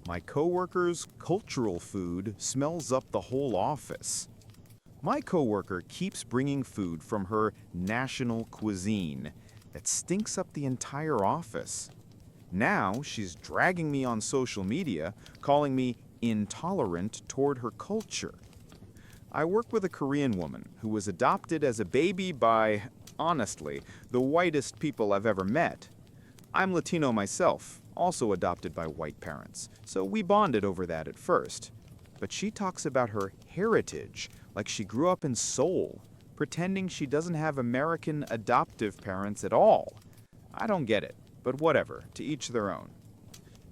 My coworker's cultural food smells up the whole office. My coworker keeps bringing food from her national cuisine that stinks up the entire office. Now she's dragging me on social media, calling me intolerant toward her culture. I work with a Korean woman who was adopted as a baby by, honestly, the whitest people I've ever met. I'm Latino myself, also adopted by white parents, so we bonded over that at first. But she talks about her heritage like she grew up in Seoul, pretending she doesn't have American adoptive parents at all. I don't get it, but whatever, to each their own.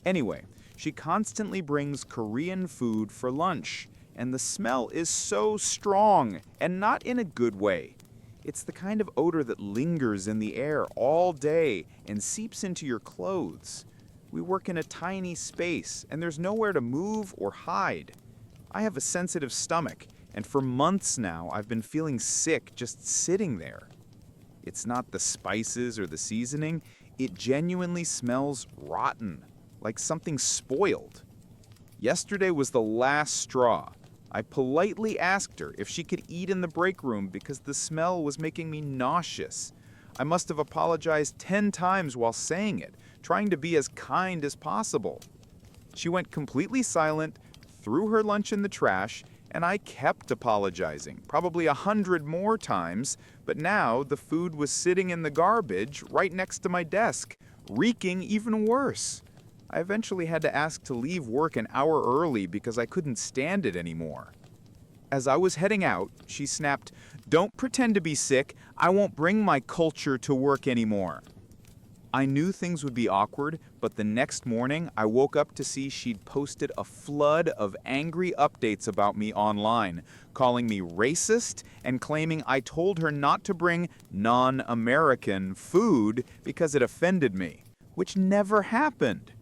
Anyway, she constantly brings Korean food for lunch, and the smell is so strong, and not in a good way. It's the kind of odor that lingers in the air all day and seeps into your clothes. We work in a tiny space, and there's nowhere to move or hide. I have a sensitive stomach, and for months now I've been feeling sick just sitting there. It's not the spices or the seasoning, it genuinely smells rotten, like something spoiled. Yesterday was the last straw. I politely asked her if she could eat in the break room because the smell was making me nauseous. I must have apologized 10 times while saying it, trying to be as kind as possible. She went completely silent, threw her lunch in the trash, and I kept apologizing, probably 100 more times, but now the food was sitting in the garbage right next to my desk, reeking even worse. I eventually had to ask to leave work an hour early because I couldn't stand it anymore. As I was heading out, she snapped, "Don't pretend to be sick. I won't bring my culture to work anymore." I knew things would be awkward, but the next morning I woke up to see she'd posted a flood of angry updates about me online, calling me racist and claiming I told her not to bring non-American food because it offended me, which never happened.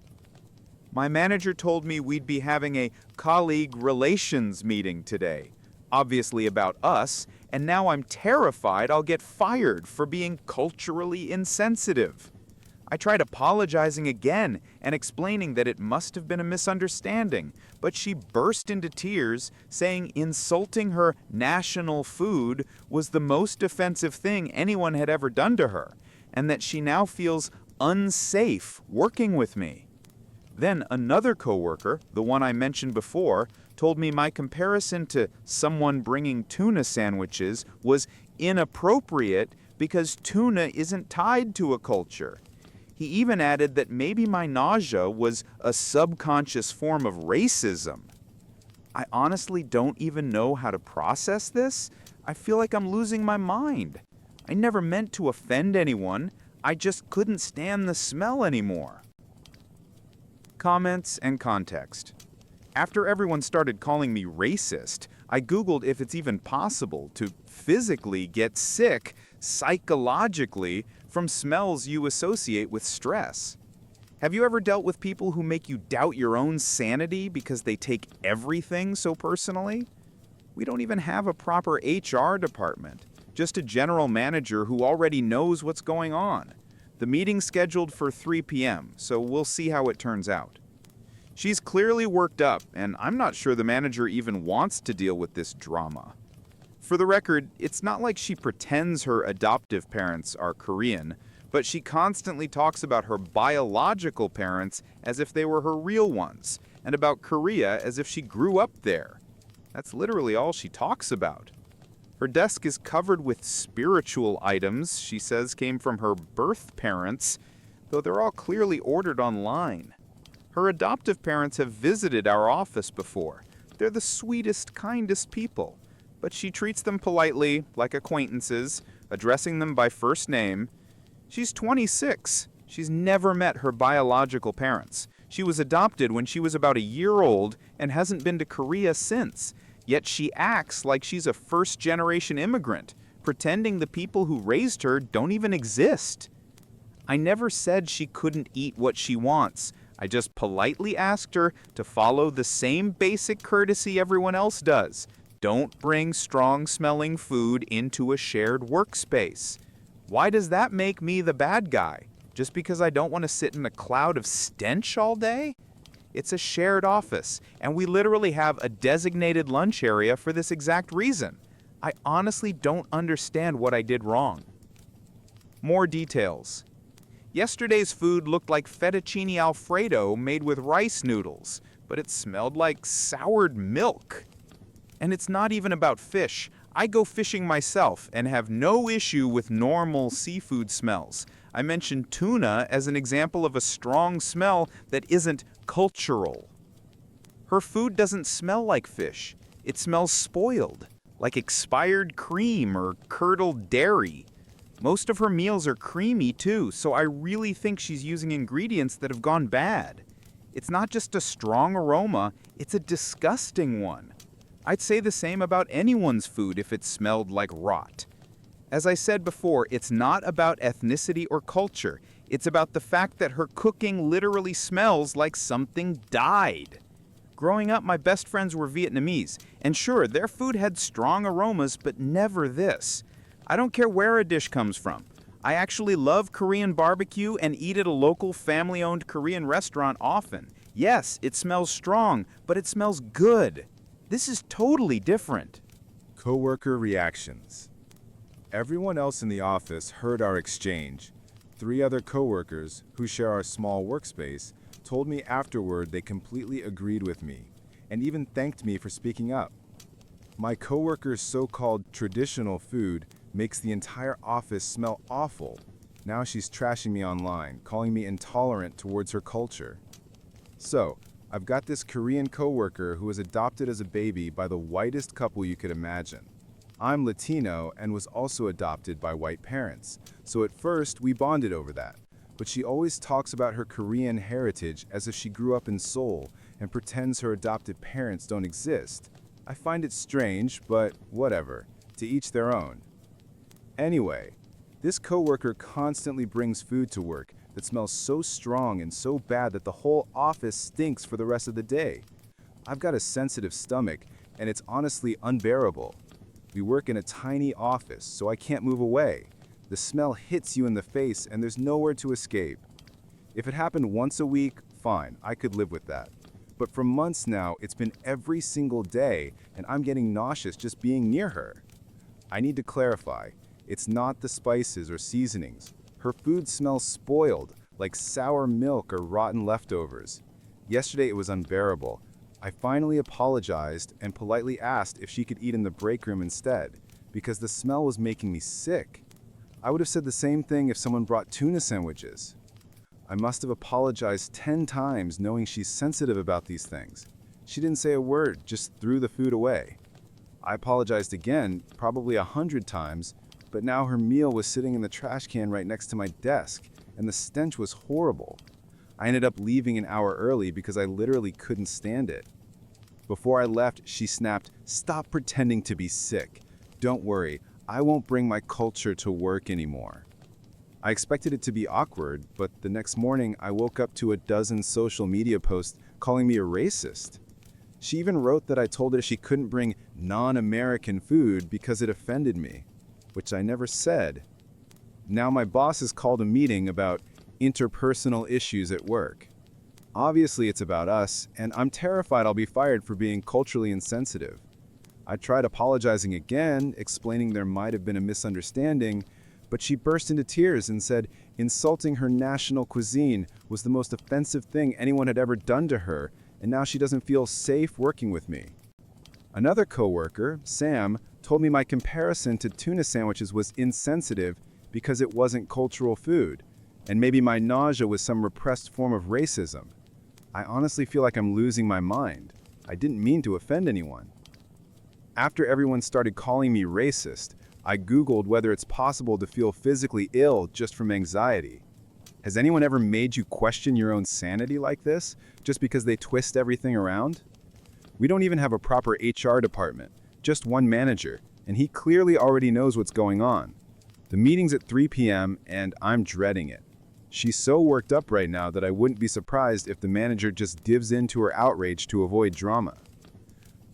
My manager told me we'd be having a colleague relations meeting today, obviously about us, and now I'm terrified I'll get fired for being culturally insensitive. I tried apologizing again and explaining that it must have been a misunderstanding, but she burst into tears, saying insulting her national food was the most offensive thing anyone had ever done to her, and that she now feels unsafe working with me. Then another coworker, the one I mentioned before, told me my comparison to someone bringing tuna sandwiches was inappropriate because tuna isn't tied to a culture. He even added that maybe my nausea was a subconscious form of racism. I honestly don't even know how to process this. I feel like I'm losing my mind. I never meant to offend anyone. I just couldn't stand the smell anymore. Comments and context. After everyone started calling me racist, I Googled if it's even possible to physically get sick psychologically from smells you associate with stress. Have you ever dealt with people who make you doubt your own sanity because they take everything so personally? We don't even have a proper HR department, just a general manager who already knows what's going on. The meeting's scheduled for 3 p.m., so we'll see how it turns out. She's clearly worked up, and I'm not sure the manager even wants to deal with this drama. For the record, it's not like she pretends her adoptive parents are Korean, but she constantly talks about her biological parents as if they were her real ones, and about Korea as if she grew up there. That's literally all she talks about. Her desk is covered with spiritual items she says came from her birth parents, though they're all clearly ordered online. Her adoptive parents have visited our office before. They're the sweetest, kindest people, but she treats them politely, like acquaintances, addressing them by first name. She's 26. She's never met her biological parents. She was adopted when she was about a year old and hasn't been to Korea since. Yet she acts like she's a first-generation immigrant, pretending the people who raised her don't even exist. I never said she couldn't eat what she wants. I just politely asked her to follow the same basic courtesy everyone else does. Don't bring strong-smelling food into a shared workspace. Why does that make me the bad guy? Just because I don't want to sit in a cloud of stench all day? It's a shared office, and we literally have a designated lunch area for this exact reason. I honestly don't understand what I did wrong. More details. Yesterday's food looked like fettuccine alfredo made with rice noodles, but it smelled like soured milk. And it's not even about fish. I go fishing myself and have no issue with normal seafood smells. I mentioned tuna as an example of a strong smell that isn't cultural. Her food doesn't smell like fish. It smells spoiled, like expired cream or curdled dairy. Most of her meals are creamy too, so I really think she's using ingredients that have gone bad. It's not just a strong aroma, it's a disgusting one. I'd say the same about anyone's food if it smelled like rot. As I said before, it's not about ethnicity or culture. It's about the fact that her cooking literally smells like something died. Growing up, my best friends were Vietnamese, and sure, their food had strong aromas, but never this. I don't care where a dish comes from. I actually love Korean barbecue and eat at a local family-owned Korean restaurant often. Yes, it smells strong, but it smells good. This is totally different. Coworker reactions. Everyone else in the office heard our exchange. 3 other coworkers, who share our small workspace, told me afterward they completely agreed with me, and even thanked me for speaking up. My coworker's so-called traditional food makes the entire office smell awful. Now she's trashing me online, calling me intolerant towards her culture. So, I've got this Korean coworker who was adopted as a baby by the whitest couple you could imagine. I'm Latino and was also adopted by white parents, so at first we bonded over that. But she always talks about her Korean heritage as if she grew up in Seoul and pretends her adopted parents don't exist. I find it strange, but whatever, to each their own. Anyway, this coworker constantly brings food to work that smells so strong and so bad that the whole office stinks for the rest of the day. I've got a sensitive stomach, and it's honestly unbearable. We work in a tiny office, so I can't move away. The smell hits you in the face, and there's nowhere to escape. If it happened once a week, fine, I could live with that. But for months now, it's been every single day, and I'm getting nauseous just being near her. I need to clarify. It's not the spices or seasonings. Her food smells spoiled, like sour milk or rotten leftovers. Yesterday it was unbearable. I finally apologized and politely asked if she could eat in the break room instead, because the smell was making me sick. I would have said the same thing if someone brought tuna sandwiches. I must have apologized 10 times knowing she's sensitive about these things. She didn't say a word, just threw the food away. I apologized again, probably 100 times, but now her meal was sitting in the trash can right next to my desk, and the stench was horrible. I ended up leaving an hour early because I literally couldn't stand it. Before I left, she snapped, "Stop pretending to be sick. Don't worry, I won't bring my culture to work anymore." I expected it to be awkward, but the next morning I woke up to a dozen social media posts calling me a racist. She even wrote that I told her she couldn't bring non-American food because it offended me, which I never said. Now my boss has called a meeting about interpersonal issues at work. Obviously it's about us, and I'm terrified I'll be fired for being culturally insensitive. I tried apologizing again, explaining there might have been a misunderstanding, but she burst into tears and said insulting her national cuisine was the most offensive thing anyone had ever done to her, and now she doesn't feel safe working with me. Another coworker, Sam, told me my comparison to tuna sandwiches was insensitive because it wasn't cultural food, and maybe my nausea was some repressed form of racism. I honestly feel like I'm losing my mind. I didn't mean to offend anyone. After everyone started calling me racist, I Googled whether it's possible to feel physically ill just from anxiety. Has anyone ever made you question your own sanity like this, just because they twist everything around? We don't even have a proper HR department, just one manager, and he clearly already knows what's going on. The meeting's at 3 p.m., and I'm dreading it. She's so worked up right now that I wouldn't be surprised if the manager just divs into her outrage to avoid drama.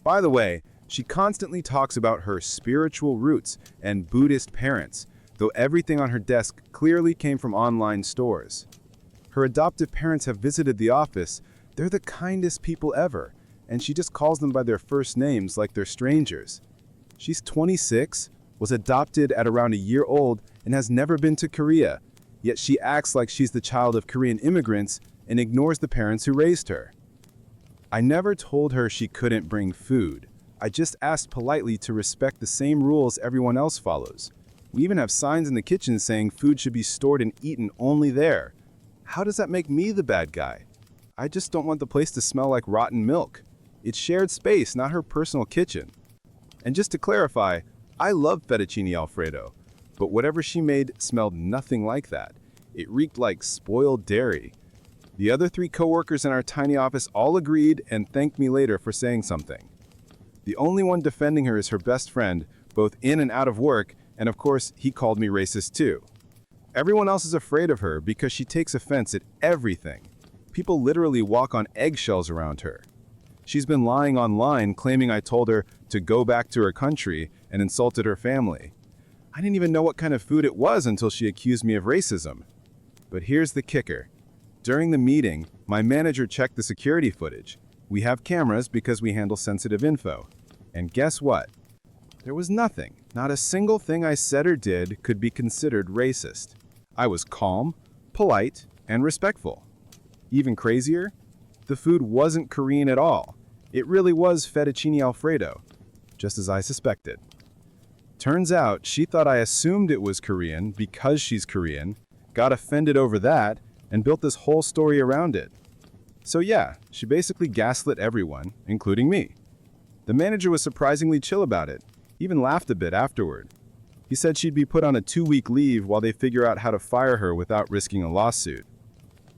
By the way, she constantly talks about her spiritual roots and Buddhist parents, though everything on her desk clearly came from online stores. Her adoptive parents have visited the office. They're the kindest people ever, and she just calls them by their first names like they're strangers. She's 26, was adopted at around a year old, and has never been to Korea, yet she acts like she's the child of Korean immigrants and ignores the parents who raised her. I never told her she couldn't bring food. I just asked politely to respect the same rules everyone else follows. We even have signs in the kitchen saying food should be stored and eaten only there. How does that make me the bad guy? I just don't want the place to smell like rotten milk. It's shared space, not her personal kitchen. And just to clarify, I love fettuccine alfredo, but whatever she made smelled nothing like that. It reeked like spoiled dairy. The other 3 coworkers in our tiny office all agreed and thanked me later for saying something. The only one defending her is her best friend, both in and out of work, and of course, he called me racist too. Everyone else is afraid of her because she takes offense at everything. People literally walk on eggshells around her. She's been lying online claiming I told her to go back to her country and insulted her family. I didn't even know what kind of food it was until she accused me of racism. But here's the kicker. During the meeting, my manager checked the security footage. We have cameras because we handle sensitive info. And guess what? There was nothing. Not a single thing I said or did could be considered racist. I was calm, polite, and respectful. Even crazier, the food wasn't Korean at all. It really was fettuccine alfredo, just as I suspected. Turns out she thought I assumed it was Korean because she's Korean, got offended over that, and built this whole story around it. So yeah, she basically gaslit everyone, including me. The manager was surprisingly chill about it, even laughed a bit afterward. He said she'd be put on a 2-week leave while they figure out how to fire her without risking a lawsuit.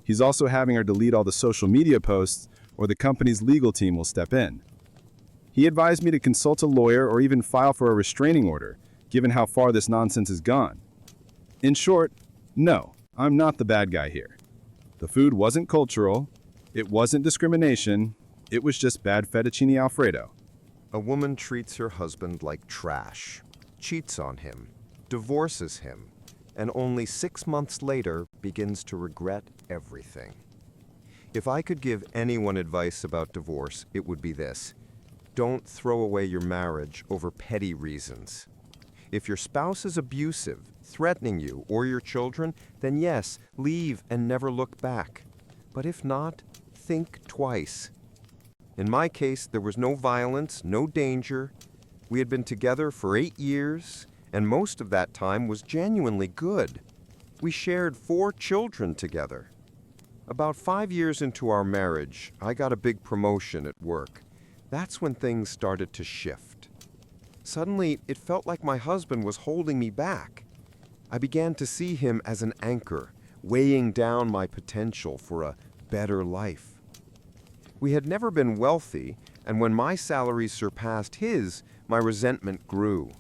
He's also having her delete all the social media posts, or the company's legal team will step in. He advised me to consult a lawyer or even file for a restraining order, given how far this nonsense has gone. In short, no, I'm not the bad guy here. The food wasn't cultural, it wasn't discrimination, it was just bad fettuccine alfredo. A woman treats her husband like trash, cheats on him, divorces him, and only 6 months later begins to regret everything. If I could give anyone advice about divorce, it would be this. Don't throw away your marriage over petty reasons. If your spouse is abusive, threatening you or your children, then yes, leave and never look back. But if not, think twice. In my case, there was no violence, no danger. We had been together for 8 years, and most of that time was genuinely good. We shared 4 children together. About 5 years into our marriage, I got a big promotion at work. That's when things started to shift. Suddenly, it felt like my husband was holding me back. I began to see him as an anchor, weighing down my potential for a better life. We had never been wealthy, and when my salary surpassed his, my resentment grew.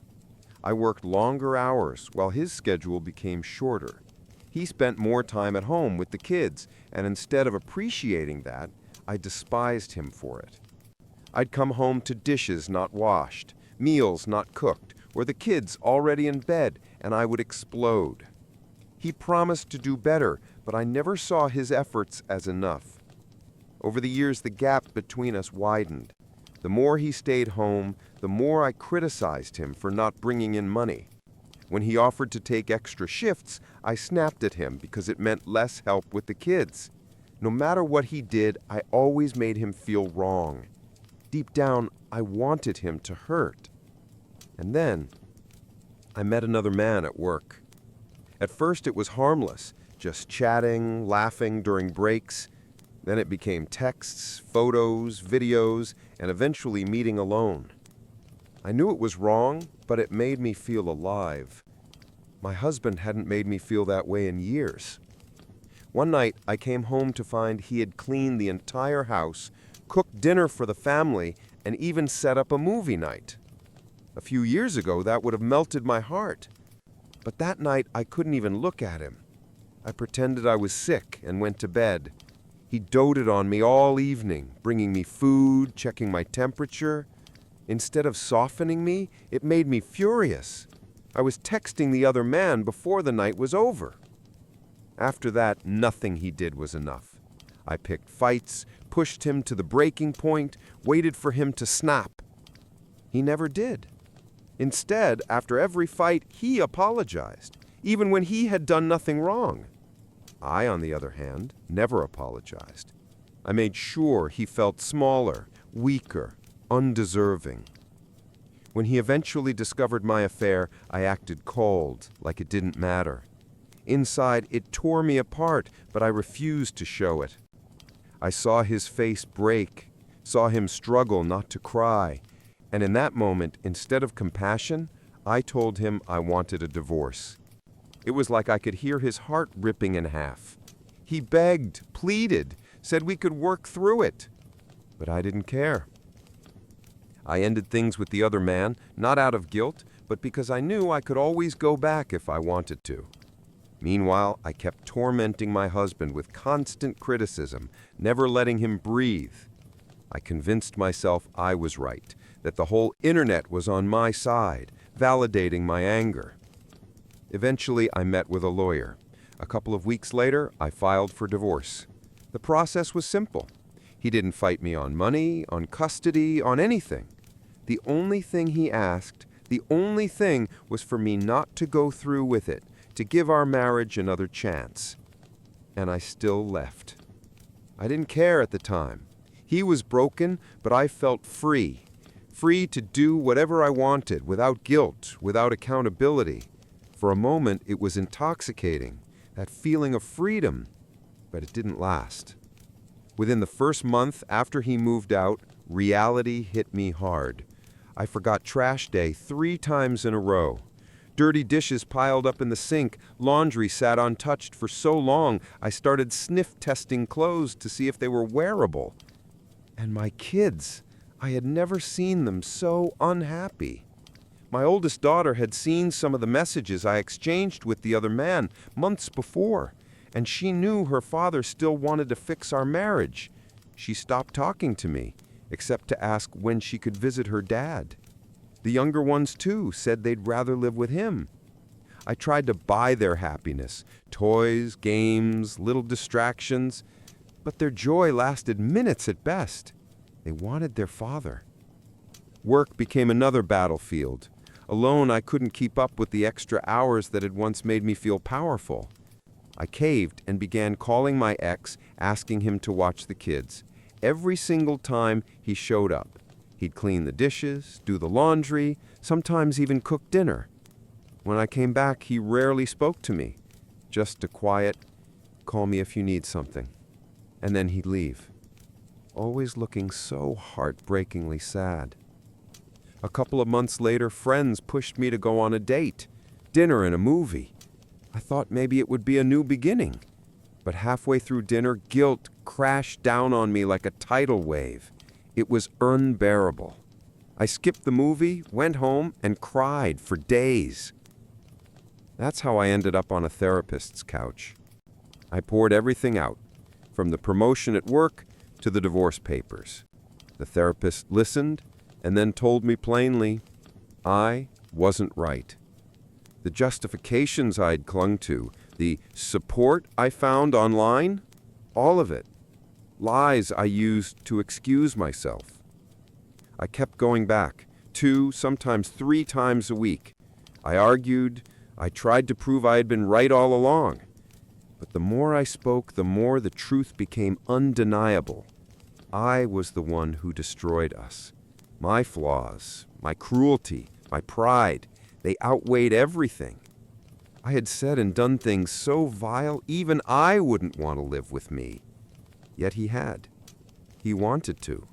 I worked longer hours while his schedule became shorter. He spent more time at home with the kids, and instead of appreciating that, I despised him for it. I'd come home to dishes not washed, meals not cooked, or the kids already in bed, and I would explode. He promised to do better, but I never saw his efforts as enough. Over the years, the gap between us widened. The more he stayed home, the more I criticized him for not bringing in money. When he offered to take extra shifts, I snapped at him because it meant less help with the kids. No matter what he did, I always made him feel wrong. Deep down, I wanted him to hurt. And then, I met another man at work. At first, it was harmless, just chatting, laughing during breaks. Then it became texts, photos, videos, and eventually meeting alone. I knew it was wrong, but it made me feel alive. My husband hadn't made me feel that way in years. One night, I came home to find he had cleaned the entire house, cooked dinner for the family, and even set up a movie night. A few years ago, that would have melted my heart. But that night, I couldn't even look at him. I pretended I was sick and went to bed. He doted on me all evening, bringing me food, checking my temperature. Instead of softening me, it made me furious. I was texting the other man before the night was over. After that, nothing he did was enough. I picked fights, pushed him to the breaking point, waited for him to snap. He never did. Instead, after every fight, he apologized, even when he had done nothing wrong. I, on the other hand, never apologized. I made sure he felt smaller, weaker, undeserving. When he eventually discovered my affair, I acted cold, like it didn't matter. Inside, it tore me apart, but I refused to show it. I saw his face break, saw him struggle not to cry, and in that moment, instead of compassion, I told him I wanted a divorce. It was like I could hear his heart ripping in half. He begged, pleaded, said we could work through it. But I didn't care. I ended things with the other man, not out of guilt, but because I knew I could always go back if I wanted to. Meanwhile, I kept tormenting my husband with constant criticism, never letting him breathe. I convinced myself I was right, that the whole internet was on my side, validating my anger. Eventually, I met with a lawyer. A couple of weeks later, I filed for divorce. The process was simple. He didn't fight me on money, on custody, on anything. The only thing he asked, the only thing was for me not to go through with it, to give our marriage another chance. And I still left. I didn't care at the time. He was broken, but I felt free. Free to do whatever I wanted, without guilt, without accountability. For a moment, it was intoxicating, that feeling of freedom, but it didn't last. Within the first month after he moved out, reality hit me hard. I forgot trash day 3 times in a row. Dirty dishes piled up in the sink, laundry sat untouched for so long, I started sniff-testing clothes to see if they were wearable. And my kids, I had never seen them so unhappy. My oldest daughter had seen some of the messages I exchanged with the other man months before, and she knew her father still wanted to fix our marriage. She stopped talking to me, except to ask when she could visit her dad. The younger ones, too, said they'd rather live with him. I tried to buy their happiness, toys, games, little distractions, but their joy lasted minutes at best. They wanted their father. Work became another battlefield. Alone, I couldn't keep up with the extra hours that had once made me feel powerful. I caved and began calling my ex, asking him to watch the kids. Every single time he showed up, he'd clean the dishes, do the laundry, sometimes even cook dinner. When I came back, he rarely spoke to me, just a quiet, "Call me if you need something." And then he'd leave, always looking so heartbreakingly sad. A couple of months later, friends pushed me to go on a date, dinner and a movie. I thought maybe it would be a new beginning. But halfway through dinner, guilt crashed down on me like a tidal wave. It was unbearable. I skipped the movie, went home, and cried for days. That's how I ended up on a therapist's couch. I poured everything out, from the promotion at work to the divorce papers. The therapist listened and then told me plainly, I wasn't right. The justifications I'd clung to, the support I found online, all of it. Lies I used to excuse myself. I kept going back, 2, sometimes 3 times a week. I argued, I tried to prove I had been right all along. But the more I spoke, the more the truth became undeniable. I was the one who destroyed us. My flaws, my cruelty, my pride, they outweighed everything. I had said and done things so vile, even I wouldn't want to live with me. Yet he had. He wanted to.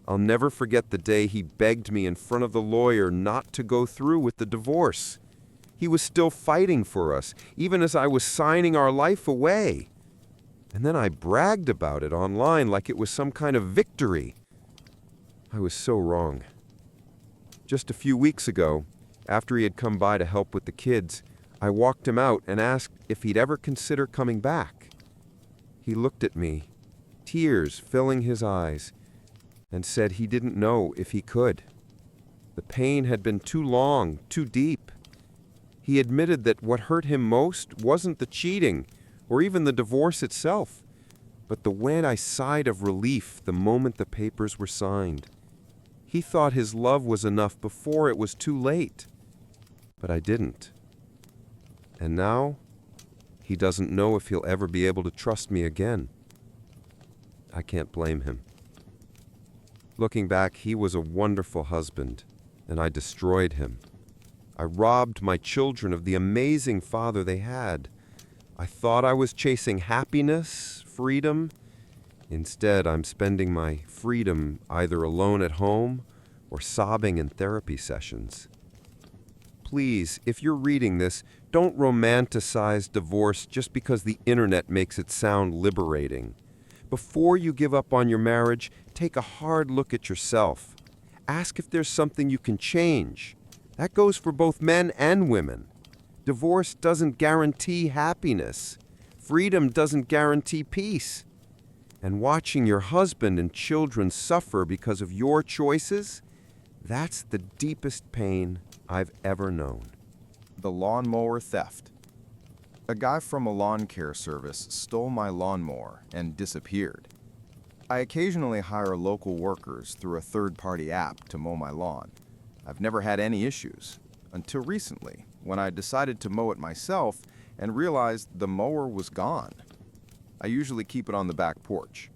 I'll never forget the day he begged me in front of the lawyer not to go through with the divorce. He was still fighting for us, even as I was signing our life away. And then I bragged about it online like it was some kind of victory. I was so wrong. Just a few weeks ago, after he had come by to help with the kids, I walked him out and asked if he'd ever consider coming back. He looked at me, tears filling his eyes, and said he didn't know if he could. The pain had been too long, too deep. He admitted that what hurt him most wasn't the cheating or even the divorce itself, but the way I sighed of relief the moment the papers were signed. He thought his love was enough before it was too late, but I didn't. And now, he doesn't know if he'll ever be able to trust me again. I can't blame him. Looking back, he was a wonderful husband, and I destroyed him. I robbed my children of the amazing father they had. I thought I was chasing happiness, freedom. Instead, I'm spending my freedom either alone at home or sobbing in therapy sessions. Please, if you're reading this, don't romanticize divorce just because the internet makes it sound liberating. Before you give up on your marriage, take a hard look at yourself. Ask if there's something you can change. That goes for both men and women. Divorce doesn't guarantee happiness. Freedom doesn't guarantee peace. And watching your husband and children suffer because of your choices, that's the deepest pain I've ever known. The lawnmower theft. A guy from a lawn care service stole my lawnmower and disappeared. I occasionally hire local workers through a third-party app to mow my lawn. I've never had any issues, until recently, when I decided to mow it myself and realized the mower was gone. I usually keep it on the back porch.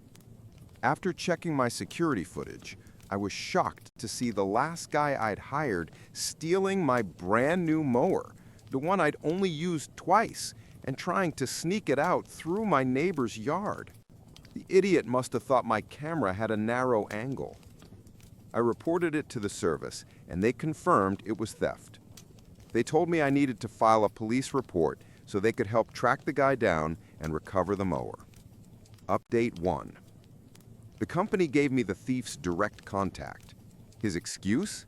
After checking my security footage, I was shocked to see the last guy I'd hired stealing my brand new mower, the one I'd only used twice, and trying to sneak it out through my neighbor's yard. The idiot must have thought my camera had a narrow angle. I reported it to the service, and they confirmed it was theft. They told me I needed to file a police report so they could help track the guy down and recover the mower. Update 1. The company gave me the thief's direct contact. His excuse?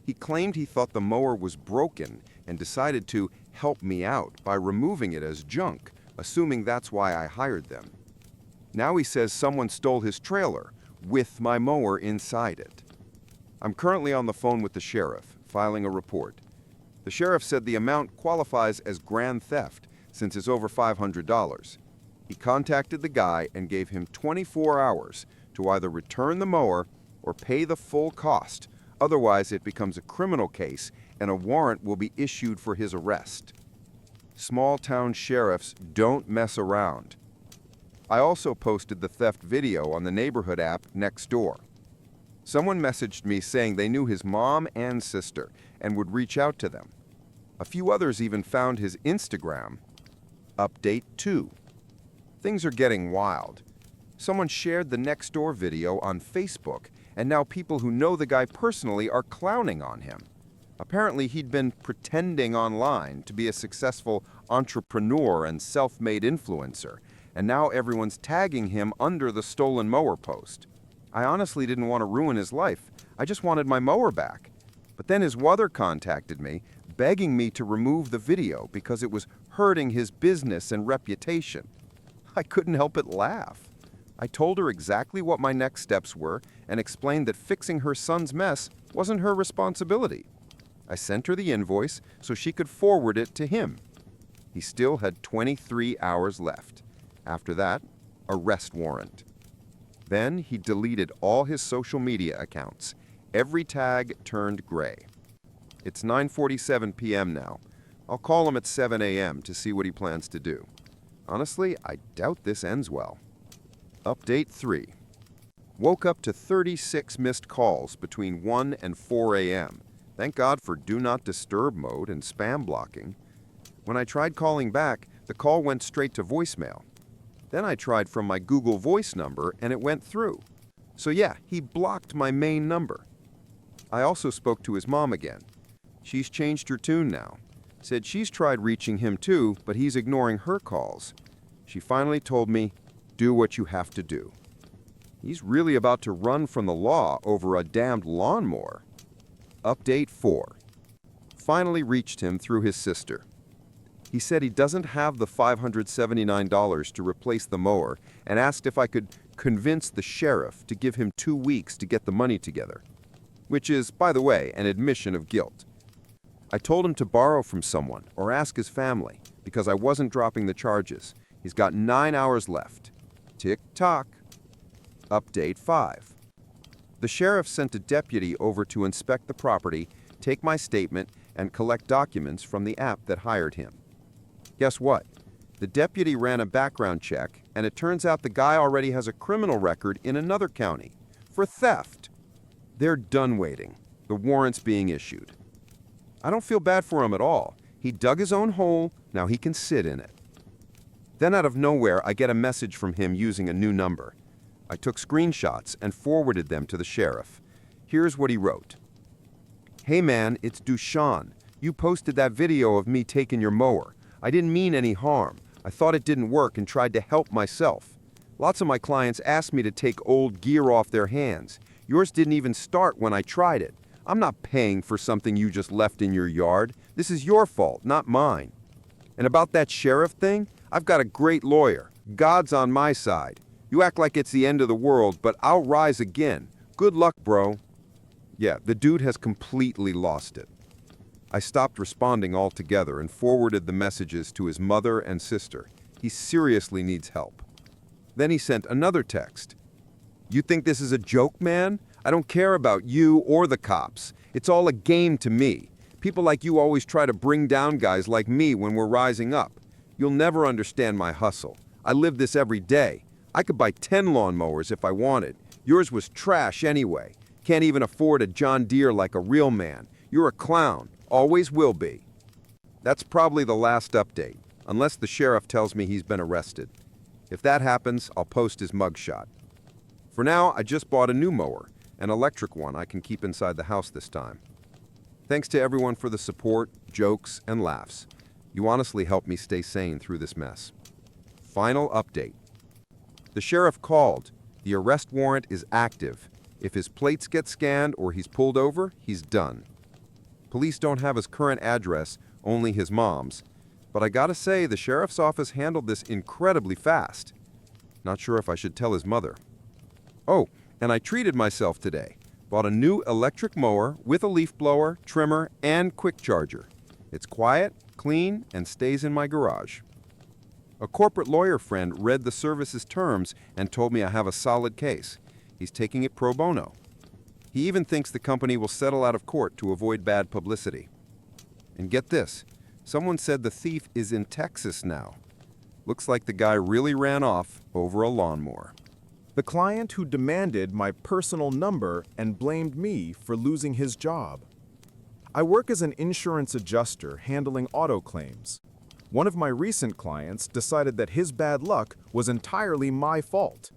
He claimed he thought the mower was broken and decided to help me out by removing it as junk, assuming that's why I hired them. Now he says someone stole his trailer with my mower inside it. I'm currently on the phone with the sheriff, filing a report. The sheriff said the amount qualifies as grand theft since it's over $500. He contacted the guy and gave him 24 hours to either return the mower or pay the full cost. Otherwise, it becomes a criminal case and a warrant will be issued for his arrest. Small-town sheriffs don't mess around. I also posted the theft video on the neighborhood app next door. Someone messaged me saying they knew his mom and sister and would reach out to them. A few others even found his Instagram. Update 2. Things are getting wild. Someone shared the next door video on Facebook, and now people who know the guy personally are clowning on him. Apparently, he'd been pretending online to be a successful entrepreneur and self-made influencer, and now everyone's tagging him under the stolen mower post. I honestly didn't want to ruin his life. I just wanted my mower back. But then his mother contacted me, begging me to remove the video because it was hurting his business and reputation. I couldn't help but laugh. I told her exactly what my next steps were and explained that fixing her son's mess wasn't her responsibility. I sent her the invoice so she could forward it to him. He still had 23 hours left. After that, arrest warrant. Then he deleted all his social media accounts. Every tag turned gray. It's 9:47 p.m. now. I'll call him at 7 a.m. to see what he plans to do. Honestly, I doubt this ends well. Update 3. Woke up to 36 missed calls between 1 and 4 a.m. Thank God for Do Not Disturb mode and spam blocking. When I tried calling back, the call went straight to voicemail. Then I tried from my Google Voice number and it went through. So yeah, he blocked my main number. I also spoke to his mom again. She's changed her tune now. Said she's tried reaching him too, but he's ignoring her calls. She finally told me, do what you have to do. He's really about to run from the law over a damned lawnmower. Update 4. Finally reached him through his sister. He said he doesn't have the $579 to replace the mower and asked if I could convince the sheriff to give him 2 weeks to get the money together, which is, by the way, an admission of guilt. I told him to borrow from someone or ask his family because I wasn't dropping the charges. He's got 9 hours left. Tick-tock. Update 5. The sheriff sent a deputy over to inspect the property, take my statement, and collect documents from the app that hired him. Guess what? The deputy ran a background check, and it turns out the guy already has a criminal record in another county for theft. They're done waiting. The warrant's being issued. I don't feel bad for him at all. He dug his own hole, now he can sit in it. Then out of nowhere, I get a message from him using a new number. I took screenshots and forwarded them to the sheriff. Here's what he wrote. Hey man, it's Dushan. You posted that video of me taking your mower. I didn't mean any harm. I thought it didn't work and tried to help myself. Lots of my clients asked me to take old gear off their hands. Yours didn't even start when I tried it. I'm not paying for something you just left in your yard. This is your fault, not mine. And about that sheriff thing, I've got a great lawyer. God's on my side. You act like it's the end of the world, but I'll rise again. Good luck, bro. Yeah, the dude has completely lost it. I stopped responding altogether and forwarded the messages to his mother and sister. He seriously needs help. Then he sent another text. You think this is a joke, man? I don't care about you or the cops. It's all a game to me. People like you always try to bring down guys like me when we're rising up. You'll never understand my hustle. I live this every day. I could buy 10 lawnmowers if I wanted. Yours was trash anyway. Can't even afford a John Deere like a real man. You're a clown. Always will be. That's probably the last update, unless the sheriff tells me he's been arrested. If that happens, I'll post his mugshot. For now, I just bought a new mower, an electric one I can keep inside the house this time. Thanks to everyone for the support, jokes, and laughs. You honestly helped me stay sane through this mess. Final update. The sheriff called. The arrest warrant is active. If his plates get scanned or he's pulled over, he's done. Police don't have his current address, only his mom's. But I gotta say, the sheriff's office handled this incredibly fast. Not sure if I should tell his mother. Oh, and I treated myself today. Bought a new electric mower with a leaf blower, trimmer, and quick charger. It's quiet, clean, and stays in my garage. A corporate lawyer friend read the service's terms and told me I have a solid case. He's taking it pro bono. He even thinks the company will settle out of court to avoid bad publicity. And get this, someone said the thief is in Texas now. Looks like the guy really ran off over a lawnmower. The client who demanded my personal number and blamed me for losing his job. I work as an insurance adjuster handling auto claims. One of my recent clients decided that his bad luck was entirely my fault.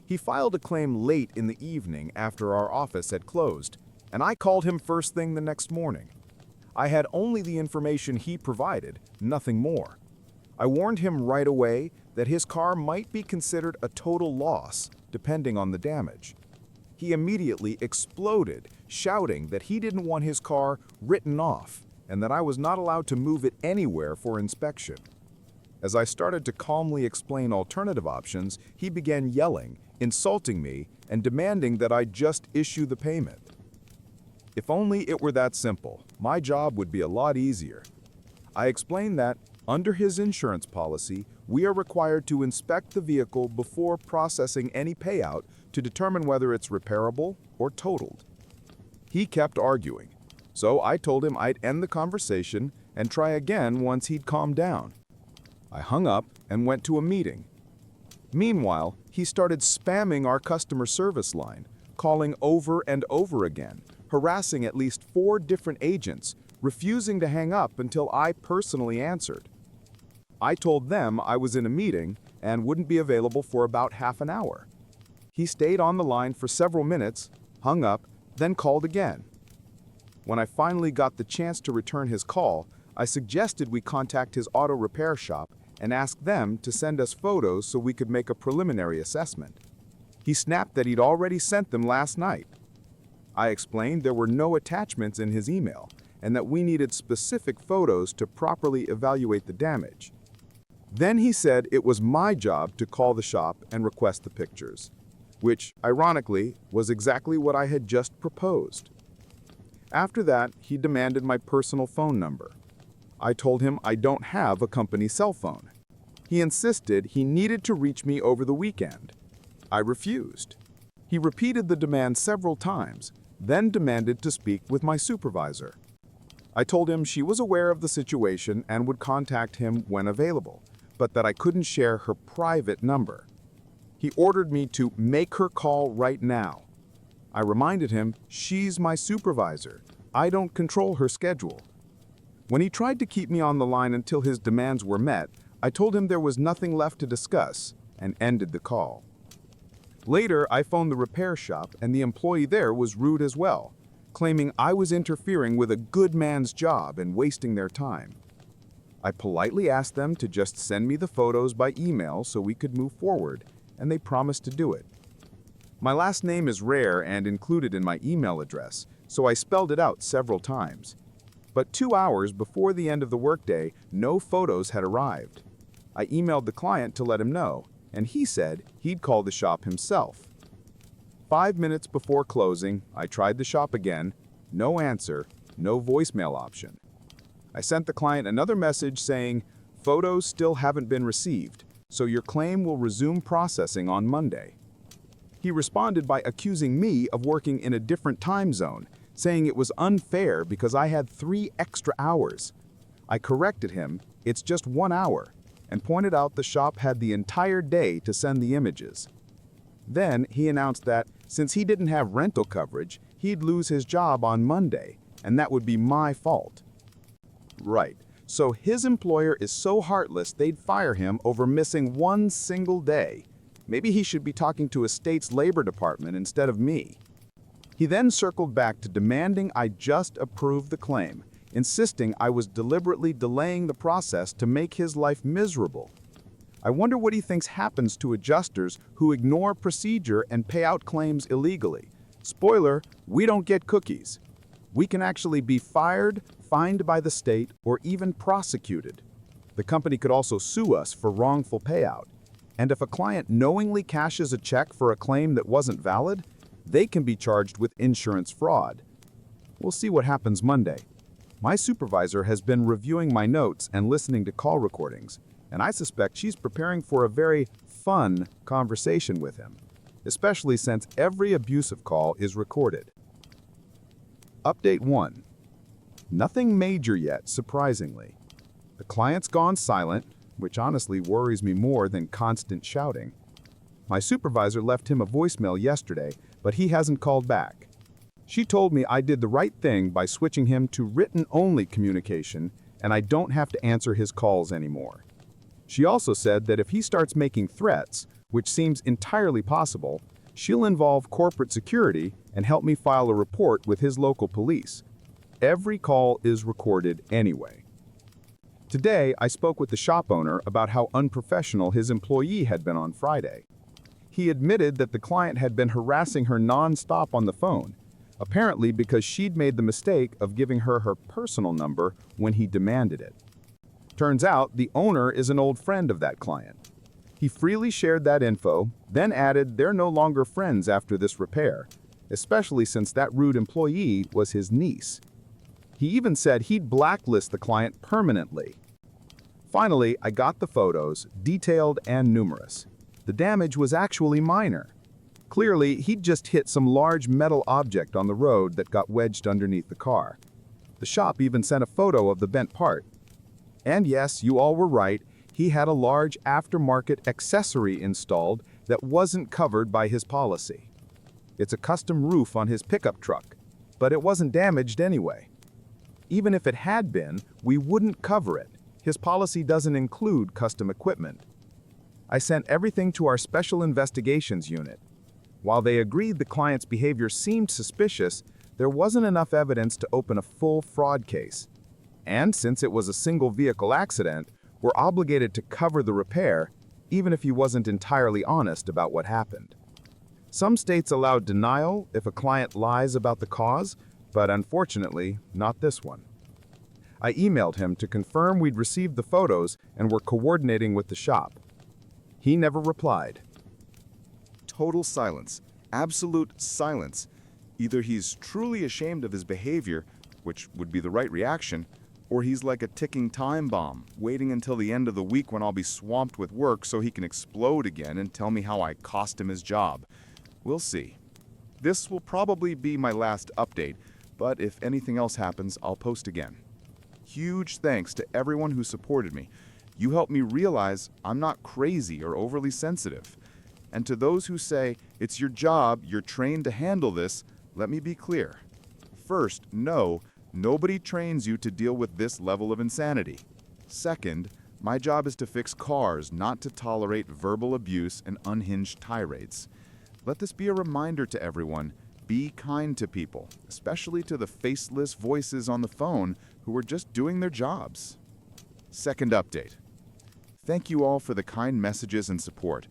He filed a claim late in the evening after our office had closed, and I called him first thing the next morning. I had only the information he provided, nothing more. I warned him right away that his car might be considered a total loss, depending on the damage. He immediately exploded, shouting that he didn't want his car written off and that I was not allowed to move it anywhere for inspection. As I started to calmly explain alternative options, he began yelling, insulting me, and demanding that I just issue the payment. If only it were that simple, my job would be a lot easier. I explained that, under his insurance policy, we are required to inspect the vehicle before processing any payout to determine whether it's repairable or totaled. He kept arguing, so I told him I'd end the conversation and try again once he'd calmed down. I hung up and went to a meeting. Meanwhile, he started spamming our customer service line, calling over and over again, harassing at least 4 different agents, refusing to hang up until I personally answered. I told them I was in a meeting and wouldn't be available for about half an hour. He stayed on the line for several minutes, hung up, then called again. When I finally got the chance to return his call, I suggested we contact his auto repair shop and ask them to send us photos so we could make a preliminary assessment. He snapped that he'd already sent them last night. I explained there were no attachments in his email and that we needed specific photos to properly evaluate the damage. Then he said it was my job to call the shop and request the pictures, which, ironically, was exactly what I had just proposed. After that, he demanded my personal phone number. I told him I don't have a company cell phone. He insisted he needed to reach me over the weekend. I refused. He repeated the demand several times, then demanded to speak with my supervisor. I told him she was aware of the situation and would contact him when available, but that I couldn't share her private number. He ordered me to make her call right now. I reminded him she's my supervisor. I don't control her schedule. When he tried to keep me on the line until his demands were met, I told him there was nothing left to discuss and ended the call. Later, I phoned the repair shop and the employee there was rude as well, claiming I was interfering with a good man's job and wasting their time. I politely asked them to just send me the photos by email so we could move forward, and they promised to do it. My last name is rare and included in my email address, so I spelled it out several times. But 2 hours before the end of the workday, no photos had arrived. I emailed the client to let him know, and he said he'd call the shop himself. 5 minutes before closing, I tried the shop again. No answer, no voicemail option. I sent the client another message saying, "Photos still haven't been received, so your claim will resume processing on Monday." He responded by accusing me of working in a different time zone, saying it was unfair because I had 3 extra hours. I corrected him, it's just 1 hour, and pointed out the shop had the entire day to send the images. Then he announced that, since he didn't have rental coverage, he'd lose his job on Monday, and that would be my fault. Right, so his employer is so heartless they'd fire him over missing 1 single day. Maybe he should be talking to a state's labor department instead of me. He then circled back to demanding I just approve the claim, insisting I was deliberately delaying the process to make his life miserable. I wonder what he thinks happens to adjusters who ignore procedure and pay out claims illegally. Spoiler, we don't get cookies. We can actually be fired, fined by the state, or even prosecuted. The company could also sue us for wrongful payout. And if a client knowingly cashes a check for a claim that wasn't valid, they can be charged with insurance fraud. We'll see what happens Monday. My supervisor has been reviewing my notes and listening to call recordings, and I suspect she's preparing for a very fun conversation with him, especially since every abusive call is recorded. Update 1. Nothing major yet, surprisingly. The client's gone silent, which honestly worries me more than constant shouting. My supervisor left him a voicemail yesterday, but he hasn't called back. She told me I did the right thing by switching him to written-only communication, and I don't have to answer his calls anymore. She also said that if he starts making threats, which seems entirely possible, she'll involve corporate security and help me file a report with his local police. Every call is recorded anyway. Today, I spoke with the shop owner about how unprofessional his employee had been on Friday. He admitted that the client had been harassing her non-stop on the phone, apparently because she'd made the mistake of giving her her personal number when he demanded it. Turns out, the owner is an old friend of that client. He freely shared that info, then added they're no longer friends after this repair, especially since that rude employee was his niece. He even said he'd blacklist the client permanently. Finally, I got the photos, detailed and numerous. The damage was actually minor. Clearly, he'd just hit some large metal object on the road that got wedged underneath the car. The shop even sent a photo of the bent part. And yes, you all were right, he had a large aftermarket accessory installed that wasn't covered by his policy. It's a custom roof on his pickup truck, but it wasn't damaged anyway. Even if it had been, we wouldn't cover it. His policy doesn't include custom equipment. I sent everything to our special investigations unit. While they agreed the client's behavior seemed suspicious, there wasn't enough evidence to open a full fraud case. And since it was a single vehicle accident, we're obligated to cover the repair, even if he wasn't entirely honest about what happened. Some states allow denial if a client lies about the cause, but unfortunately, not this one. I emailed him to confirm we'd received the photos and were coordinating with the shop. He never replied. Total silence. Absolute silence. Either he's truly ashamed of his behavior, which would be the right reaction, Or he's like a ticking time bomb, waiting until the end of the week when I'll be swamped with work so he can explode again and tell me how I cost him his job. We'll see. This will probably be my last update, but if anything else happens, I'll post again. Huge thanks to everyone who supported me. You helped me realize I'm not crazy or overly sensitive. And to those who say, it's your job, you're trained to handle this, let me be clear. First, no, nobody trains you to deal with this level of insanity. Second, my job is to fix cars, not to tolerate verbal abuse and unhinged tirades. Let this be a reminder to everyone, be kind to people, especially to the faceless voices on the phone who are just doing their jobs. Second update. Thank you all for the kind messages and support.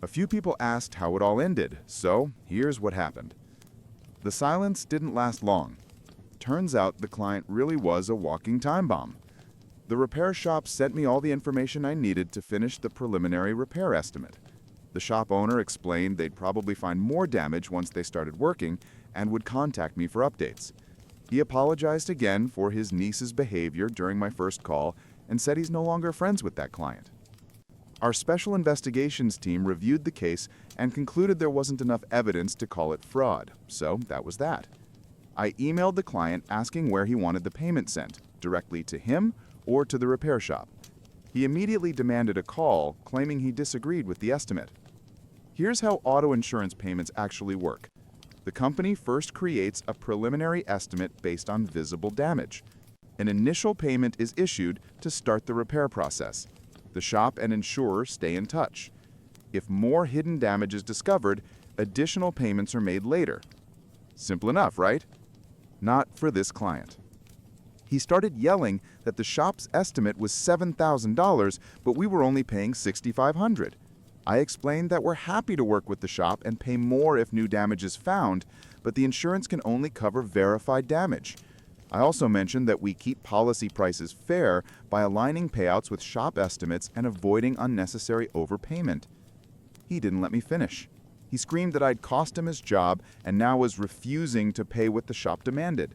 A few people asked how it all ended, so here's what happened. The silence didn't last long. Turns out the client really was a walking time bomb. The repair shop sent me all the information I needed to finish the preliminary repair estimate. The shop owner explained they'd probably find more damage once they started working and would contact me for updates. He apologized again for his niece's behavior during my first call and said he's no longer friends with that client. Our special investigations team reviewed the case and concluded there wasn't enough evidence to call it fraud, so that was that. I emailed the client asking where he wanted the payment sent, directly to him or to the repair shop. He immediately demanded a call, claiming he disagreed with the estimate. Here's how auto insurance payments actually work. The company first creates a preliminary estimate based on visible damage. An initial payment is issued to start the repair process. The shop and insurer stay in touch. If more hidden damage is discovered, additional payments are made later. Simple enough, right? Not for this client. He started yelling that the shop's estimate was $7,000, but we were only paying $6,500. I explained that we're happy to work with the shop and pay more if new damage is found, but the insurance can only cover verified damage. I also mentioned that we keep policy prices fair by aligning payouts with shop estimates and avoiding unnecessary overpayment. He didn't let me finish. He screamed that I'd cost him his job and now was refusing to pay what the shop demanded.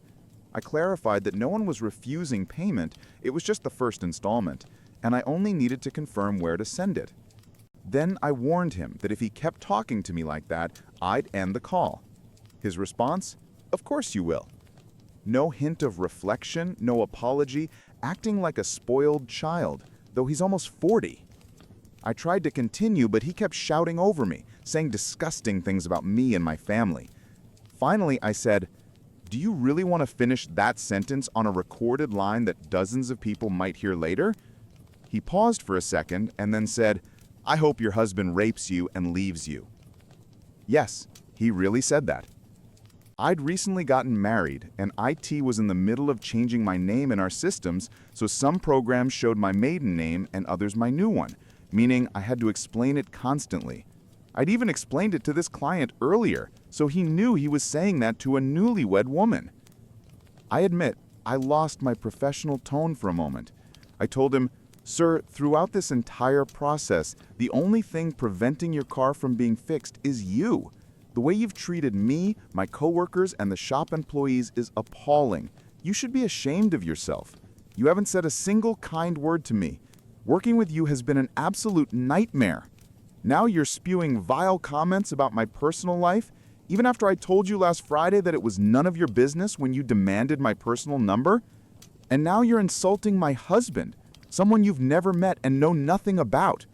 I clarified that no one was refusing payment, it was just the first installment, and I only needed to confirm where to send it. Then I warned him that if he kept talking to me like that, I'd end the call. His response? Of course you will. No hint of reflection, no apology, acting like a spoiled child, though he's almost 40. I tried to continue, but he kept shouting over me, saying disgusting things about me and my family. Finally, I said, "Do you really want to finish that sentence on a recorded line that dozens of people might hear later?" He paused for a second and then said, "I hope your husband rapes you and leaves you." Yes, he really said that. I'd recently gotten married, and IT was in the middle of changing my name in our systems, so some programs showed my maiden name and others my new one, meaning I had to explain it constantly. I'd even explained it to this client earlier, so he knew he was saying that to a newlywed woman. I admit, I lost my professional tone for a moment. I told him, "Sir, throughout this entire process, the only thing preventing your car from being fixed is you. The way you've treated me, my coworkers, and the shop employees is appalling. You should be ashamed of yourself. You haven't said a single kind word to me. Working with you has been an absolute nightmare. Now you're spewing vile comments about my personal life, even after I told you last Friday that it was none of your business when you demanded my personal number. And now you're insulting my husband, someone you've never met and know nothing about.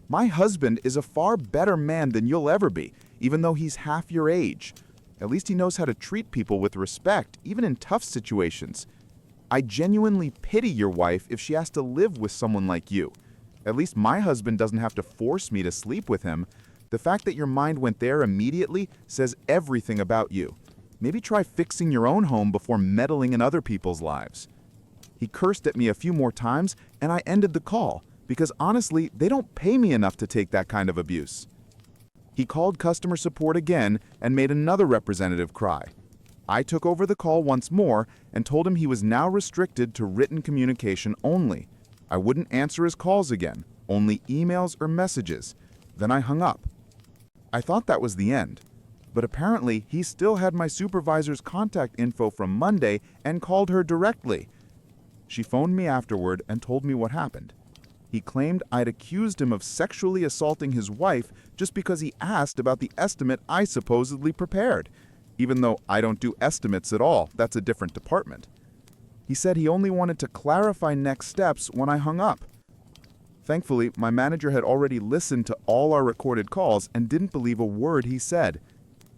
My husband is a far better man than you'll ever be, even though he's half your age. At least he knows how to treat people with respect, even in tough situations. I genuinely pity your wife if she has to live with someone like you. At least my husband doesn't have to force me to sleep with him. The fact that your mind went there immediately says everything about you. Maybe try fixing your own home before meddling in other people's lives." He cursed at me a few more times, and I ended the call, because honestly, they don't pay me enough to take that kind of abuse. He called customer support again and made another representative cry. I took over the call once more and told him he was now restricted to written communication only. I wouldn't answer his calls again, only emails or messages. Then I hung up. I thought that was the end, but apparently he still had my supervisor's contact info from Monday and called her directly. She phoned me afterward and told me what happened. He claimed I'd accused him of sexually assaulting his wife just because he asked about the estimate I supposedly prepared, even though I don't do estimates at all. That's a different department. He said he only wanted to clarify next steps when I hung up. Thankfully, my manager had already listened to all our recorded calls and didn't believe a word he said.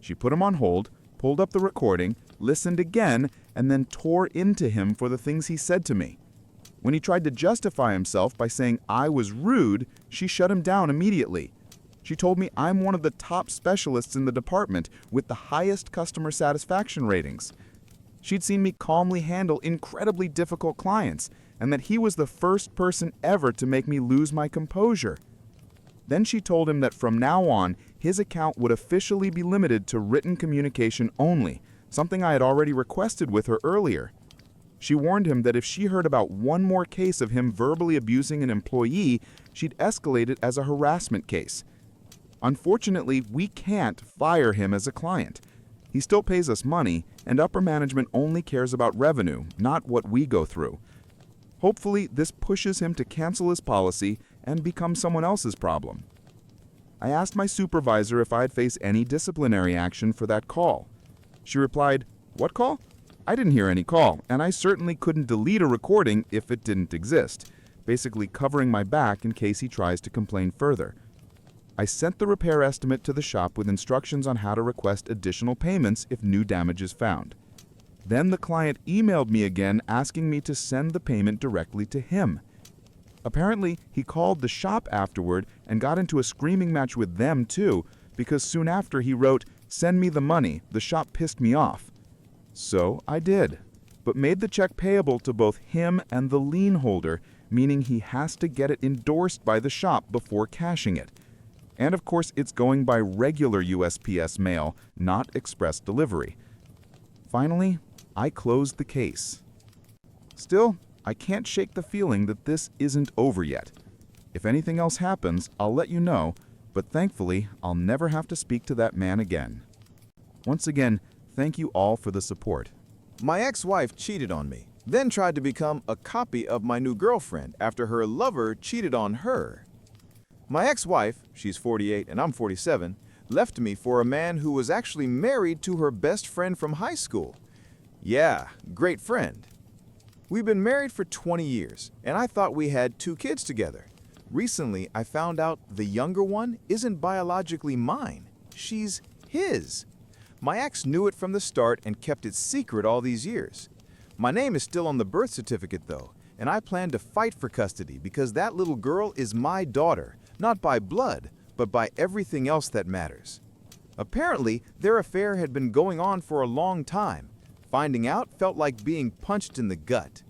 She put him on hold, pulled up the recording, listened again, and then tore into him for the things he said to me. When he tried to justify himself by saying I was rude, she shut him down immediately. She told me I'm one of the top specialists in the department with the highest customer satisfaction ratings. She'd seen me calmly handle incredibly difficult clients, and that he was the first person ever to make me lose my composure. Then she told him that from now on, his account would officially be limited to written communication only, something I had already requested with her earlier. She warned him that if she heard about one more case of him verbally abusing an employee, she'd escalate it as a harassment case. Unfortunately, we can't fire him as a client. He still pays us money, and upper management only cares about revenue, not what we go through. Hopefully, this pushes him to cancel his policy and become someone else's problem. I asked my supervisor if I'd face any disciplinary action for that call. She replied, "What call? I didn't hear any call, and I certainly couldn't delete a recording if it didn't exist," basically covering my back in case he tries to complain further. I sent the repair estimate to the shop with instructions on how to request additional payments if new damage is found. Then the client emailed me again asking me to send the payment directly to him. Apparently, he called the shop afterward and got into a screaming match with them too, because soon after he wrote, "Send me the money, the shop pissed me off." So I did, but made the check payable to both him and the lien holder, meaning he has to get it endorsed by the shop before cashing it. And of course, it's going by regular USPS mail, not express delivery. Finally, I closed the case. Still, I can't shake the feeling that this isn't over yet. If anything else happens, I'll let you know, but thankfully, I'll never have to speak to that man again. Once again, thank you all for the support. My ex-wife cheated on me, then tried to become a copy of my new girlfriend after her lover cheated on her. My ex-wife, she's 48 and I'm 47, left me for a man who was actually married to her best friend from high school. Yeah, great friend. We've been married for 20 years, and I thought we had 2 kids together. Recently, I found out the younger one isn't biologically mine. She's his. My ex knew it from the start and kept it secret all these years. My name is still on the birth certificate, though, and I plan to fight for custody because that little girl is my daughter, not by blood, but by everything else that matters. Apparently, their affair had been going on for a long time. Finding out felt like being punched in the gut.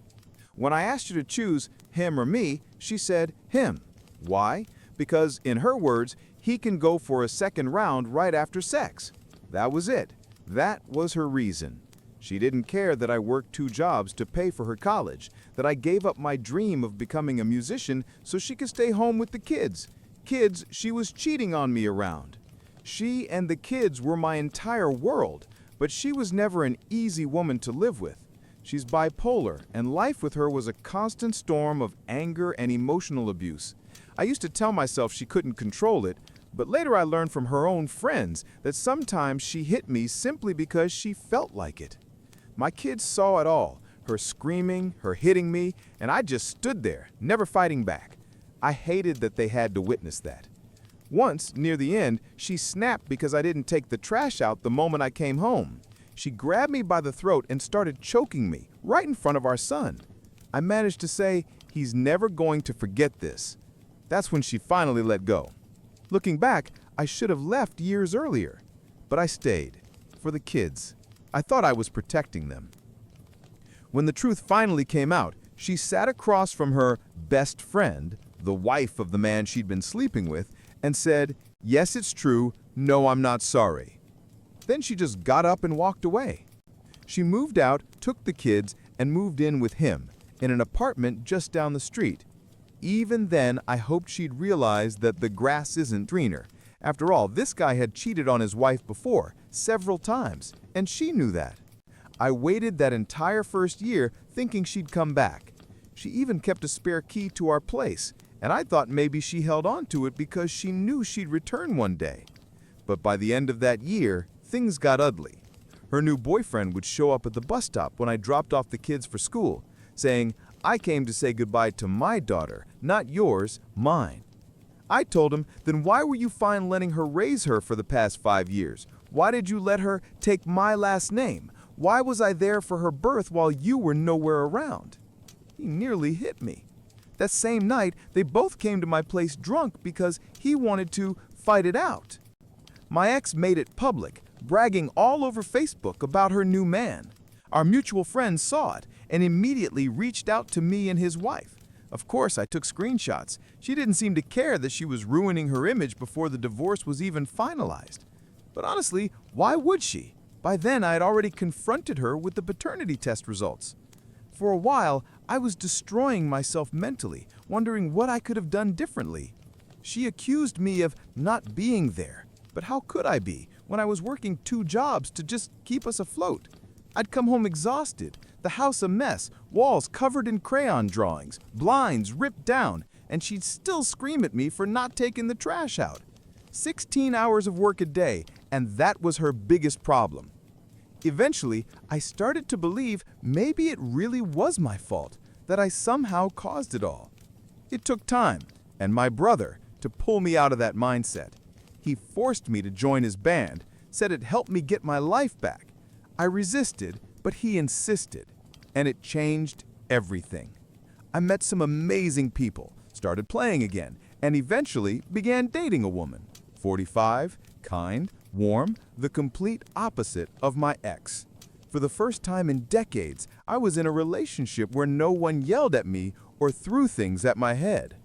When I asked her to choose him or me, she said him. Why? Because, in her words, he can go for a second round right after sex. That was it. That was her reason. She didn't care that I worked 2 jobs to pay for her college, that I gave up my dream of becoming a musician so she could stay home with the kids. Kids she was cheating on me around. She and the kids were my entire world, but she was never an easy woman to live with. She's bipolar, and life with her was a constant storm of anger and emotional abuse. I used to tell myself she couldn't control it, but later I learned from her own friends that sometimes she hit me simply because she felt like it. My kids saw it all, her screaming, her hitting me, and I just stood there, never fighting back. I hated that they had to witness that. Once, near the end, she snapped because I didn't take the trash out the moment I came home. She grabbed me by the throat and started choking me, right in front of our son. I managed to say, "He's never going to forget this." That's when she finally let go. Looking back, I should have left years earlier, but I stayed. For the kids. I thought I was protecting them. When the truth finally came out, she sat across from her best friend, the wife of the man she'd been sleeping with, and said, "Yes, it's true. No, I'm not sorry." Then she just got up and walked away. She moved out, took the kids, and moved in with him, in an apartment just down the street. Even then, I hoped she'd realize that the grass isn't greener. After all, this guy had cheated on his wife before, several times, and she knew that. I waited that entire first year thinking she'd come back. She even kept a spare key to our place, and I thought maybe she held on to it because she knew she'd return one day. But by the end of that year, things got ugly. Her new boyfriend would show up at the bus stop when I dropped off the kids for school, saying, "I came to say goodbye to my daughter, not yours, mine." I told him, "Then why were you fine letting her raise her for the past 5 years? Why did you let her take my last name? Why was I there for her birth while you were nowhere around?" He nearly hit me. That same night, they both came to my place drunk because he wanted to fight it out. My ex made it public, bragging all over Facebook about her new man. Our mutual friend saw it and immediately reached out to me and his wife. Of course, I took screenshots. She didn't seem to care that she was ruining her image before the divorce was even finalized. But honestly, why would she? By then, I had already confronted her with the paternity test results. For a while, I was destroying myself mentally, wondering what I could have done differently. She accused me of not being there, but how could I be when I was working 2 jobs to just keep us afloat? I'd come home exhausted, the house a mess, walls covered in crayon drawings, blinds ripped down, and she'd still scream at me for not taking the trash out. 16 hours of work a day, and that was her biggest problem. Eventually, I started to believe maybe it really was my fault, that I somehow caused it all. It took time, and my brother, to pull me out of that mindset. He forced me to join his band, said it helped me get my life back. I resisted, but he insisted, and it changed everything. I met some amazing people, started playing again, and eventually began dating a woman. 45, kind, warm, the complete opposite of my ex. For the first time in decades, I was in a relationship where no one yelled at me or threw things at my head.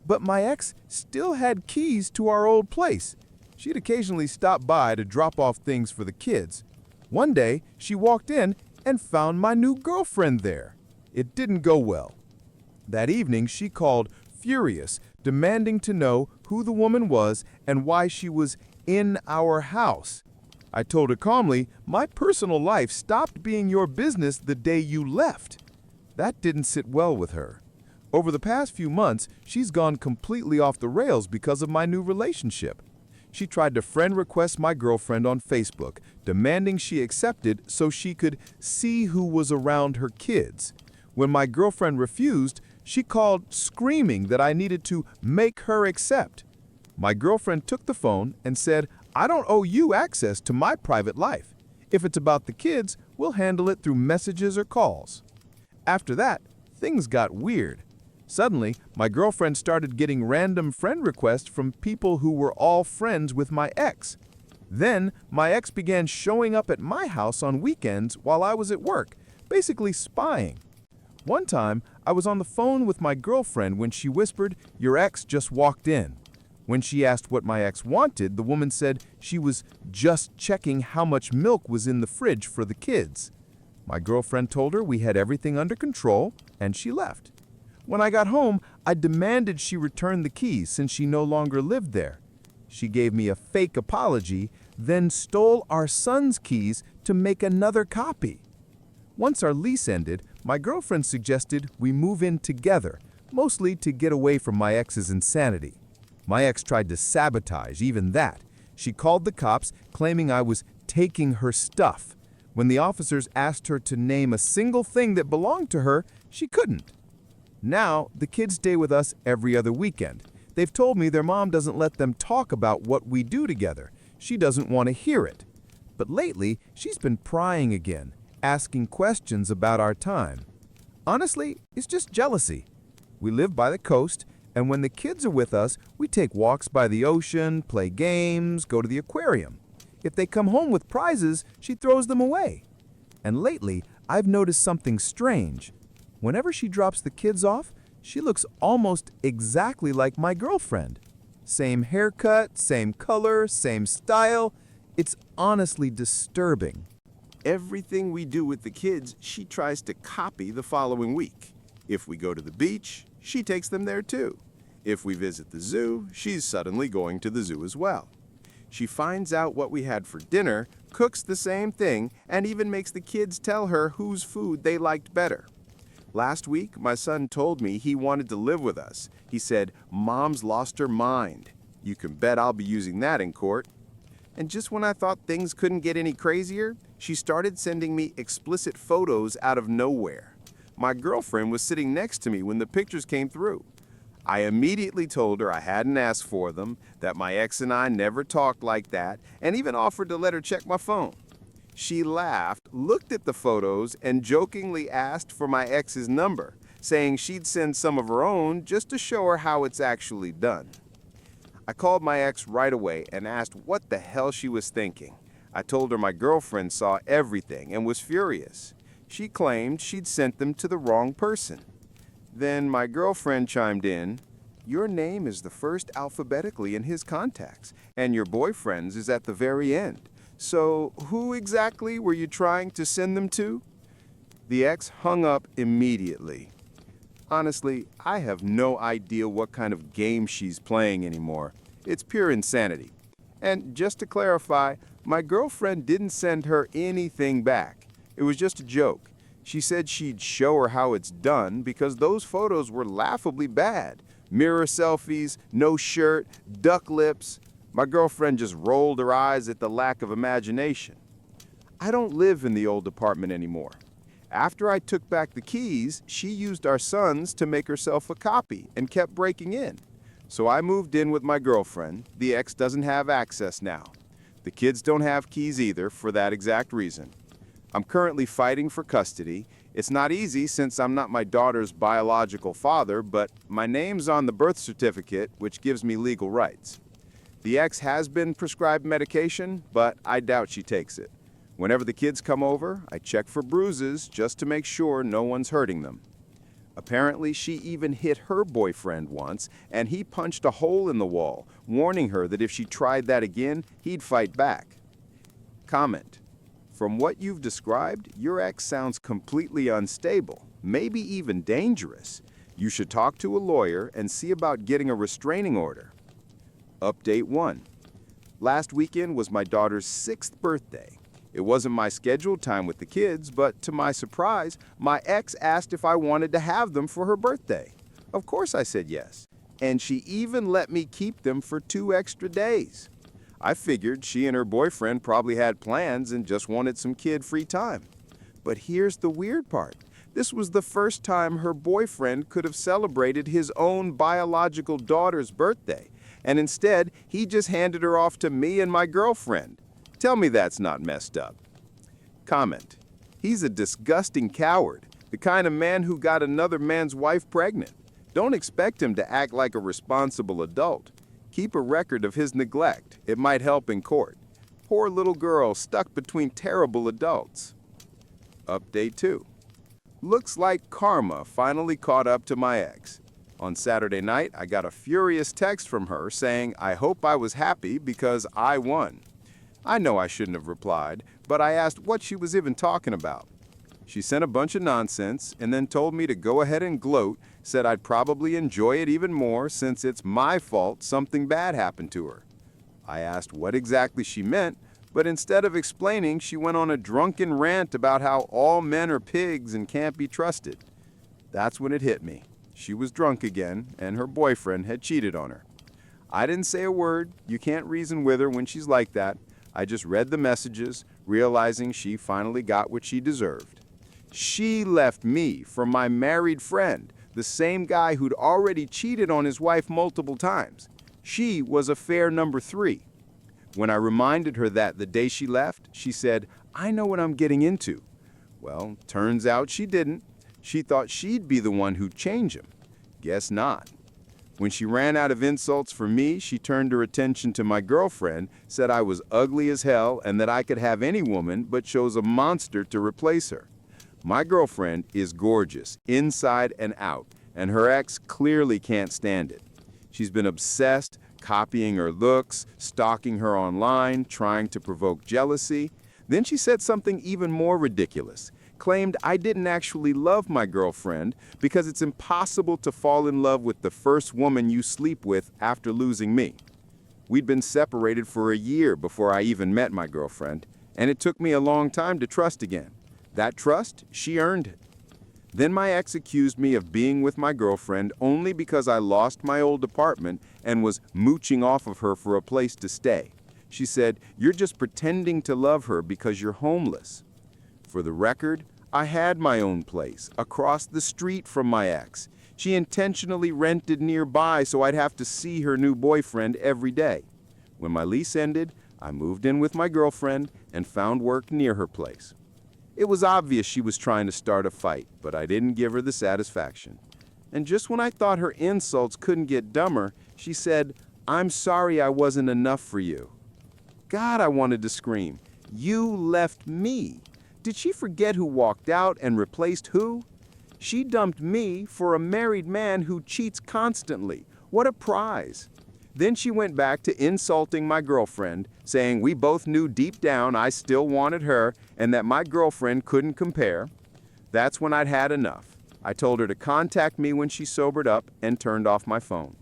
But my ex still had keys to our old place. She'd occasionally stop by to drop off things for the kids. One day, she walked in and found my new girlfriend there. It didn't go well. That evening, she called, furious, demanding to know who the woman was and why she was in our house. I told her calmly, "My personal life stopped being your business the day you left." That didn't sit well with her. Over the past few months, she's gone completely off the rails because of my new relationship. She tried to friend request my girlfriend on Facebook, demanding she accepted so she could see who was around her kids. When my girlfriend refused, she called screaming that I needed to make her accept. My girlfriend took the phone and said, "I don't owe you access to my private life. If it's about the kids, we'll handle it through messages or calls." After that, things got weird. Suddenly, my girlfriend started getting random friend requests from people who were all friends with my ex. Then, my ex began showing up at my house on weekends while I was at work, basically spying. One time, I was on the phone with my girlfriend when she whispered, "Your ex just walked in." When she asked what my ex wanted, the woman said she was just checking how much milk was in the fridge for the kids. My girlfriend told her we had everything under control, and she left. When I got home, I demanded she return the keys since she no longer lived there. She gave me a fake apology, then stole our son's keys to make another copy. Once our lease ended, my girlfriend suggested we move in together, mostly to get away from my ex's insanity. My ex tried to sabotage even that. She called the cops, claiming I was taking her stuff. When the officers asked her to name a single thing that belonged to her, she couldn't. Now, the kids stay with us every other weekend. They've told me their mom doesn't let them talk about what we do together. She doesn't want to hear it. But lately, she's been prying again, asking questions about our time. Honestly, it's just jealousy. We live by the coast, and when the kids are with us, we take walks by the ocean, play games, go to the aquarium. If they come home with prizes, she throws them away. And lately, I've noticed something strange. Whenever she drops the kids off, she looks almost exactly like my girlfriend. Same haircut, same color, same style. It's honestly disturbing. Everything we do with the kids, she tries to copy the following week. If we go to the beach, she takes them there too. If we visit the zoo, she's suddenly going to the zoo as well. She finds out what we had for dinner, cooks the same thing, and even makes the kids tell her whose food they liked better. Last week, my son told me he wanted to live with us. He said, "Mom's lost her mind." You can bet I'll be using that in court. And just when I thought things couldn't get any crazier, she started sending me explicit photos out of nowhere. My girlfriend was sitting next to me when the pictures came through. I immediately told her I hadn't asked for them, that my ex and I never talked like that, and even offered to let her check my phone. She laughed, looked at the photos, and jokingly asked for my ex's number, saying she'd send some of her own just to show her how it's actually done. I called my ex right away and asked what the hell she was thinking. I told her my girlfriend saw everything and was furious. She claimed she'd sent them to the wrong person. Then my girlfriend chimed in, "Your name is the first alphabetically in his contacts, and your boyfriend's is at the very end. So who exactly were you trying to send them to?" The ex hung up immediately. Honestly, I have no idea what kind of game she's playing anymore. It's pure insanity. And just to clarify, my girlfriend didn't send her anything back. It was just a joke. She said she'd show her how it's done because those photos were laughably bad. Mirror selfies, no shirt, duck lips. My girlfriend just rolled her eyes at the lack of imagination. I don't live in the old apartment anymore. After I took back the keys, she used our son's to make herself a copy and kept breaking in. So I moved in with my girlfriend. The ex doesn't have access now. The kids don't have keys either for that exact reason. I'm currently fighting for custody. It's not easy since I'm not my daughter's biological father, but my name's on the birth certificate, which gives me legal rights. The ex has been prescribed medication, but I doubt she takes it. Whenever the kids come over, I check for bruises just to make sure no one's hurting them. Apparently, she even hit her boyfriend once, and he punched a hole in the wall, warning her that if she tried that again, he'd fight back. Comment: from what you've described, your ex sounds completely unstable, maybe even dangerous. You should talk to a lawyer and see about getting a restraining order. Update 1. Last weekend was my daughter's 6th birthday. It wasn't my scheduled time with the kids, but to my surprise, my ex asked if I wanted to have them for her birthday. Of course I said yes, and she even let me keep them for 2 extra days. I figured she and her boyfriend probably had plans and just wanted some kid-free time. But here's the weird part. This was the first time her boyfriend could have celebrated his own biological daughter's birthday, and instead, he just handed her off to me and my girlfriend. Tell me that's not messed up. Comment: he's a disgusting coward, the kind of man who got another man's wife pregnant. Don't expect him to act like a responsible adult. Keep a record of his neglect. It might help in court. Poor little girl stuck between terrible adults. Update 2. Looks like karma finally caught up to my ex. On Saturday night, I got a furious text from her saying I hope I was happy because I won. I know I shouldn't have replied, but I asked what she was even talking about. She sent a bunch of nonsense and then told me to go ahead and gloat, said I'd probably enjoy it even more since it's my fault something bad happened to her. I asked what exactly she meant, but instead of explaining, she went on a drunken rant about how all men are pigs and can't be trusted. That's when it hit me. She was drunk again, and her boyfriend had cheated on her. I didn't say a word. You can't reason with her when she's like that. I just read the messages, realizing she finally got what she deserved. She left me for my married friend, the same guy who'd already cheated on his wife multiple times. She was affair number 3. When I reminded her that the day she left, she said, "I know what I'm getting into." Well, turns out she didn't. She thought she'd be the one who'd change him. Guess not. When she ran out of insults for me, she turned her attention to my girlfriend, said I was ugly as hell and that I could have any woman, but chose a monster to replace her. My girlfriend is gorgeous, inside and out, and her ex clearly can't stand it. She's been obsessed, copying her looks, stalking her online, trying to provoke jealousy. Then she said something even more ridiculous. Claimed I didn't actually love my girlfriend because it's impossible to fall in love with the first woman you sleep with after losing me. We'd been separated for a year before I even met my girlfriend, and it took me a long time to trust again. That trust, she earned it. Then my ex accused me of being with my girlfriend only because I lost my old apartment and was mooching off of her for a place to stay. She said, "You're just pretending to love her because you're homeless." For the record, I had my own place, across the street from my ex. She intentionally rented nearby so I'd have to see her new boyfriend every day. When my lease ended, I moved in with my girlfriend and found work near her place. It was obvious she was trying to start a fight, but I didn't give her the satisfaction. And just when I thought her insults couldn't get dumber, she said, "I'm sorry I wasn't enough for you." God, I wanted to scream. You left me. Did she forget who walked out and replaced who? She dumped me for a married man who cheats constantly. What a prize. Then she went back to insulting my girlfriend, saying we both knew deep down I still wanted her and that my girlfriend couldn't compare. That's when I'd had enough. I told her to contact me when she sobered up and turned off my phone.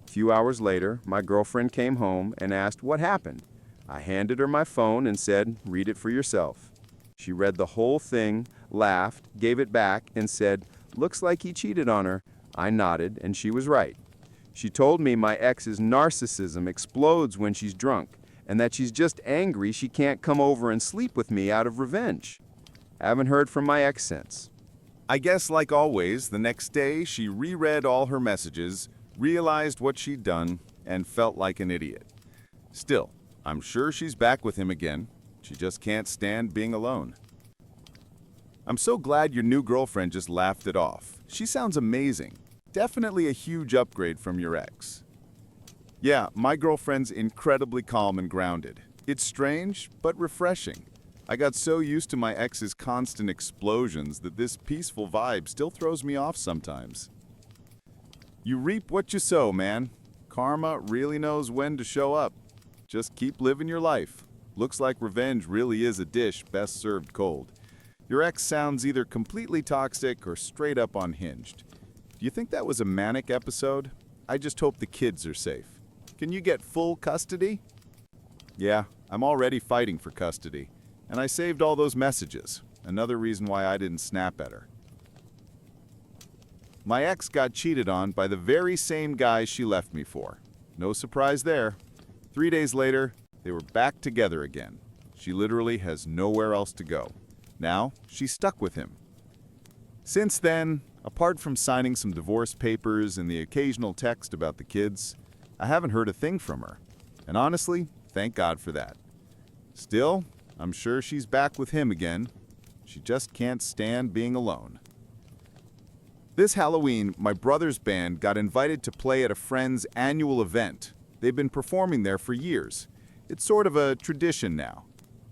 A few hours later, my girlfriend came home and asked what happened. I handed her my phone and said, "Read it for yourself." She read the whole thing, laughed, gave it back, and said, "Looks like he cheated on her." I nodded, and she was right. She told me my ex's narcissism explodes when she's drunk, and that she's just angry she can't come over and sleep with me out of revenge. Haven't heard from my ex since. I guess, like always, the next day she reread all her messages, realized what she'd done, and felt like an idiot. Still, I'm sure she's back with him again. She just can't stand being alone. I'm so glad your new girlfriend just laughed it off. She sounds amazing. Definitely a huge upgrade from your ex. Yeah, my girlfriend's incredibly calm and grounded. It's strange, but refreshing. I got so used to my ex's constant explosions that this peaceful vibe still throws me off sometimes. You reap what you sow, man. Karma really knows when to show up. Just keep living your life. Looks like revenge really is a dish best served cold. Your ex sounds either completely toxic or straight up unhinged. Do you think that was a manic episode? I just hope the kids are safe. Can you get full custody? Yeah, I'm already fighting for custody. And I saved all those messages. Another reason why I didn't snap at her. My ex got cheated on by the very same guy she left me for. No surprise there. 3 days later, they were back together again. She literally has nowhere else to go. Now, she's stuck with him. Since then, apart from signing some divorce papers and the occasional text about the kids, I haven't heard a thing from her. And honestly, thank God for that. Still, I'm sure she's back with him again. She just can't stand being alone. This Halloween, my brother's band got invited to play at a friend's annual event. They've been performing there for years. It's sort of a tradition now.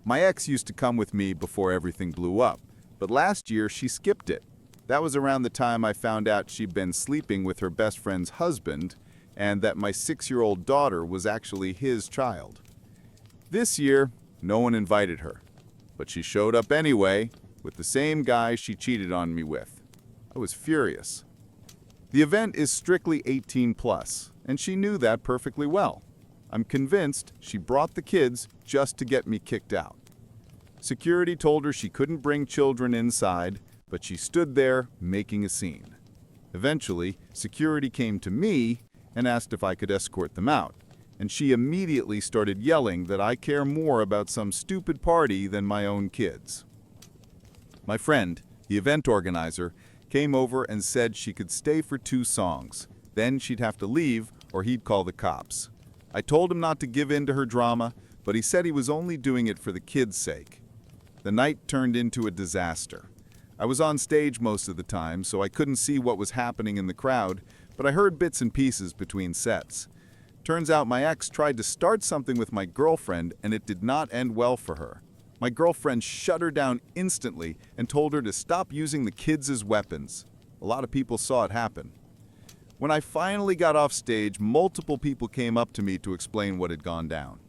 My ex used to come with me before everything blew up, but last year she skipped it. That was around the time I found out she'd been sleeping with her best friend's husband and that my 6-year-old daughter was actually his child. This year, no one invited her, but she showed up anyway with the same guy she cheated on me with. I was furious. The event is strictly 18 plus, and she knew that perfectly well. I'm convinced she brought the kids just to get me kicked out. Security told her she couldn't bring children inside, but she stood there making a scene. Eventually, security came to me and asked if I could escort them out, and she immediately started yelling that I care more about some stupid party than my own kids. My friend, the event organizer, came over and said she could stay for 2 songs. Then she'd have to leave or he'd call the cops. I told him not to give in to her drama, but he said he was only doing it for the kids' sake. The night turned into a disaster. I was on stage most of the time, so I couldn't see what was happening in the crowd, but I heard bits and pieces between sets. Turns out my ex tried to start something with my girlfriend, and it did not end well for her. My girlfriend shut her down instantly and told her to stop using the kids as weapons. A lot of people saw it happen. When I finally got off stage, multiple people came up to me to explain what had gone down.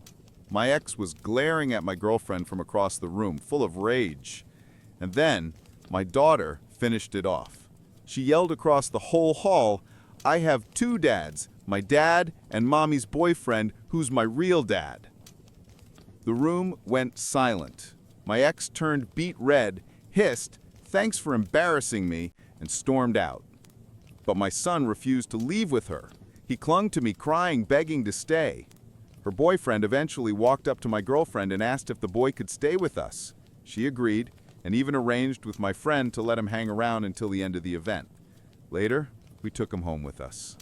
My ex was glaring at my girlfriend from across the room, full of rage. And then, my daughter finished it off. She yelled across the whole hall, "I have 2 dads, my dad and mommy's boyfriend, who's my real dad." The room went silent. My ex turned beet red, hissed, "Thanks for embarrassing me," and stormed out. But my son refused to leave with her. He clung to me, crying, begging to stay. Her boyfriend eventually walked up to my girlfriend and asked if the boy could stay with us. She agreed, and even arranged with my friend to let him hang around until the end of the event. Later, we took him home with us.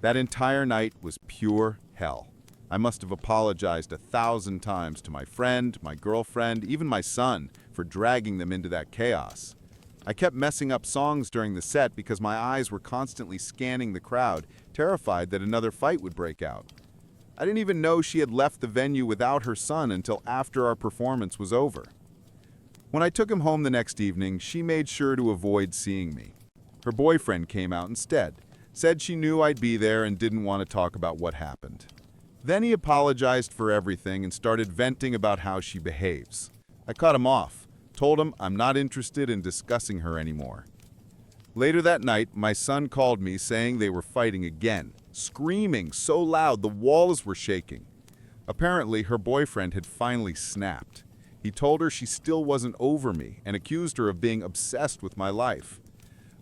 That entire night was pure hell. I must have apologized 1,000 times to my friend, my girlfriend, even my son, for dragging them into that chaos. I kept messing up songs during the set because my eyes were constantly scanning the crowd, terrified that another fight would break out. I didn't even know she had left the venue without her son until after our performance was over. When I took him home the next evening, she made sure to avoid seeing me. Her boyfriend came out instead, said she knew I'd be there and didn't want to talk about what happened. Then he apologized for everything and started venting about how she behaves. I cut him off, told him I'm not interested in discussing her anymore. Later that night, my son called me saying they were fighting again, screaming so loud the walls were shaking. Apparently, her boyfriend had finally snapped. He told her she still wasn't over me and accused her of being obsessed with my life.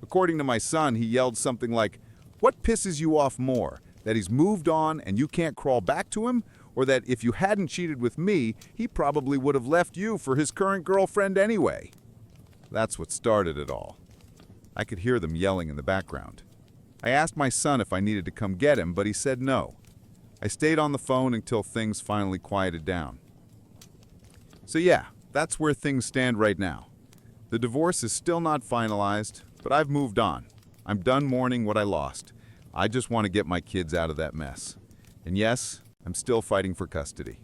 According to my son, he yelled something like, "What pisses you off more? That he's moved on and you can't crawl back to him? Or that if you hadn't cheated with me, he probably would have left you for his current girlfriend anyway?" That's what started it all. I could hear them yelling in the background. I asked my son if I needed to come get him, but he said no. I stayed on the phone until things finally quieted down. So yeah, that's where things stand right now. The divorce is still not finalized, but I've moved on. I'm done mourning what I lost. I just want to get my kids out of that mess. And yes, I'm still fighting for custody.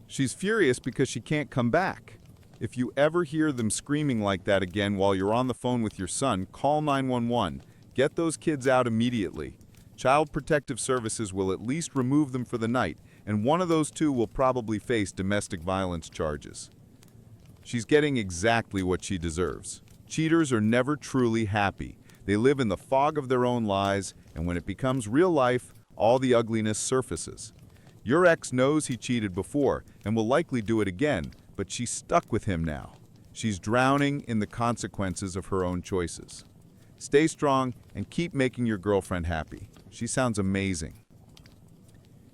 She's furious because she can't come back. If you ever hear them screaming like that again while you're on the phone with your son, call 911. Get those kids out immediately. Child Protective Services will at least remove them for the night, and one of those two will probably face domestic violence charges. She's getting exactly what she deserves. Cheaters are never truly happy. They live in the fog of their own lies, and when it becomes real life, all the ugliness surfaces. Your ex knows he cheated before and will likely do it again, but she's stuck with him now. She's drowning in the consequences of her own choices. Stay strong and keep making your girlfriend happy. She sounds amazing.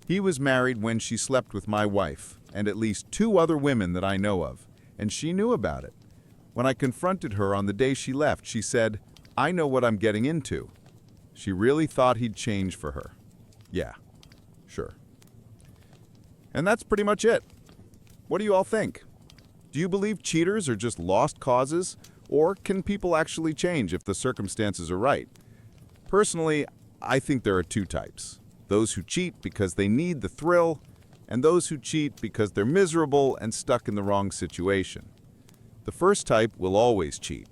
He was married when she slept with my wife and at least 2 other women that I know of, and she knew about it. When I confronted her on the day she left, she said, "I know what I'm getting into." She really thought he'd change for her. Yeah, sure. And that's pretty much it. What do you all think? Do you believe cheaters are just lost causes, or can people actually change if the circumstances are right? Personally, I think there are 2 types. Those who cheat because they need the thrill, and those who cheat because they're miserable and stuck in the wrong situation. The first type will always cheat.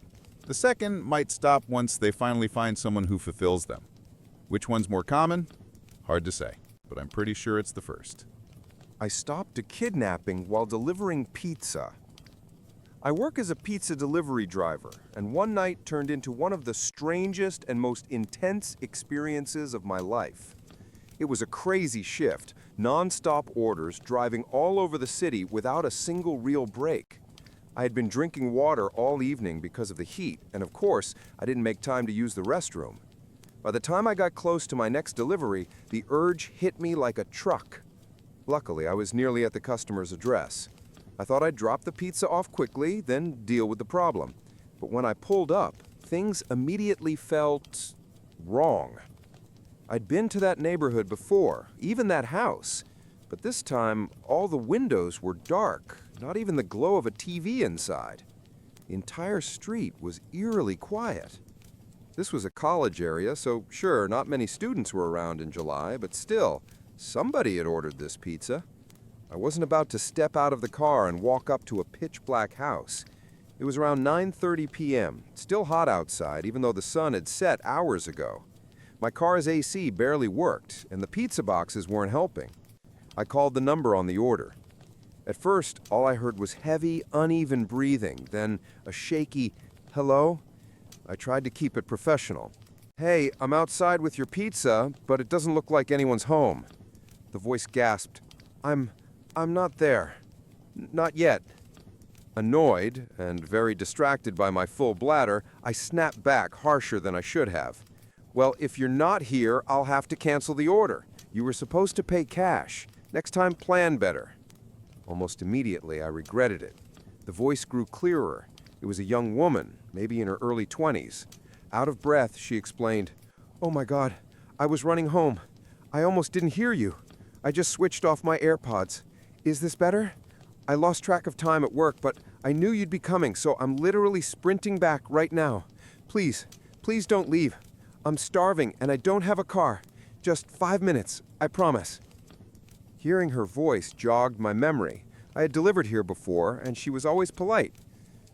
The second might stop once they finally find someone who fulfills them. Which one's more common? Hard to say, but I'm pretty sure it's the first. I stopped a kidnapping while delivering pizza. I work as a pizza delivery driver, and one night turned into one of the strangest and most intense experiences of my life. It was a crazy shift, non-stop orders driving all over the city without a single real break. I had been drinking water all evening because of the heat, and of course, I didn't make time to use the restroom. By the time I got close to my next delivery, the urge hit me like a truck. Luckily, I was nearly at the customer's address. I thought I'd drop the pizza off quickly, then deal with the problem. But when I pulled up, things immediately felt wrong. I'd been to that neighborhood before, even that house, but this time all the windows were dark, not even the glow of a TV inside. The entire street was eerily quiet. This was a college area, so sure, not many students were around in July, but still, somebody had ordered this pizza. I wasn't about to step out of the car and walk up to a pitch-black house. It was around 9:30 p.m., still hot outside, even though the sun had set hours ago. My car's AC barely worked, and the pizza boxes weren't helping. I called the number on the order. At first, all I heard was heavy, uneven breathing, then a shaky, "Hello?" I tried to keep it professional. "Hey, I'm outside with your pizza, but it doesn't look like anyone's home." The voice gasped, I'm not there. Not yet." Annoyed and very distracted by my full bladder, I snapped back harsher than I should have. Well, if you're not here, I'll have to cancel the order. You were supposed to pay cash. Next time, plan better. Almost immediately, I regretted it. The voice grew clearer. It was a young woman, maybe in her early 20s. Out of breath, she explained, "Oh my God, I was running home. I almost didn't hear you. I just switched off my AirPods. Is this better? I lost track of time at work, but I knew you'd be coming, so I'm literally sprinting back right now. Please, please don't leave. I'm starving and I don't have a car. Just 5 minutes, I promise." Hearing her voice jogged my memory. I had delivered here before, and she was always polite.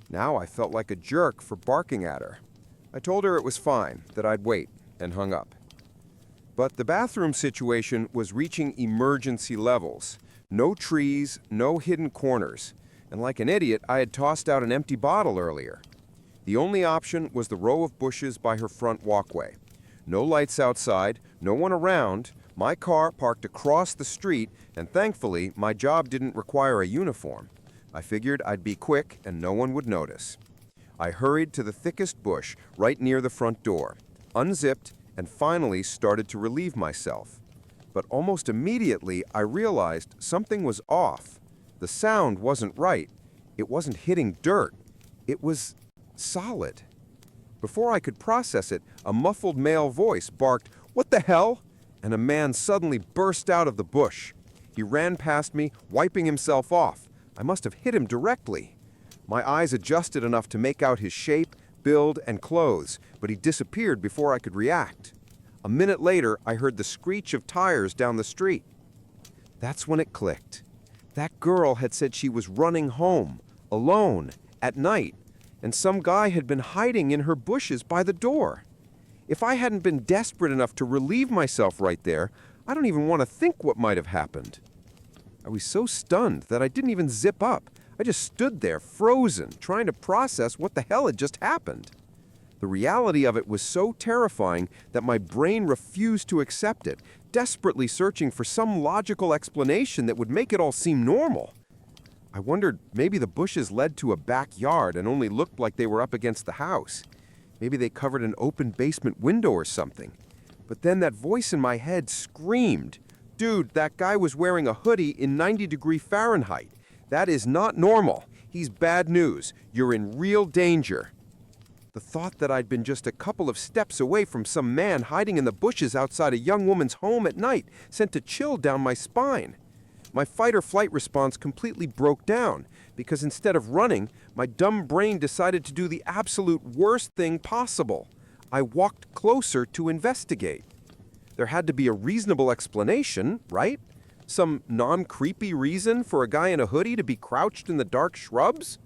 Now I felt like a jerk for barking at her. I told her it was fine, that I'd wait, and hung up. But the bathroom situation was reaching emergency levels. No trees, no hidden corners. And like an idiot, I had tossed out an empty bottle earlier. The only option was the row of bushes by her front walkway. No lights outside, no one around, my car parked across the street, and thankfully, my job didn't require a uniform. I figured I'd be quick and no one would notice. I hurried to the thickest bush right near the front door, unzipped, and finally started to relieve myself. But almost immediately, I realized something was off. The sound wasn't right. It wasn't hitting dirt. It was solid. Before I could process it, a muffled male voice barked, "What the hell?" And a man suddenly burst out of the bush. He ran past me, wiping himself off. I must have hit him directly. My eyes adjusted enough to make out his shape, build, and clothes, but he disappeared before I could react. A minute later, I heard the screech of tires down the street. That's when it clicked. That girl had said she was running home, alone, at night, and some guy had been hiding in her bushes by the door. If I hadn't been desperate enough to relieve myself right there, I don't even want to think what might have happened. I was so stunned that I didn't even zip up. I just stood there, frozen, trying to process what the hell had just happened. The reality of it was so terrifying that my brain refused to accept it, desperately searching for some logical explanation that would make it all seem normal. I wondered maybe the bushes led to a backyard and only looked like they were up against the house. Maybe they covered an open basement window or something. But then that voice in my head screamed, "Dude, that guy was wearing a hoodie in 90-degree Fahrenheit. That is not normal. He's bad news. You're in real danger." The thought that I'd been just a couple of steps away from some man hiding in the bushes outside a young woman's home at night sent a chill down my spine. My fight-or-flight response completely broke down because instead of running, my dumb brain decided to do the absolute worst thing possible. I walked closer to investigate. There had to be a reasonable explanation, right? Some non-creepy reason for a guy in a hoodie to be crouched in the dark shrubs?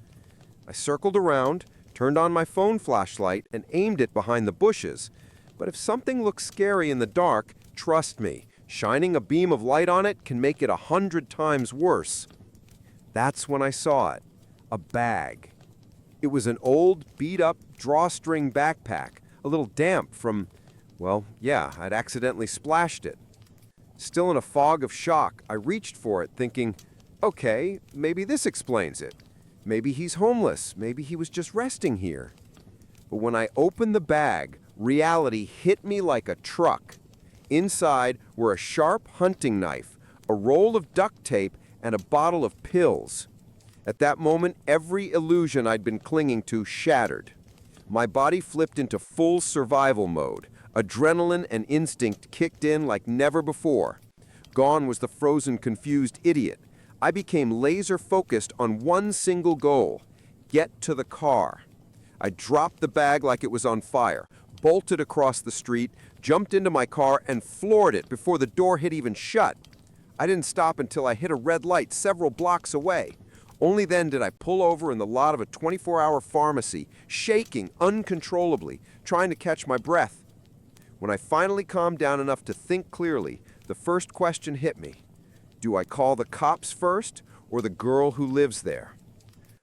I circled around, turned on my phone flashlight, and aimed it behind the bushes. But if something looks scary in the dark, trust me, shining a beam of light on it can make it 100 times worse. That's when I saw it. A bag. It was an old, beat-up drawstring backpack, a little damp from, well, yeah, I'd accidentally splashed it. Still in a fog of shock, I reached for it, thinking, okay, maybe this explains it. Maybe he's homeless. Maybe he was just resting here. But when I opened the bag, reality hit me like a truck. Inside were a sharp hunting knife, a roll of duct tape, and a bottle of pills. At that moment, every illusion I'd been clinging to shattered. My body flipped into full survival mode. Adrenaline and instinct kicked in like never before. Gone was the frozen, confused idiot. I became laser-focused on one single goal: get to the car. I dropped the bag like it was on fire, bolted across the street, jumped into my car, and floored it before the door had even shut. I didn't stop until I hit a red light several blocks away. Only then did I pull over in the lot of a 24-hour pharmacy, shaking uncontrollably, trying to catch my breath. When I finally calmed down enough to think clearly, the first question hit me. Do I call the cops first, or the girl who lives there?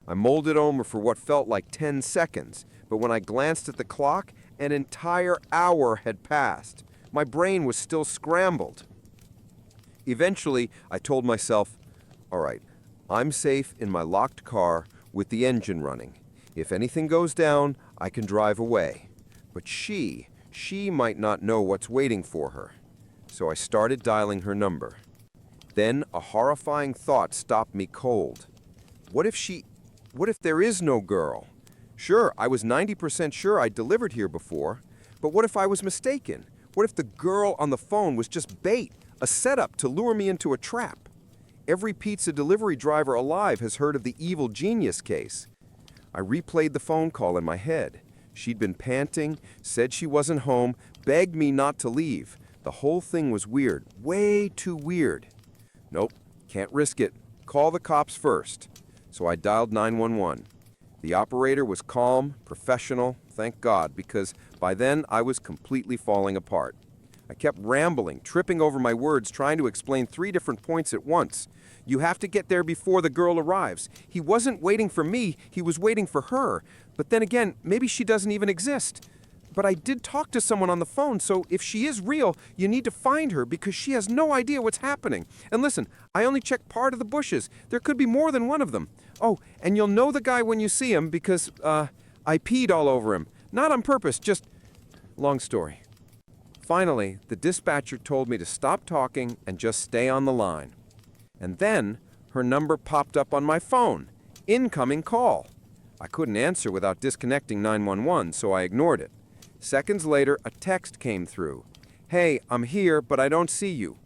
I mulled it over for what felt like 10 seconds, but when I glanced at the clock, an entire hour had passed. My brain was still scrambled. Eventually, I told myself, all right, I'm safe in my locked car with the engine running. If anything goes down, I can drive away. But she might not know what's waiting for her. So I started dialing her number. Then a horrifying thought stopped me cold. What if there is no girl? Sure, I was 90% sure I'd delivered here before, but what if I was mistaken? What if the girl on the phone was just bait, a setup to lure me into a trap? Every pizza delivery driver alive has heard of the evil genius case. I replayed the phone call in my head. She'd been panting, said she wasn't home, begged me not to leave. The whole thing was weird, way too weird. Nope, can't risk it. Call the cops first. So I dialed 911. The operator was calm, professional, thank God, because by then I was completely falling apart. I kept rambling, tripping over my words, trying to explain 3 different points at once. You have to get there before the girl arrives. He wasn't waiting for me, he was waiting for her. But then again, maybe she doesn't even exist. But I did talk to someone on the phone, so if she is real, you need to find her because she has no idea what's happening. And listen, I only checked part of the bushes. There could be more than one of them. Oh, and you'll know the guy when you see him because, I peed all over him. Not on purpose, just... Long story. Finally, the dispatcher told me to stop talking and just stay on the line. And then, her number popped up on my phone. Incoming call. I couldn't answer without disconnecting 911, so I ignored it. Seconds later, a text came through. Hey, I'm here, but I don't see you.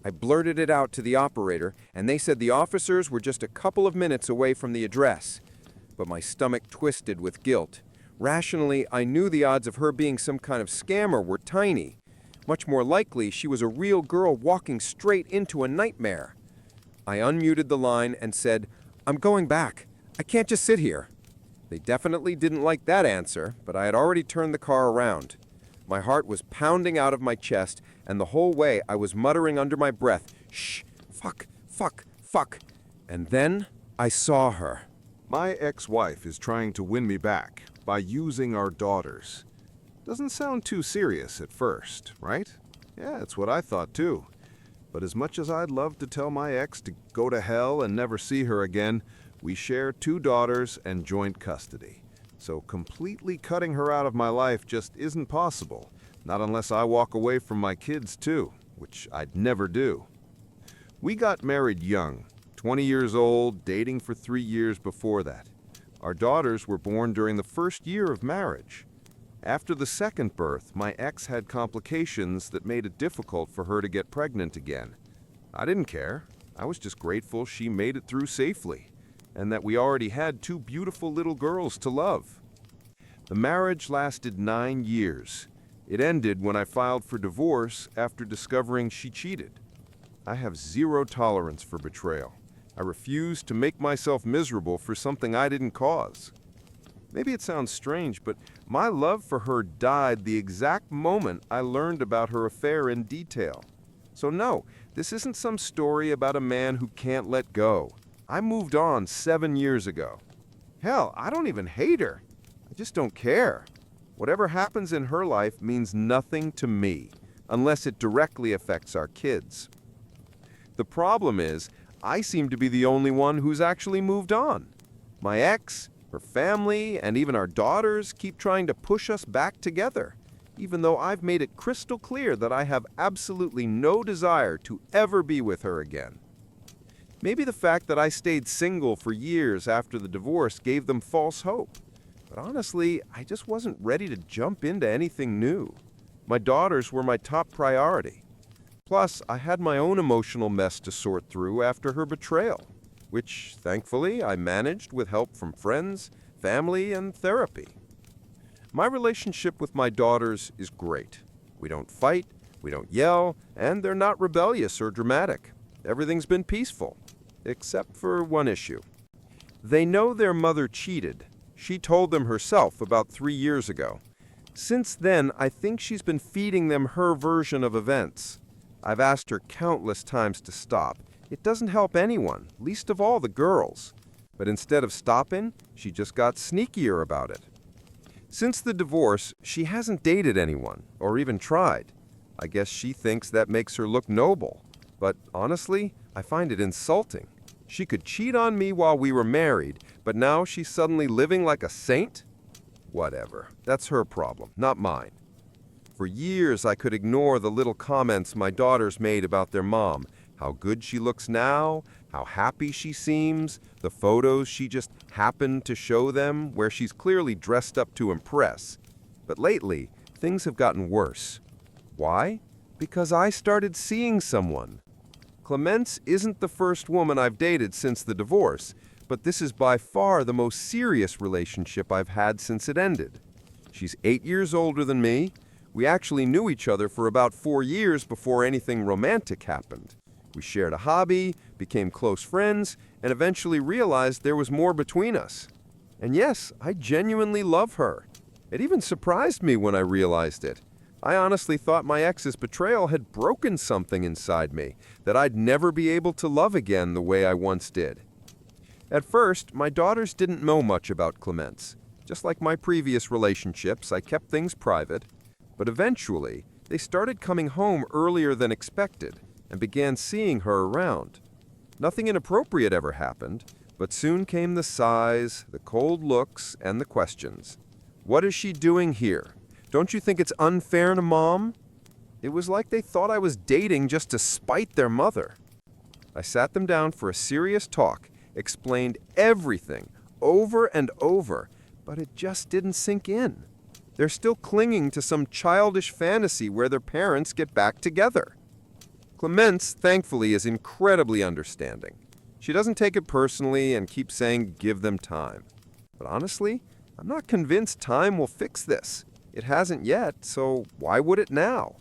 I blurted it out to the operator, and they said the officers were just a couple of minutes away from the address. But my stomach twisted with guilt. Rationally, I knew the odds of her being some kind of scammer were tiny. Much more likely, she was a real girl walking straight into a nightmare. I unmuted the line and said, I'm going back. I can't just sit here. They definitely didn't like that answer, but I had already turned the car around. My heart was pounding out of my chest, and the whole way I was muttering under my breath, shh, fuck, fuck, fuck. And then I saw her. My ex-wife is trying to win me back by using our daughters. Doesn't sound too serious at first, right? Yeah, it's what I thought too. But as much as I'd love to tell my ex to go to hell and never see her again, we share 2 daughters and joint custody. So completely cutting her out of my life just isn't possible, not unless I walk away from my kids too, which I'd never do. We got married young, 20 years old, dating for 3 years before that. Our daughters were born during the first year of marriage. After the second birth, my ex had complications that made it difficult for her to get pregnant again. I didn't care. I was just grateful she made it through safely, and that we already had 2 beautiful little girls to love. The marriage lasted 9 years. It ended when I filed for divorce after discovering she cheated. I have 0 tolerance for betrayal. I refuse to make myself miserable for something I didn't cause. Maybe it sounds strange, but my love for her died the exact moment I learned about her affair in detail. So no, this isn't some story about a man who can't let go. I moved on 7 years ago. Hell, I don't even hate her. I just don't care. Whatever happens in her life means nothing to me, unless it directly affects our kids. The problem is, I seem to be the only one who's actually moved on. My ex, her family, and even our daughters keep trying to push us back together, even though I've made it crystal clear that I have absolutely no desire to ever be with her again. Maybe the fact that I stayed single for years after the divorce gave them false hope. But honestly, I just wasn't ready to jump into anything new. My daughters were my top priority. Plus, I had my own emotional mess to sort through after her betrayal, which, thankfully, I managed with help from friends, family, and therapy. My relationship with my daughters is great. We don't fight, we don't yell, and they're not rebellious or dramatic. Everything's been peaceful, except for one issue. They know their mother cheated. She told them herself about 3 years ago. Since then, I think she's been feeding them her version of events. I've asked her countless times to stop. It doesn't help anyone, least of all the girls. But instead of stopping, she just got sneakier about it. Since the divorce, she hasn't dated anyone, or even tried. I guess she thinks that makes her look noble. But honestly, I find it insulting. She could cheat on me while we were married, but now she's suddenly living like a saint? Whatever. That's her problem, not mine. For years, I could ignore the little comments my daughters made about their mom. How good she looks now, how happy she seems, the photos she just happened to show them where she's clearly dressed up to impress. But lately, things have gotten worse. Why? Because I started seeing someone. Clemence isn't the first woman I've dated since the divorce, but this is by far the most serious relationship I've had since it ended. She's 8 years older than me. We actually knew each other for about 4 years before anything romantic happened. We shared a hobby, became close friends, and eventually realized there was more between us. And yes, I genuinely love her. It even surprised me when I realized it. I honestly thought my ex's betrayal had broken something inside me, that I'd never be able to love again the way I once did. At first, my daughters didn't know much about Clemence. Just like my previous relationships, I kept things private. But eventually, they started coming home earlier than expected and began seeing her around. Nothing inappropriate ever happened, but soon came the sighs, the cold looks, and the questions. What is she doing here? Don't you think it's unfair to Mom? It was like they thought I was dating just to spite their mother. I sat them down for a serious talk, explained everything over and over, but it just didn't sink in. They're still clinging to some childish fantasy where their parents get back together. Clemence, thankfully, is incredibly understanding. She doesn't take it personally and keeps saying, give them time. But honestly, I'm not convinced time will fix this. It hasn't yet, so why would it now?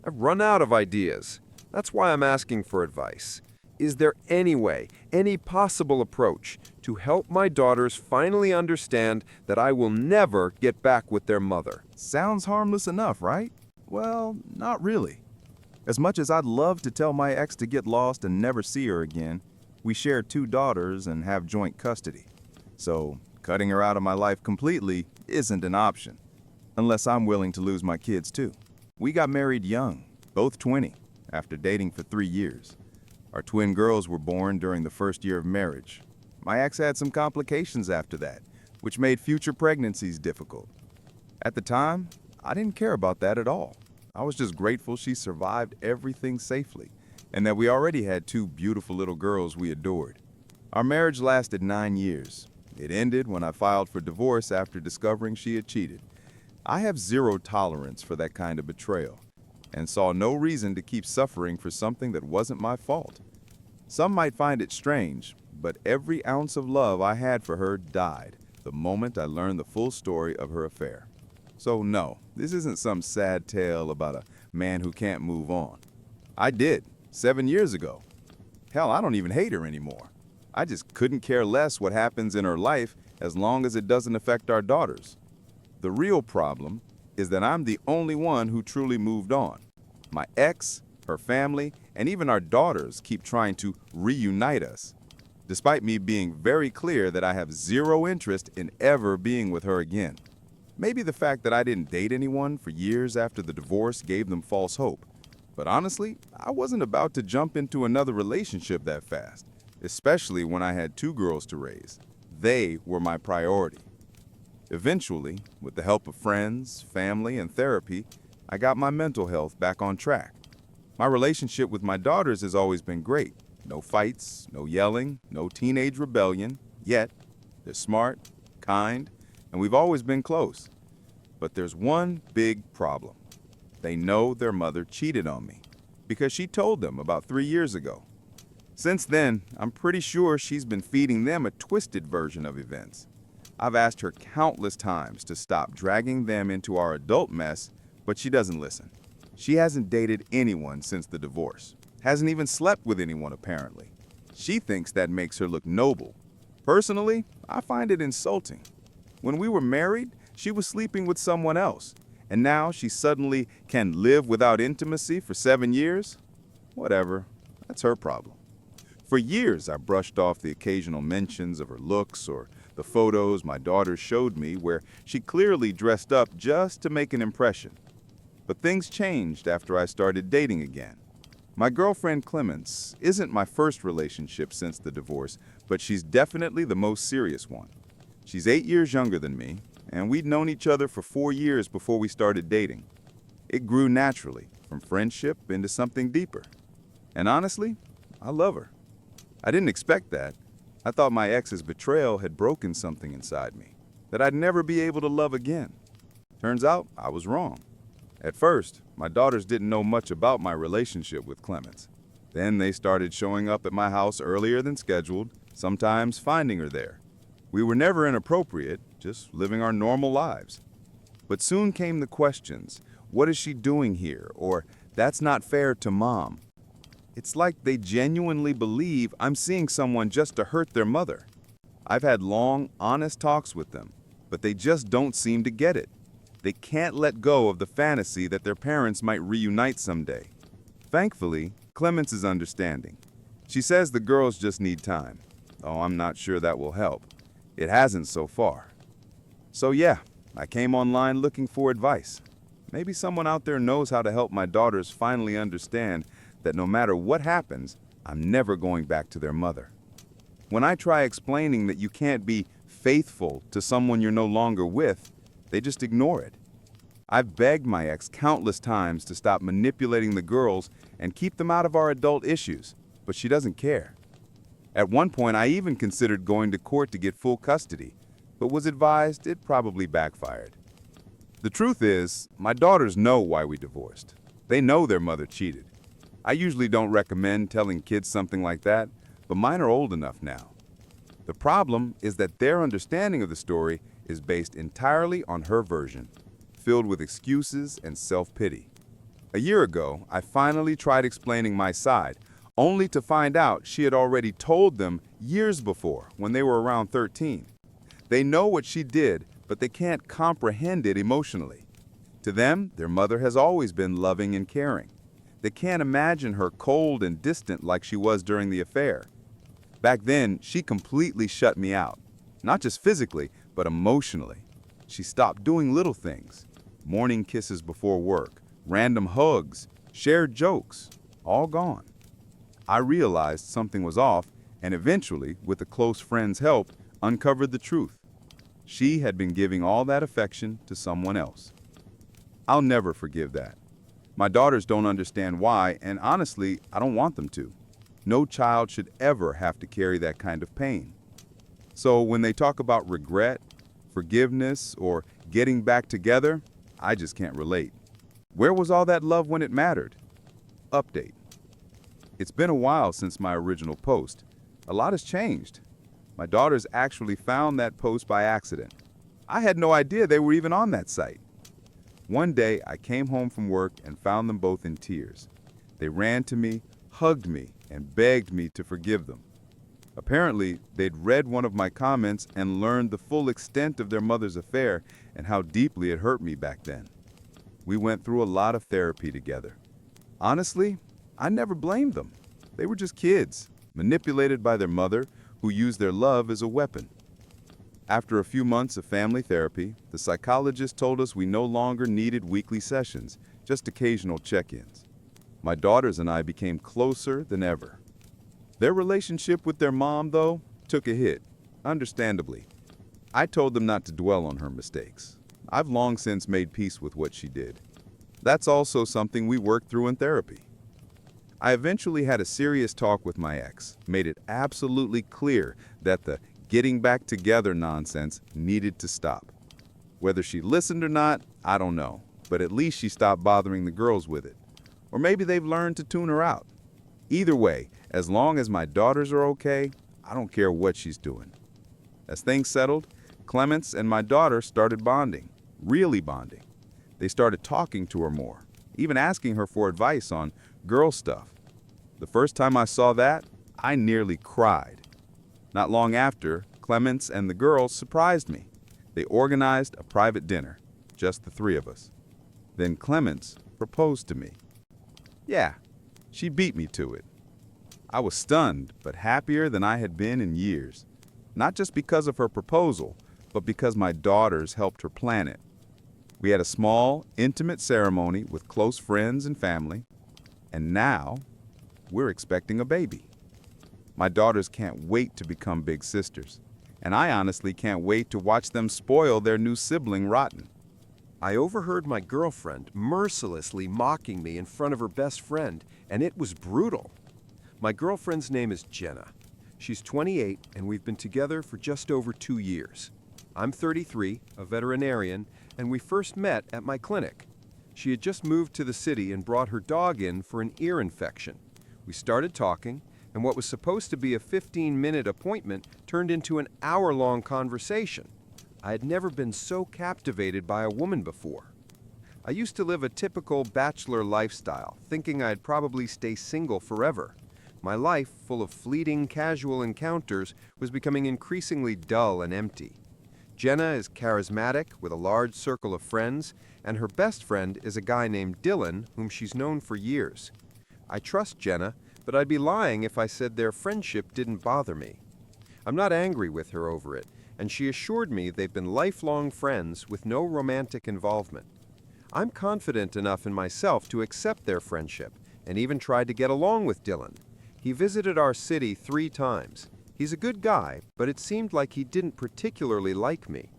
I've run out of ideas. That's why I'm asking for advice. Is there any way, any possible approach to help my daughters finally understand that I will never get back with their mother? Sounds harmless enough, right? Well, not really. As much as I'd love to tell my ex to get lost and never see her again, we share 2 daughters and have joint custody. So, cutting her out of my life completely isn't an option, unless I'm willing to lose my kids too. We got married young, both 20, after dating for 3 years. Our twin girls were born during the first year of marriage. My ex had some complications after that, which made future pregnancies difficult. At the time, I didn't care about that at all. I was just grateful she survived everything safely, and that we already had 2 beautiful little girls we adored. Our marriage lasted 9 years. It ended when I filed for divorce after discovering she had cheated. I have zero tolerance for that kind of betrayal, and saw no reason to keep suffering for something that wasn't my fault. Some might find it strange, but every ounce of love I had for her died the moment I learned the full story of her affair. So no, this isn't some sad tale about a man who can't move on. I did, 7 years ago. Hell, I don't even hate her anymore. I just couldn't care less what happens in her life as long as it doesn't affect our daughters. The real problem is that I'm the only one who truly moved on. My ex, her family, and even our daughters keep trying to reunite us, despite me being very clear that I have zero interest in ever being with her again. Maybe the fact that I didn't date anyone for years after the divorce gave them false hope. But honestly, I wasn't about to jump into another relationship that fast, especially when I had 2 girls to raise. They were my priority. Eventually, with the help of friends, family, and therapy, I got my mental health back on track. My relationship with my daughters has always been great. No fights, no yelling, no teenage rebellion, yet they're smart, kind, and we've always been close. But there's one big problem. They know their mother cheated on me because she told them about 3 years ago. Since then, I'm pretty sure she's been feeding them a twisted version of events. I've asked her countless times to stop dragging them into our adult mess, but she doesn't listen. She hasn't dated anyone since the divorce, hasn't even slept with anyone apparently. She thinks that makes her look noble. Personally, I find it insulting. When we were married, she was sleeping with someone else, and now she suddenly can live without intimacy for 7 years? Whatever, that's her problem. For years, I brushed off the occasional mentions of her looks or the photos my daughters showed me where she clearly dressed up just to make an impression. But things changed after I started dating again. My girlfriend Clemence isn't my first relationship since the divorce, but she's definitely the most serious one. She's 8 years younger than me, and we'd known each other for 4 years before we started dating. It grew naturally, from friendship into something deeper. And honestly, I love her. I didn't expect that. I thought my ex's betrayal had broken something inside me, that I'd never be able to love again. Turns out I was wrong. At first, my daughters didn't know much about my relationship with Clemens. Then they started showing up at my house earlier than scheduled, sometimes finding her there. We were never inappropriate, just living our normal lives. But soon came the questions, what is she doing here? Or, that's not fair to Mom. It's like they genuinely believe I'm seeing someone just to hurt their mother. I've had long, honest talks with them, but they just don't seem to get it. They can't let go of the fantasy that their parents might reunite someday. Thankfully, Clemens is understanding. She says the girls just need time. Oh, I'm not sure that will help. It hasn't so far. So yeah, I came online looking for advice. Maybe someone out there knows how to help my daughters finally understand that no matter what happens, I'm never going back to their mother. When I try explaining that you can't be faithful to someone you're no longer with, they just ignore it. I've begged my ex countless times to stop manipulating the girls and keep them out of our adult issues, but she doesn't care. At one point, I even considered going to court to get full custody, but was advised it probably backfired. The truth is, my daughters know why we divorced. They know their mother cheated. I usually don't recommend telling kids something like that, but mine are old enough now. The problem is that their understanding of the story is based entirely on her version, filled with excuses and self-pity. A year ago, I finally tried explaining my side, only to find out she had already told them years before, when they were around 13. They know what she did, but they can't comprehend it emotionally. To them, their mother has always been loving and caring. They can't imagine her cold and distant like she was during the affair. Back then, she completely shut me out. Not just physically, but emotionally. She stopped doing little things. Morning kisses before work, random hugs, shared jokes, all gone. I realized something was off and eventually, with a close friend's help, uncovered the truth. She had been giving all that affection to someone else. I'll never forgive that. My daughters don't understand why, and honestly, I don't want them to. No child should ever have to carry that kind of pain. So when they talk about regret, forgiveness, or getting back together, I just can't relate. Where was all that love when it mattered? Update. It's been a while since my original post. A lot has changed. My daughters actually found that post by accident. I had no idea they were even on that site. One day, I came home from work and found them both in tears. They ran to me, hugged me, and begged me to forgive them. Apparently, they'd read one of my comments and learned the full extent of their mother's affair and how deeply it hurt me back then. We went through a lot of therapy together. Honestly, I never blamed them. They were just kids, manipulated by their mother, who used their love as a weapon. After a few months of family therapy, the psychologist told us we no longer needed weekly sessions, just occasional check-ins. My daughters and I became closer than ever. Their relationship with their mom, though, took a hit, understandably. I told them not to dwell on her mistakes. I've long since made peace with what she did. That's also something we worked through in therapy. I eventually had a serious talk with my ex, made it absolutely clear that the getting back together nonsense needed to stop. Whether she listened or not, I don't know, but at least she stopped bothering the girls with it. Or maybe they've learned to tune her out. Either way, as long as my daughters are okay, I don't care what she's doing. As things settled, Clemens and my daughter started bonding, really bonding. They started talking to her more, even asking her for advice on girl stuff. The first time I saw that, I nearly cried. Not long after, Clemens and the girls surprised me. They organized a private dinner, just the three of us. Then Clemens proposed to me. Yeah, she beat me to it. I was stunned, but happier than I had been in years. Not just because of her proposal, but because my daughters helped her plan it. We had a small, intimate ceremony with close friends and family, and now we're expecting a baby. My daughters can't wait to become big sisters. And I honestly can't wait to watch them spoil their new sibling rotten. I overheard my girlfriend mercilessly mocking me in front of her best friend, and it was brutal. My girlfriend's name is Jenna. She's 28, and we've been together for just over 2 years. I'm 33, a veterinarian, and we first met at my clinic. She had just moved to the city and brought her dog in for an ear infection. We started talking, and what was supposed to be a 15-minute appointment turned into an hour-long conversation. I had never been so captivated by a woman before. I used to live a typical bachelor lifestyle, thinking I'd probably stay single forever. My life, full of fleeting, casual encounters, was becoming increasingly dull and empty. Jenna is charismatic, with a large circle of friends, and her best friend is a guy named Dylan, whom she's known for years. I trust Jenna, but I'd be lying if I said their friendship didn't bother me. I'm not angry with her over it, and she assured me they've been lifelong friends with no romantic involvement. I'm confident enough in myself to accept their friendship, and even tried to get along with Dylan. He visited our city 3 times. He's a good guy, but it seemed like he didn't particularly like me.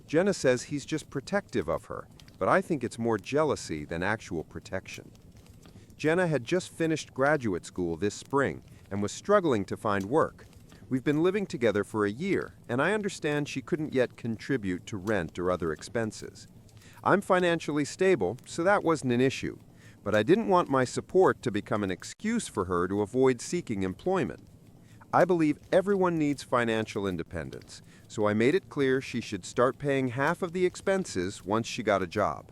Jenna says he's just protective of her, but I think it's more jealousy than actual protection. Jenna had just finished graduate school this spring and was struggling to find work. We've been living together for a year, and I understand she couldn't yet contribute to rent or other expenses. I'm financially stable, so that wasn't an issue, but I didn't want my support to become an excuse for her to avoid seeking employment. I believe everyone needs financial independence, so I made it clear she should start paying half of the expenses once she got a job.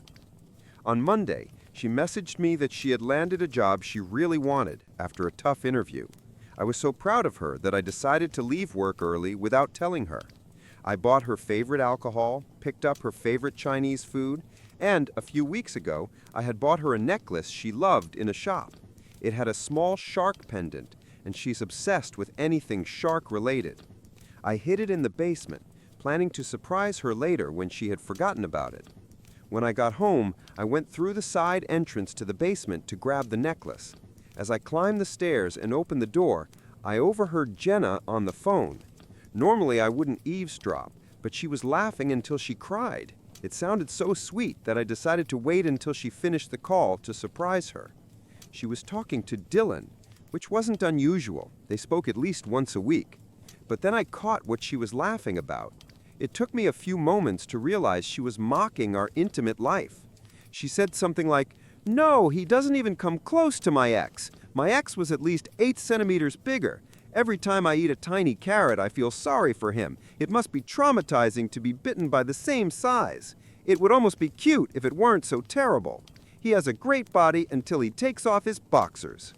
On Monday, she messaged me that she had landed a job she really wanted after a tough interview. I was so proud of her that I decided to leave work early without telling her. I bought her favorite alcohol, picked up her favorite Chinese food, and a few weeks ago, I had bought her a necklace she loved in a shop. It had a small shark pendant, and she's obsessed with anything shark-related. I hid it in the basement, planning to surprise her later when she had forgotten about it. When I got home, I went through the side entrance to the basement to grab the necklace. As I climbed the stairs and opened the door, I overheard Jenna on the phone. Normally I wouldn't eavesdrop, but she was laughing until she cried. It sounded so sweet that I decided to wait until she finished the call to surprise her. She was talking to Dylan, which wasn't unusual. They spoke at least once a week. But then I caught what she was laughing about. It took me a few moments to realize she was mocking our intimate life. She said something like, "No, he doesn't even come close to my ex. My ex was at least 8 centimeters bigger. Every time I eat a tiny carrot, I feel sorry for him. It must be traumatizing to be bitten by the same size. It would almost be cute if it weren't so terrible. He has a great body until he takes off his boxers."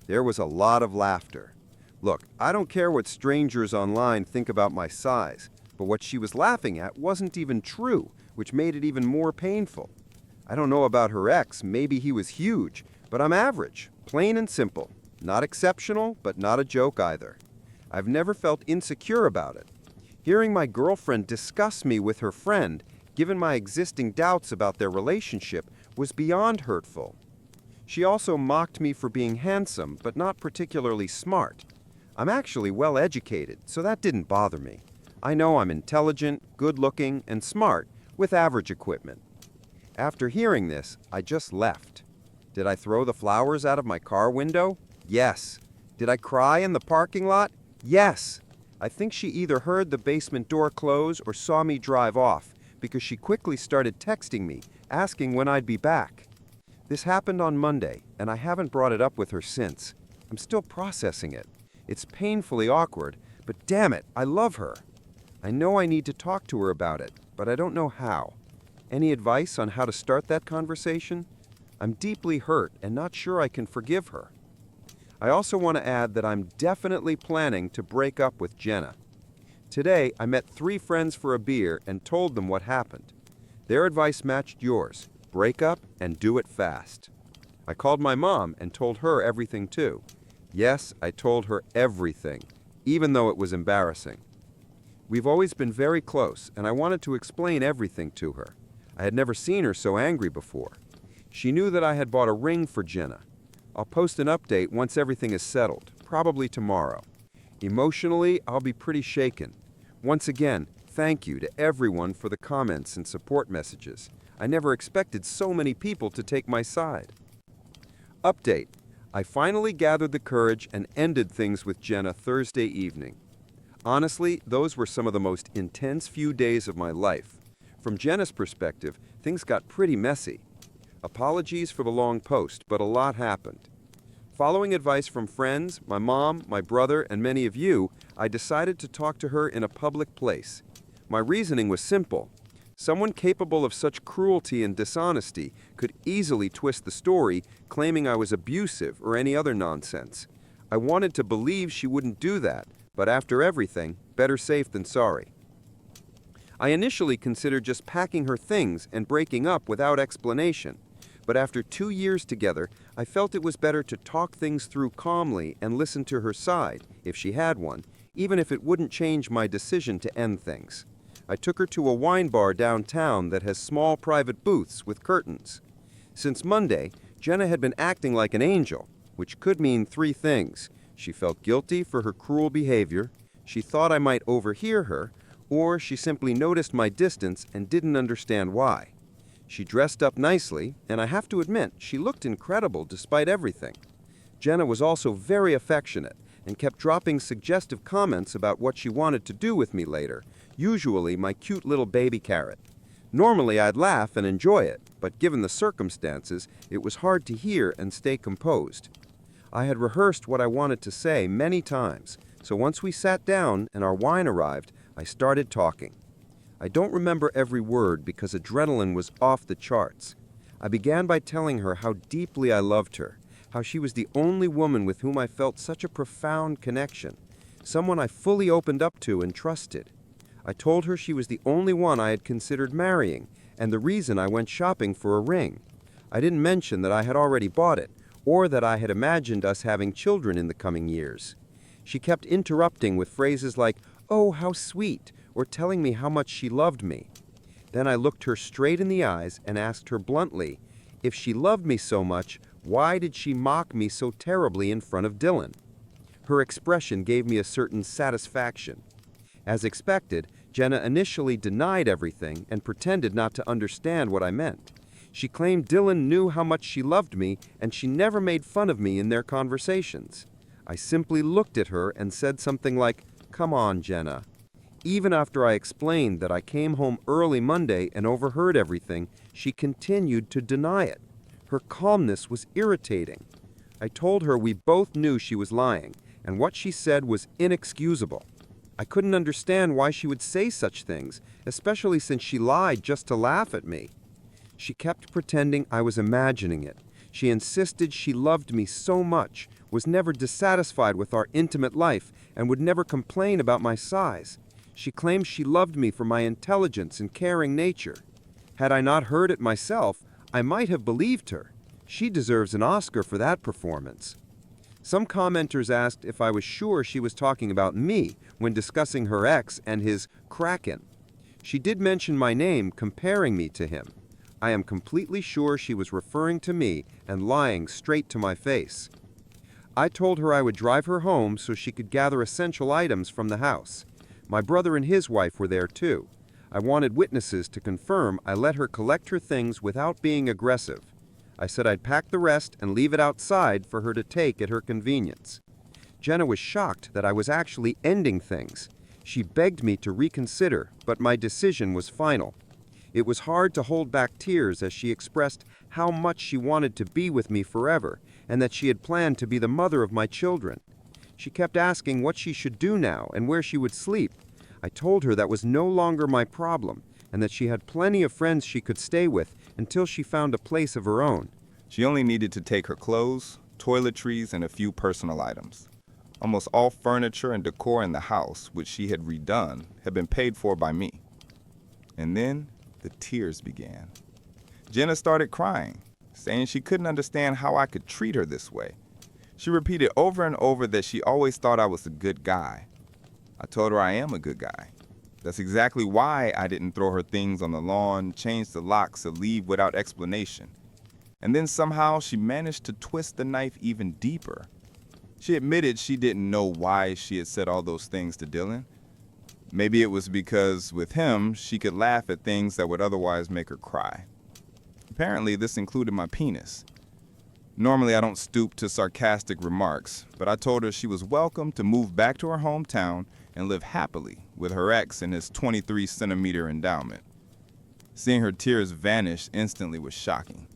There was a lot of laughter. Look, I don't care what strangers online think about my size, but what she was laughing at wasn't even true, which made it even more painful. I don't know about her ex, maybe he was huge, but I'm average, plain and simple. Not exceptional, but not a joke either. I've never felt insecure about it. Hearing my girlfriend discuss me with her friend, given my existing doubts about their relationship, was beyond hurtful. She also mocked me for being handsome, but not particularly smart. I'm actually well educated, so that didn't bother me. I know I'm intelligent, good-looking, and smart, with average equipment. After hearing this, I just left. Did I throw the flowers out of my car window? Yes. Did I cry in the parking lot? Yes. I think she either heard the basement door close or saw me drive off, because she quickly started texting me, asking when I'd be back. This happened on Monday, and I haven't brought it up with her since. I'm still processing it. It's painfully awkward, but damn it, I love her. I know I need to talk to her about it, but I don't know how. Any advice on how to start that conversation? I'm deeply hurt and not sure I can forgive her. I also want to add that I'm definitely planning to break up with Jenna. Today, I met 3 friends for a beer and told them what happened. Their advice matched yours. Break up and do it fast. I called my mom and told her everything too. Yes, I told her everything, even though it was embarrassing. We've always been very close, and I wanted to explain everything to her. I had never seen her so angry before. She knew that I had bought a ring for Jenna. I'll post an update once everything is settled, probably tomorrow. Emotionally, I'll be pretty shaken. Once again, thank you to everyone for the comments and support messages. I never expected so many people to take my side. Update. I finally gathered the courage and ended things with Jenna Thursday evening. Honestly, those were some of the most intense few days of my life. From Jenna's perspective, things got pretty messy. Apologies for the long post, but a lot happened. Following advice from friends, my mom, my brother, and many of you, I decided to talk to her in a public place. My reasoning was simple. Someone capable of such cruelty and dishonesty could easily twist the story, claiming I was abusive or any other nonsense. I wanted to believe she wouldn't do that, but after everything, better safe than sorry. I initially considered just packing her things and breaking up without explanation. But after 2 years together, I felt it was better to talk things through calmly and listen to her side, if she had one, even if it wouldn't change my decision to end things. I took her to a wine bar downtown that has small private booths with curtains. Since Monday, Jenna had been acting like an angel, which could mean 3 things. She felt guilty for her cruel behavior, she thought I might overhear her, or she simply noticed my distance and didn't understand why. She dressed up nicely, and I have to admit, she looked incredible despite everything. Jenna was also very affectionate and kept dropping suggestive comments about what she wanted to do with me later, usually my cute little baby carrot. Normally I'd laugh and enjoy it, but given the circumstances, it was hard to hear and stay composed. I had rehearsed what I wanted to say many times, so once we sat down and our wine arrived, I started talking. I don't remember every word because adrenaline was off the charts. I began by telling her how deeply I loved her, how she was the only woman with whom I felt such a profound connection, someone I fully opened up to and trusted. I told her she was the only one I had considered marrying, and the reason I went shopping for a ring. I didn't mention that I had already bought it, or that I had imagined us having children in the coming years. She kept interrupting with phrases like, "Oh, how sweet," or telling me how much she loved me. Then I looked her straight in the eyes and asked her bluntly, if she loved me so much, why did she mock me so terribly in front of Dylan? Her expression gave me a certain satisfaction. As expected, Jenna initially denied everything and pretended not to understand what I meant. She claimed Dylan knew how much she loved me and she never made fun of me in their conversations. I simply looked at her and said something like, "Come on, Jenna." Even after I explained that I came home early Monday and overheard everything, she continued to deny it. Her calmness was irritating. I told her we both knew she was lying, and what she said was inexcusable. I couldn't understand why she would say such things, especially since she lied just to laugh at me. She kept pretending I was imagining it. She insisted she loved me so much, was never dissatisfied with our intimate life, and would never complain about my size. She claimed she loved me for my intelligence and caring nature. Had I not heard it myself, I might have believed her. She deserves an Oscar for that performance. Some commenters asked if I was sure she was talking about me when discussing her ex and his Kraken. She did mention my name, comparing me to him. I am completely sure she was referring to me and lying straight to my face. I told her I would drive her home so she could gather essential items from the house. My brother and his wife were there too. I wanted witnesses to confirm I let her collect her things without being aggressive. I said I'd pack the rest and leave it outside for her to take at her convenience. Jenna was shocked that I was actually ending things. She begged me to reconsider, but my decision was final. It was hard to hold back tears as she expressed how much she wanted to be with me forever and that she had planned to be the mother of my children. She kept asking what she should do now and where she would sleep. I told her that was no longer my problem and that she had plenty of friends she could stay with until she found a place of her own. She only needed to take her clothes, toiletries, and a few personal items. Almost all furniture and decor in the house, which she had redone, had been paid for by me. And then the tears began. Jenna started crying, saying she couldn't understand how I could treat her this way. She repeated over and over that she always thought I was a good guy. I told her I am a good guy. That's exactly why I didn't throw her things on the lawn, change the locks, or leave without explanation. And then somehow she managed to twist the knife even deeper. She admitted she didn't know why she had said all those things to Dylan. Maybe it was because, with him, she could laugh at things that would otherwise make her cry. Apparently, this included my penis. Normally, I don't stoop to sarcastic remarks, but I told her she was welcome to move back to her hometown and live happily with her ex and his 23-centimeter endowment. Seeing her tears vanish instantly was shocking.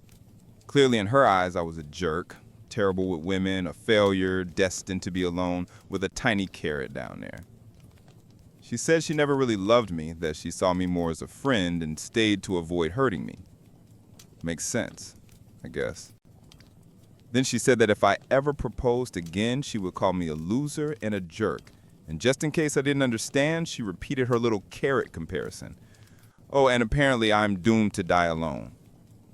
Clearly, in her eyes, I was a jerk, terrible with women, a failure, destined to be alone, with a tiny carrot down there. She said she never really loved me, that she saw me more as a friend and stayed to avoid hurting me. Makes sense, I guess. Then she said that if I ever proposed again, she would call me a loser and a jerk. And just in case I didn't understand, she repeated her little carrot comparison. Oh, and apparently I'm doomed to die alone.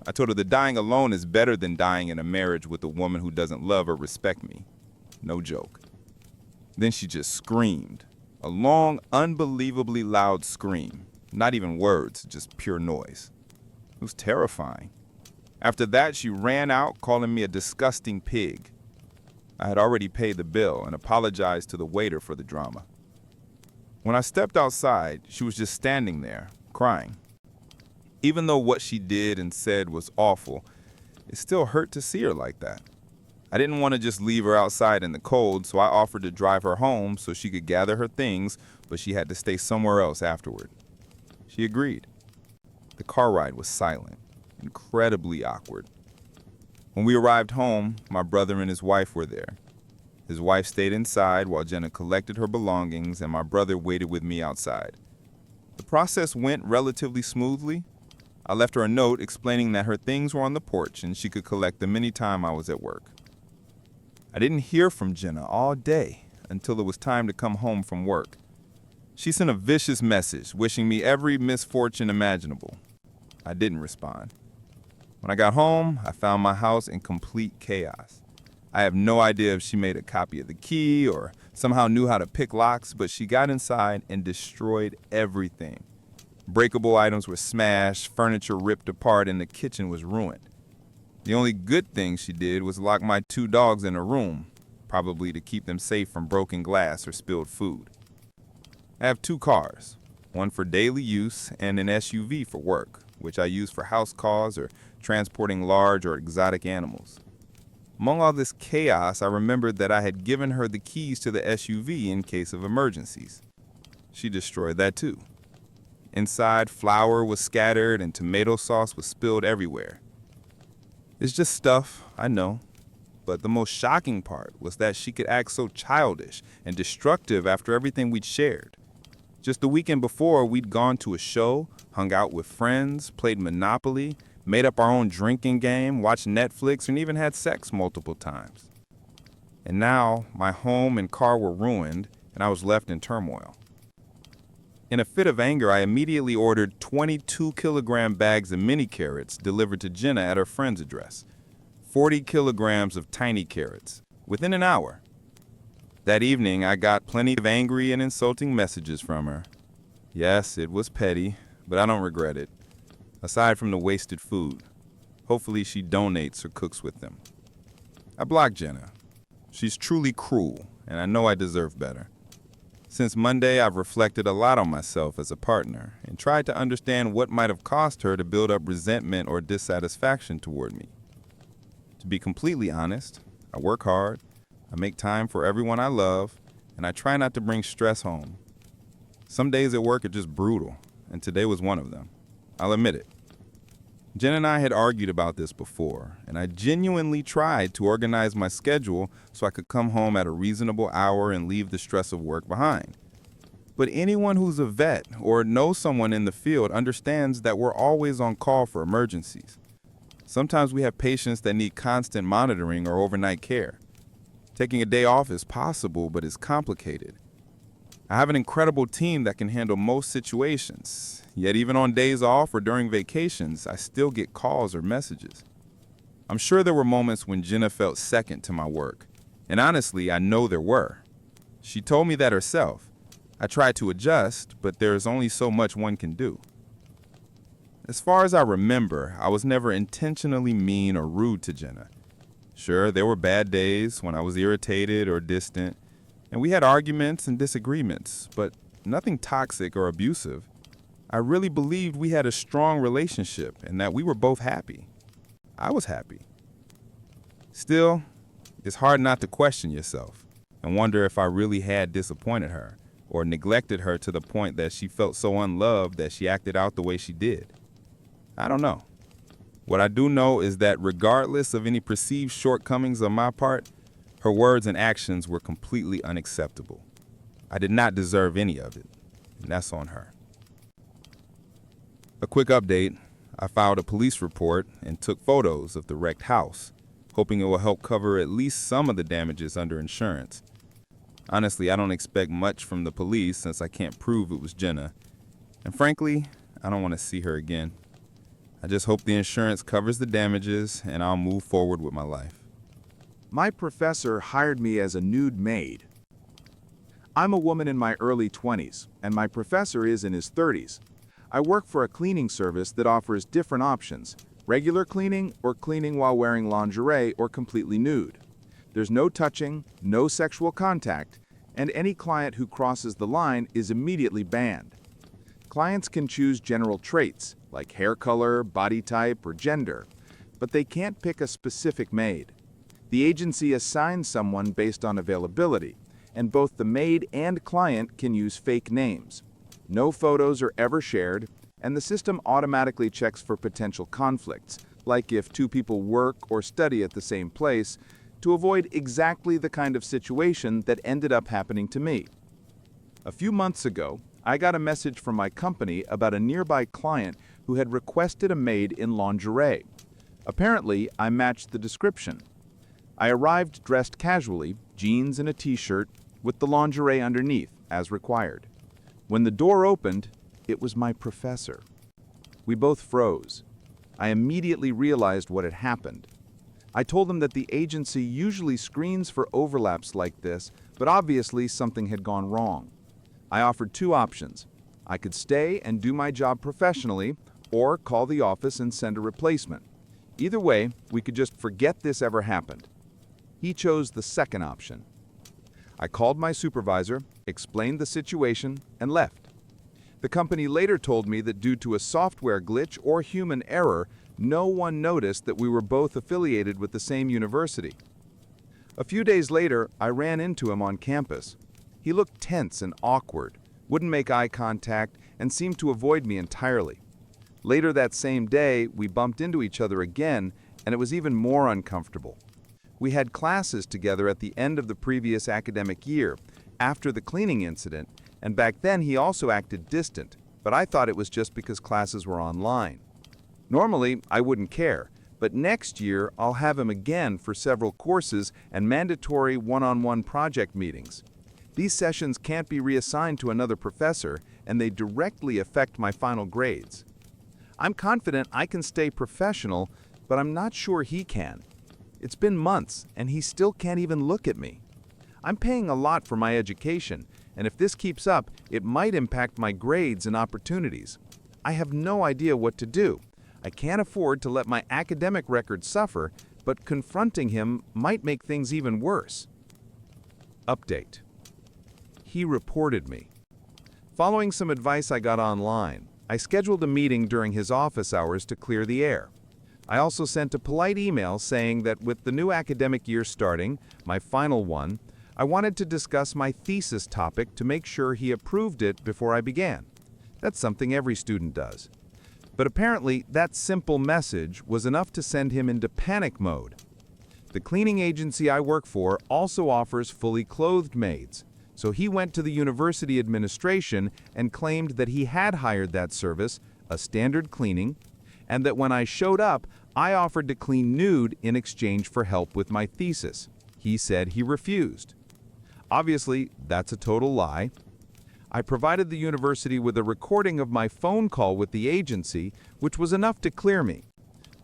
I told her that dying alone is better than dying in a marriage with a woman who doesn't love or respect me. No joke. Then she just screamed. A long, unbelievably loud scream. Not even words, just pure noise. It was terrifying. After that, she ran out, calling me a disgusting pig. I had already paid the bill and apologized to the waiter for the drama. When I stepped outside, she was just standing there, crying. Even though what she did and said was awful, it still hurt to see her like that. I didn't want to just leave her outside in the cold, so I offered to drive her home so she could gather her things, but she had to stay somewhere else afterward. She agreed. The car ride was silent, incredibly awkward. When we arrived home, my brother and his wife were there. His wife stayed inside while Jenna collected her belongings, and my brother waited with me outside. The process went relatively smoothly. I left her a note explaining that her things were on the porch and she could collect them anytime I was at work. I didn't hear from Jenna all day until it was time to come home from work. She sent a vicious message wishing me every misfortune imaginable. I didn't respond. When I got home, I found my house in complete chaos. I have no idea if she made a copy of the key or somehow knew how to pick locks, but she got inside and destroyed everything. Breakable items were smashed, furniture ripped apart, and the kitchen was ruined. The only good thing she did was lock my 2 dogs in a room, probably to keep them safe from broken glass or spilled food. I have 2 cars, one for daily use and an SUV for work, which I use for house calls or transporting large or exotic animals. Among all this chaos, I remembered that I had given her the keys to the SUV in case of emergencies. She destroyed that too. Inside, flour was scattered and tomato sauce was spilled everywhere. It's just stuff, I know, but the most shocking part was that she could act so childish and destructive after everything we'd shared. Just the weekend before, we'd gone to a show, hung out with friends, played Monopoly, made up our own drinking game, watched Netflix, and even had sex multiple times. And now, my home and car were ruined, and I was left in turmoil. In a fit of anger, I immediately ordered 22-kilogram bags of mini carrots delivered to Jenna at her friend's address. 40 kilograms of tiny carrots, within an hour. That evening, I got plenty of angry and insulting messages from her. Yes, it was petty, but I don't regret it. Aside from the wasted food. Hopefully she donates or cooks with them. I blocked Jenna. She's truly cruel, and I know I deserve better. Since Monday, I've reflected a lot on myself as a partner and tried to understand what might have caused her to build up resentment or dissatisfaction toward me. To be completely honest, I work hard, I make time for everyone I love, and I try not to bring stress home. Some days at work are just brutal, and today was one of them. I'll admit it. Jen and I had argued about this before, and I genuinely tried to organize my schedule so I could come home at a reasonable hour and leave the stress of work behind. But anyone who's a vet or knows someone in the field understands that we're always on call for emergencies. Sometimes we have patients that need constant monitoring or overnight care. Taking a day off is possible, but it's complicated. I have an incredible team that can handle most situations, yet even on days off or during vacations, I still get calls or messages. I'm sure there were moments when Jenna felt second to my work, and honestly, I know there were. She told me that herself. I tried to adjust, but there's only so much one can do. As far as I remember, I was never intentionally mean or rude to Jenna. Sure, there were bad days when I was irritated or distant, and we had arguments and disagreements, but nothing toxic or abusive. I really believed we had a strong relationship and that we were both happy. I was happy. Still, it's hard not to question yourself and wonder if I really had disappointed her or neglected her to the point that she felt so unloved that she acted out the way she did. I don't know. What I do know is that regardless of any perceived shortcomings on my part, her words and actions were completely unacceptable. I did not deserve any of it, and that's on her. A quick update, I filed a police report and took photos of the wrecked house, hoping it will help cover at least some of the damages under insurance. Honestly, I don't expect much from the police since I can't prove it was Jenna. And frankly, I don't want to see her again. I just hope the insurance covers the damages and I'll move forward with my life. My professor hired me as a nude maid. I'm a woman in my early 20s, and my professor is in his 30s. I work for a cleaning service that offers different options: regular cleaning or cleaning while wearing lingerie or completely nude. There's no touching, no sexual contact, and any client who crosses the line is immediately banned. Clients can choose general traits, like hair color, body type, or gender, but they can't pick a specific maid. The agency assigns someone based on availability, and both the maid and client can use fake names. No photos are ever shared, and the system automatically checks for potential conflicts, like if two people work or study at the same place, to avoid exactly the kind of situation that ended up happening to me. A few months ago, I got a message from my company about a nearby client who had requested a maid in lingerie. Apparently, I matched the description. I arrived dressed casually, jeans and a t-shirt, with the lingerie underneath, as required. When the door opened, it was my professor. We both froze. I immediately realized what had happened. I told him that the agency usually screens for overlaps like this, but obviously something had gone wrong. I offered two options. I could stay and do my job professionally, or call the office and send a replacement. Either way, we could just forget this ever happened. He chose the second option. I called my supervisor, explained the situation, and left. The company later told me that due to a software glitch or human error, no one noticed that we were both affiliated with the same university. A few days later, I ran into him on campus. He looked tense and awkward, wouldn't make eye contact, and seemed to avoid me entirely. Later that same day, we bumped into each other again, and it was even more uncomfortable. We had classes together at the end of the previous academic year, after the cleaning incident, and back then he also acted distant, but I thought it was just because classes were online. Normally, I wouldn't care, but next year I'll have him again for several courses and mandatory one-on-one project meetings. These sessions can't be reassigned to another professor, and they directly affect my final grades. I'm confident I can stay professional, but I'm not sure he can. It's been months, and he still can't even look at me. I'm paying a lot for my education, and if this keeps up, it might impact my grades and opportunities. I have no idea what to do. I can't afford to let my academic record suffer, but confronting him might make things even worse. Update. He reported me. Following some advice I got online, I scheduled a meeting during his office hours to clear the air. I also sent a polite email saying that with the new academic year starting, my final one, I wanted to discuss my thesis topic to make sure he approved it before I began. That's something every student does. But apparently, that simple message was enough to send him into panic mode. The cleaning agency I work for also offers fully clothed maids, so he went to the university administration and claimed that he had hired that service, a standard cleaning, and that when I showed up, I offered to clean nude in exchange for help with my thesis. He said he refused. Obviously, that's a total lie. I provided the university with a recording of my phone call with the agency, which was enough to clear me.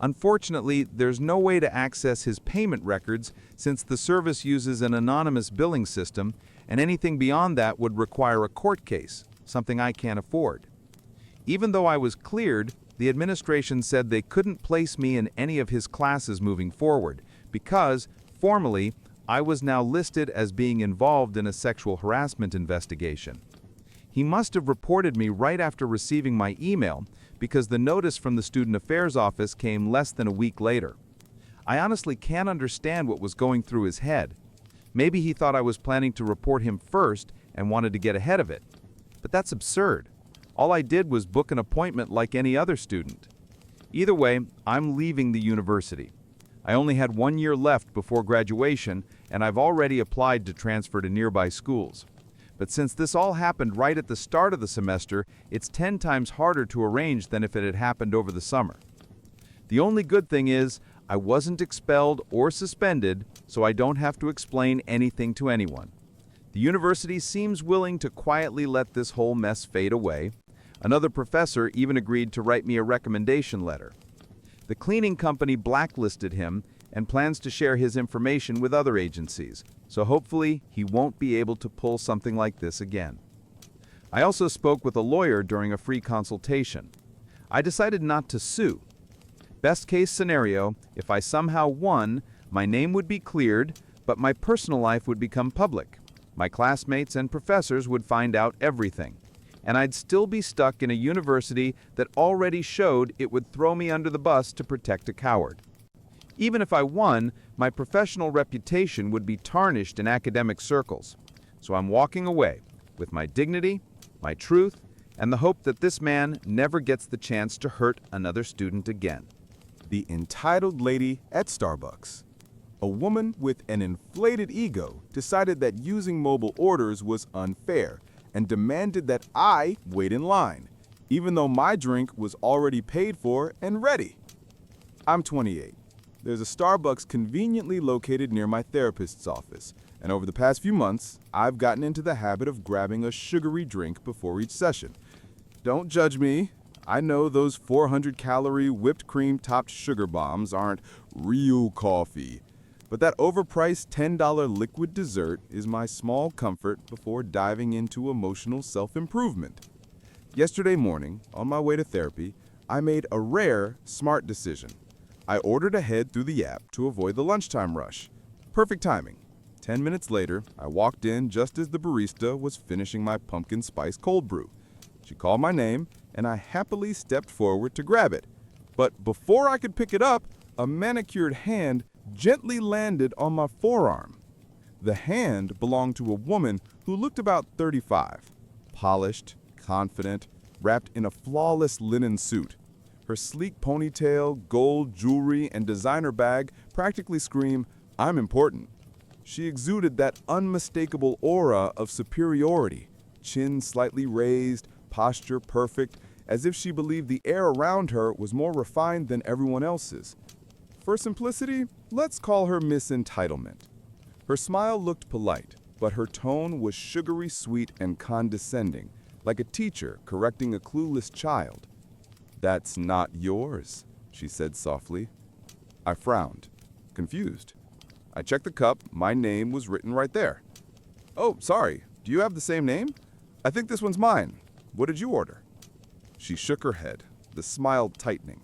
Unfortunately, there's no way to access his payment records since the service uses an anonymous billing system, and anything beyond that would require a court case, something I can't afford. Even though I was cleared, the administration said they couldn't place me in any of his classes moving forward because, formally, I was now listed as being involved in a sexual harassment investigation. He must have reported me right after receiving my email, because the notice from the Student Affairs Office came less than a week later. I honestly can't understand what was going through his head. Maybe he thought I was planning to report him first and wanted to get ahead of it. But that's absurd. All I did was book an appointment like any other student. Either way, I'm leaving the university. I only had 1 year left before graduation, and I've already applied to transfer to nearby schools. But since this all happened right at the start of the semester, it's 10 times harder to arrange than if it had happened over the summer. The only good thing is, I wasn't expelled or suspended, so I don't have to explain anything to anyone. The university seems willing to quietly let this whole mess fade away. Another professor even agreed to write me a recommendation letter. The cleaning company blacklisted him and plans to share his information with other agencies, so hopefully he won't be able to pull something like this again. I also spoke with a lawyer during a free consultation. I decided not to sue. Best case scenario, if I somehow won, my name would be cleared, but my personal life would become public. My classmates and professors would find out everything, and I'd still be stuck in a university that already showed it would throw me under the bus to protect a coward. Even if I won, my professional reputation would be tarnished in academic circles. So I'm walking away with my dignity, my truth, and the hope that this man never gets the chance to hurt another student again. The entitled lady at Starbucks. A woman with an inflated ego decided that using mobile orders was unfair and demanded that I wait in line, even though my drink was already paid for and ready. I'm 28. There's a Starbucks conveniently located near my therapist's office, and over the past few months, I've gotten into the habit of grabbing a sugary drink before each session. Don't judge me. I know those 400-calorie whipped cream-topped sugar bombs aren't real coffee, but that overpriced $10 liquid dessert is my small comfort before diving into emotional self-improvement. Yesterday morning, on my way to therapy, I made a rare, smart decision. I ordered ahead through the app to avoid the lunchtime rush. Perfect timing. 10 minutes later, I walked in just as the barista was finishing my pumpkin spice cold brew. She called my name, and I happily stepped forward to grab it. But before I could pick it up, a manicured hand gently landed on my forearm. The hand belonged to a woman who looked about 35, polished, confident, wrapped in a flawless linen suit. Her sleek ponytail, gold jewelry, and designer bag practically scream, "I'm important." She exuded that unmistakable aura of superiority, chin slightly raised, posture perfect, as if she believed the air around her was more refined than everyone else's. For simplicity, let's call her Miss Entitlement. Her smile looked polite, but her tone was sugary sweet and condescending, like a teacher correcting a clueless child. "That's not yours," she said softly. I frowned, confused. I checked the cup. My name was written right there. "Oh, sorry. Do you have the same name? I think this one's mine. What did you order?" She shook her head, the smile tightening.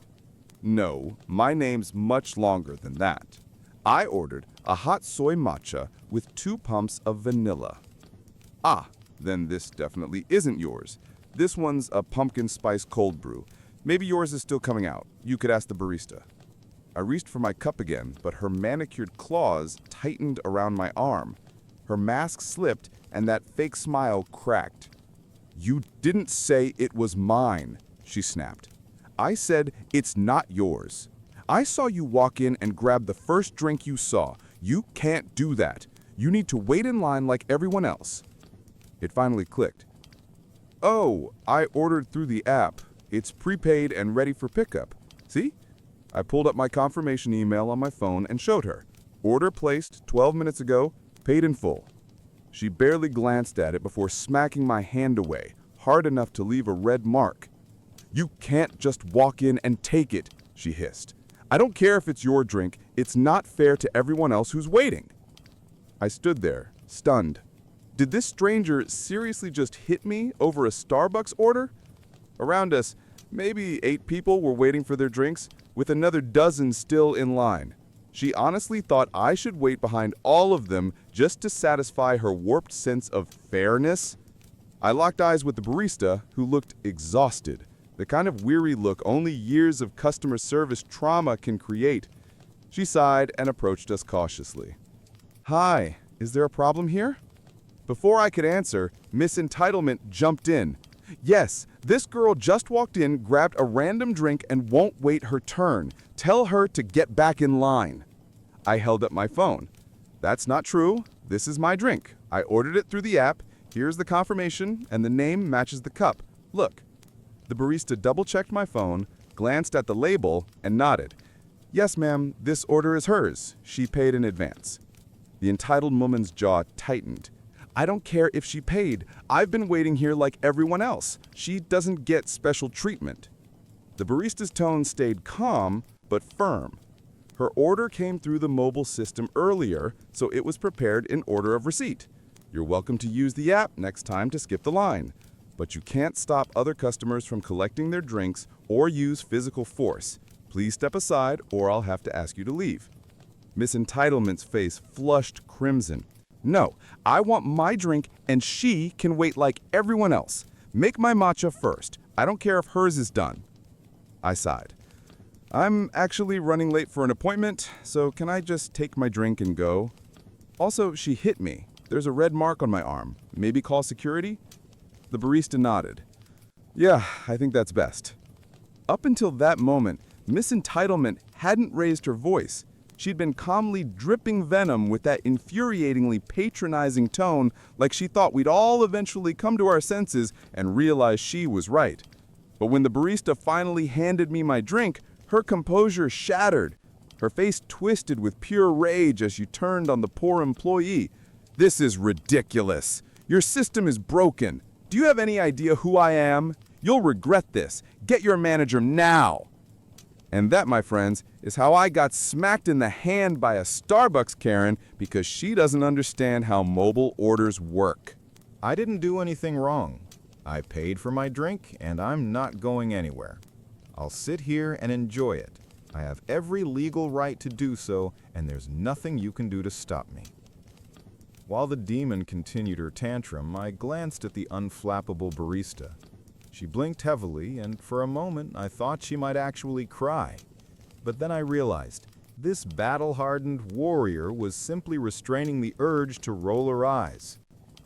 "No, my name's much longer than that. I ordered a hot soy matcha with 2 pumps of vanilla." "Ah, then this definitely isn't yours. This one's a pumpkin spice cold brew. Maybe yours is still coming out. You could ask the barista." I reached for my cup again, but her manicured claws tightened around my arm. Her mask slipped, and that fake smile cracked. "You didn't say it was mine," she snapped. "I said it's not yours. I saw you walk in and grab the first drink you saw. You can't do that. You need to wait in line like everyone else." It finally clicked. "Oh, I ordered through the app. It's prepaid and ready for pickup. See?" I pulled up my confirmation email on my phone and showed her. "Order placed 12 minutes ago, paid in full." She barely glanced at it before smacking my hand away, hard enough to leave a red mark. "You can't just walk in and take it," she hissed. "I don't care if it's your drink. It's not fair to everyone else who's waiting." I stood there, stunned. Did this stranger seriously just hit me over a Starbucks order? Around us, maybe 8 people were waiting for their drinks, with another dozen still in line. She honestly thought I should wait behind all of them just to satisfy her warped sense of fairness. I locked eyes with the barista, who looked exhausted, the kind of weary look only years of customer service trauma can create. She sighed and approached us cautiously. "Hi, is there a problem here?" Before I could answer, Miss Entitlement jumped in. "Yes, this girl just walked in, grabbed a random drink, and won't wait her turn. Tell her to get back in line." I held up my phone. "That's not true. This is my drink. I ordered it through the app. Here's the confirmation, and the name matches the cup. Look." The barista double-checked my phone, glanced at the label, and nodded. "Yes, ma'am, this order is hers. She paid in advance." The entitled woman's jaw tightened. "I don't care if she paid. I've been waiting here like everyone else. She doesn't get special treatment." The barista's tone stayed calm, but firm. Her order came through the mobile system earlier, so it was prepared in order of receipt. You're welcome to use the app next time to skip the line. But you can't stop other customers from collecting their drinks or use physical force. Please step aside or I'll have to ask you to leave. Miss Entitlement's face flushed crimson. "No, I want my drink and she can wait like everyone else. Make my matcha first. I don't care if hers is done." I sighed. "I'm actually running late for an appointment, so can I just take my drink and go? Also, she hit me. There's a red mark on my arm. Maybe call security?" The barista nodded. "Yeah, I think that's best." Up until that moment, Miss Entitlement hadn't raised her voice. She'd been calmly dripping venom with that infuriatingly patronizing tone, like she thought we'd all eventually come to our senses and realize she was right. But when the barista finally handed me my drink, her composure shattered. Her face twisted with pure rage as she turned on the poor employee. "This is ridiculous. Your system is broken. Do you have any idea who I am? You'll regret this. Get your manager now." And that, my friends, is how I got smacked in the hand by a Starbucks Karen because she doesn't understand how mobile orders work. I didn't do anything wrong. I paid for my drink, and I'm not going anywhere. I'll sit here and enjoy it. I have every legal right to do so, and there's nothing you can do to stop me. While the demon continued her tantrum, I glanced at the unflappable barista. She blinked heavily, and for a moment I thought she might actually cry. But then I realized this battle-hardened warrior was simply restraining the urge to roll her eyes.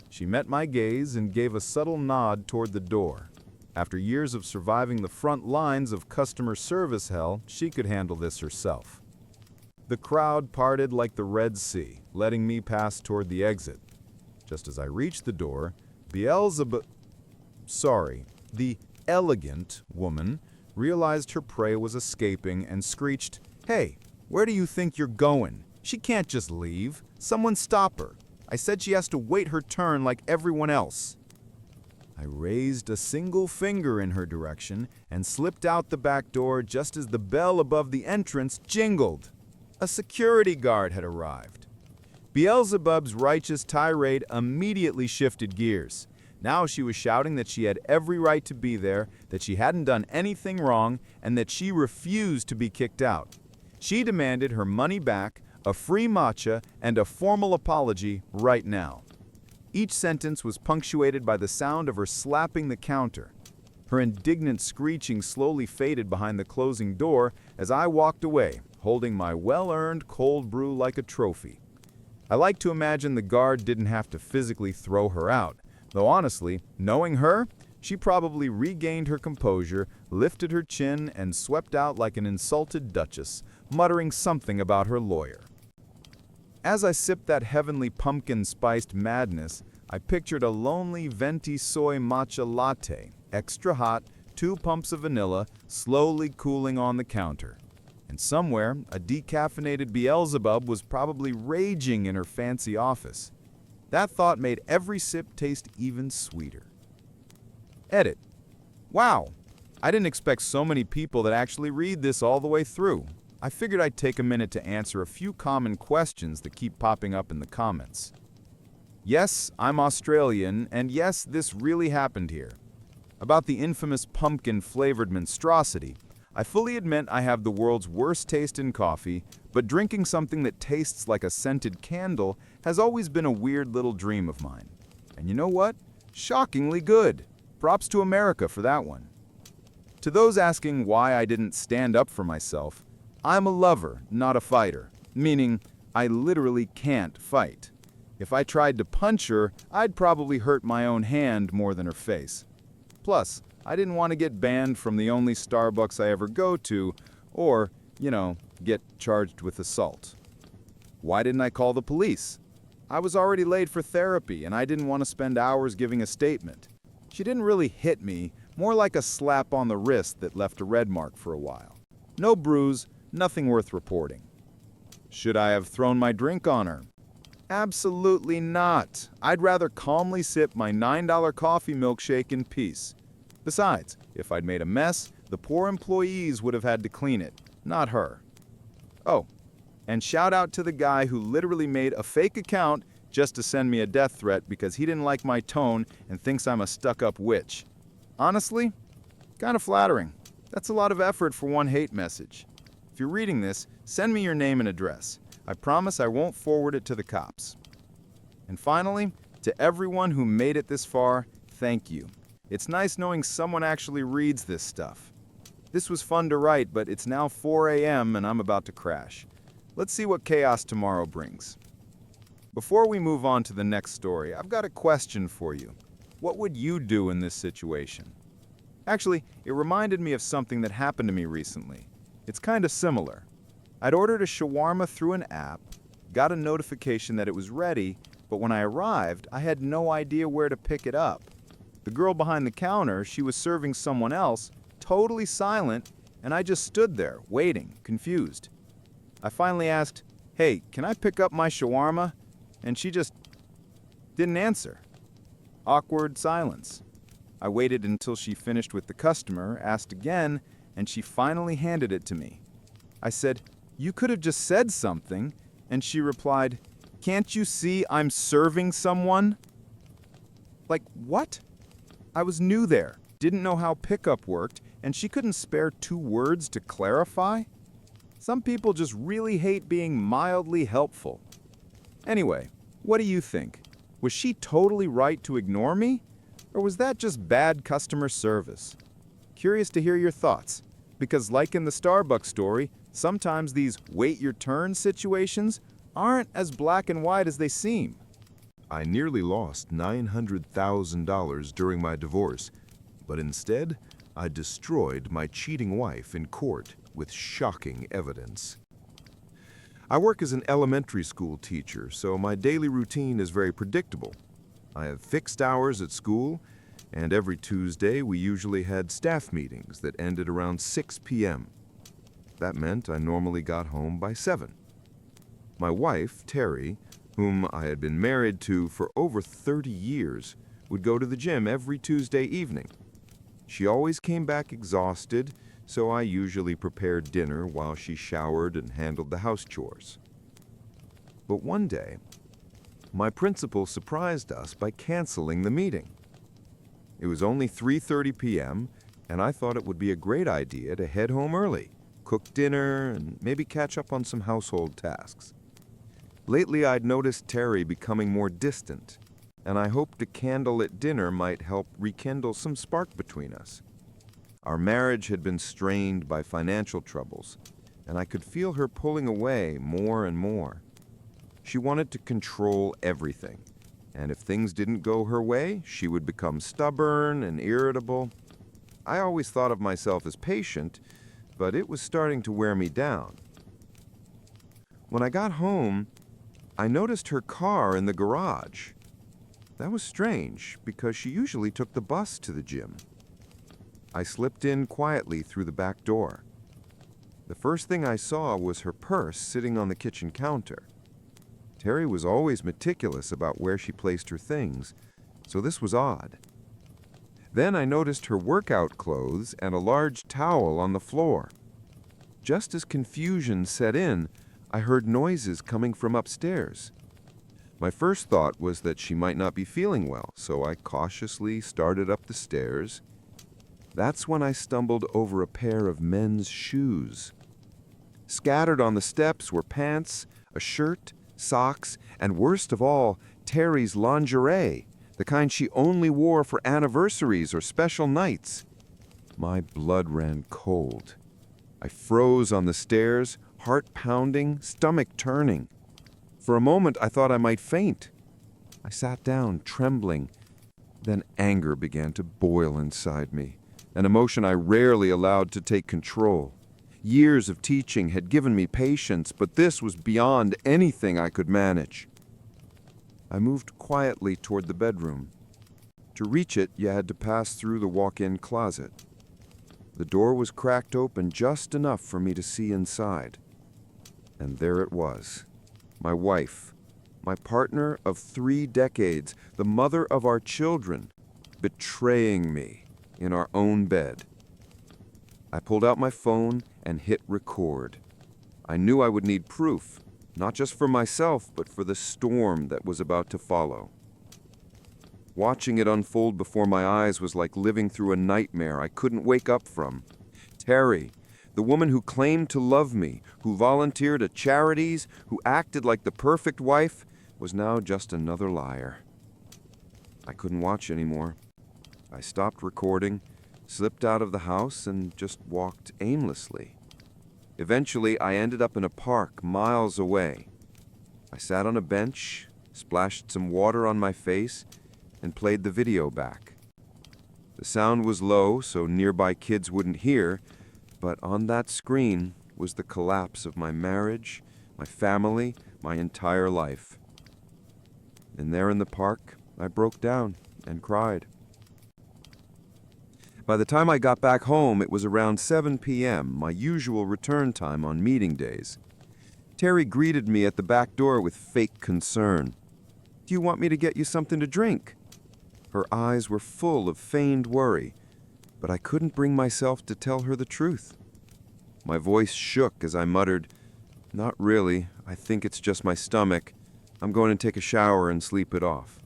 She met my gaze and gave a subtle nod toward the door. After years of surviving the front lines of customer service hell, she could handle this herself. The crowd parted like the Red Sea, letting me pass toward the exit. Just as I reached the door, the elegant woman realized her prey was escaping and screeched, "Hey, where do you think you're going? She can't just leave. Someone stop her. I said she has to wait her turn like everyone else." I raised a single finger in her direction and slipped out the back door just as the bell above the entrance jingled. A security guard had arrived. Beelzebub's righteous tirade immediately shifted gears. Now she was shouting that she had every right to be there, that she hadn't done anything wrong, and that she refused to be kicked out. She demanded her money back, a free matcha, and a formal apology right now. Each sentence was punctuated by the sound of her slapping the counter. Her indignant screeching slowly faded behind the closing door as I walked away, holding my well-earned cold brew like a trophy. I like to imagine the guard didn't have to physically throw her out, though honestly, knowing her, she probably regained her composure, lifted her chin, and swept out like an insulted duchess, muttering something about her lawyer. As I sipped that heavenly pumpkin-spiced madness, I pictured a lonely venti soy matcha latte, extra hot, 2 pumps of vanilla, slowly cooling on the counter. And somewhere, a decaffeinated Beelzebub was probably raging in her fancy office. That thought made every sip taste even sweeter. Edit. Wow, I didn't expect so many people that actually read this all the way through. I figured I'd take a minute to answer a few common questions that keep popping up in the comments. Yes, I'm Australian, and yes, this really happened here. About the infamous pumpkin-flavored monstrosity, I fully admit I have the world's worst taste in coffee, but drinking something that tastes like a scented candle has always been a weird little dream of mine. And you know what? Shockingly good. Props to America for that one. To those asking why I didn't stand up for myself, I'm a lover, not a fighter, meaning I literally can't fight. If I tried to punch her, I'd probably hurt my own hand more than her face. Plus, I didn't want to get banned from the only Starbucks I ever go to, or, get charged with assault. Why didn't I call the police? I was already late for therapy, and I didn't want to spend hours giving a statement. She didn't really hit me, more like a slap on the wrist that left a red mark for a while. No bruise, nothing worth reporting. Should I have thrown my drink on her? Absolutely not. I'd rather calmly sip my $9 coffee milkshake in peace. Besides, if I'd made a mess, the poor employees would have had to clean it, not her. Oh, and shout out to the guy who literally made a fake account just to send me a death threat because he didn't like my tone and thinks I'm a stuck-up witch. Honestly, kind of flattering. That's a lot of effort for one hate message. If you're reading this, send me your name and address. I promise I won't forward it to the cops. And finally, to everyone who made it this far, thank you. It's nice knowing someone actually reads this stuff. This was fun to write, but it's now 4 a.m. and I'm about to crash. Let's see what chaos tomorrow brings. Before we move on to the next story, I've got a question for you. What would you do in this situation? Actually, it reminded me of something that happened to me recently. It's kind of similar. I'd ordered a shawarma through an app, got a notification that it was ready, but when I arrived, I had no idea where to pick it up. The girl behind the counter, she was serving someone else, totally silent, and I just stood there, waiting, confused. I finally asked, "Hey, can I pick up my shawarma?" And she just didn't answer. Awkward silence. I waited until she finished with the customer, asked again, and she finally handed it to me. I said, "You could have just said something," and she replied, "Can't you see I'm serving someone?" Like, what? I was new there, didn't know how pickup worked, and she couldn't spare 2 words to clarify? Some people just really hate being mildly helpful. Anyway, what do you think? Was she totally right to ignore me? Or was that just bad customer service? Curious to hear your thoughts, because like in the Starbucks story, sometimes these wait your turn situations aren't as black and white as they seem. I nearly lost $900,000 during my divorce, but instead, I destroyed my cheating wife in court with shocking evidence. I work as an elementary school teacher, so my daily routine is very predictable. I have fixed hours at school, and every Tuesday we usually had staff meetings that ended around 6 p.m. That meant I normally got home by 7. My wife, Terry, whom I had been married to for over 30 years, would go to the gym every Tuesday evening. She always came back exhausted, so I usually prepared dinner while she showered and handled the house chores. But one day, my principal surprised us by canceling the meeting. It was only 3:30 p.m., and I thought it would be a great idea to head home early, cook dinner, and maybe catch up on some household tasks. Lately, I'd noticed Terry becoming more distant, and I hoped a candle at dinner might help rekindle some spark between us. Our marriage had been strained by financial troubles, and I could feel her pulling away more and more. She wanted to control everything, and if things didn't go her way, she would become stubborn and irritable. I always thought of myself as patient, but it was starting to wear me down. When I got home, I noticed her car in the garage. That was strange, because she usually took the bus to the gym. I slipped in quietly through the back door. The first thing I saw was her purse sitting on the kitchen counter. Terry was always meticulous about where she placed her things, so this was odd. Then I noticed her workout clothes and a large towel on the floor. Just as confusion set in, I heard noises coming from upstairs. My first thought was that she might not be feeling well, so I cautiously started up the stairs. That's when I stumbled over a pair of men's shoes. Scattered on the steps were pants, a shirt, socks, and worst of all, Terry's lingerie, the kind she only wore for anniversaries or special nights. My blood ran cold. I froze on the stairs, heart pounding, stomach turning. For a moment, I thought I might faint. I sat down, trembling. Then anger began to boil inside me, an emotion I rarely allowed to take control. Years of teaching had given me patience, but this was beyond anything I could manage. I moved quietly toward the bedroom. To reach it, you had to pass through the walk-in closet. The door was cracked open just enough for me to see inside. And there it was, my wife, my partner of 3 decades, the mother of our children, betraying me in our own bed. I pulled out my phone and hit record. I knew I would need proof, not just for myself, but for the storm that was about to follow. Watching it unfold before my eyes was like living through a nightmare I couldn't wake up from. Terry, the woman who claimed to love me, who volunteered at charities, who acted like the perfect wife, was now just another liar. I couldn't watch anymore. I stopped recording, slipped out of the house, and just walked aimlessly. Eventually, I ended up in a park miles away. I sat on a bench, splashed some water on my face, and played the video back. The sound was low, so nearby kids wouldn't hear, but on that screen was the collapse of my marriage, my family, my entire life. And there in the park, I broke down and cried. By the time I got back home, it was around 7 p.m., my usual return time on meeting days. Terry greeted me at the back door with fake concern. "Do you want me to get you something to drink?" Her eyes were full of feigned worry, but I couldn't bring myself to tell her the truth. My voice shook as I muttered, "Not really. I think it's just my stomach. I'm going to take a shower and sleep it off."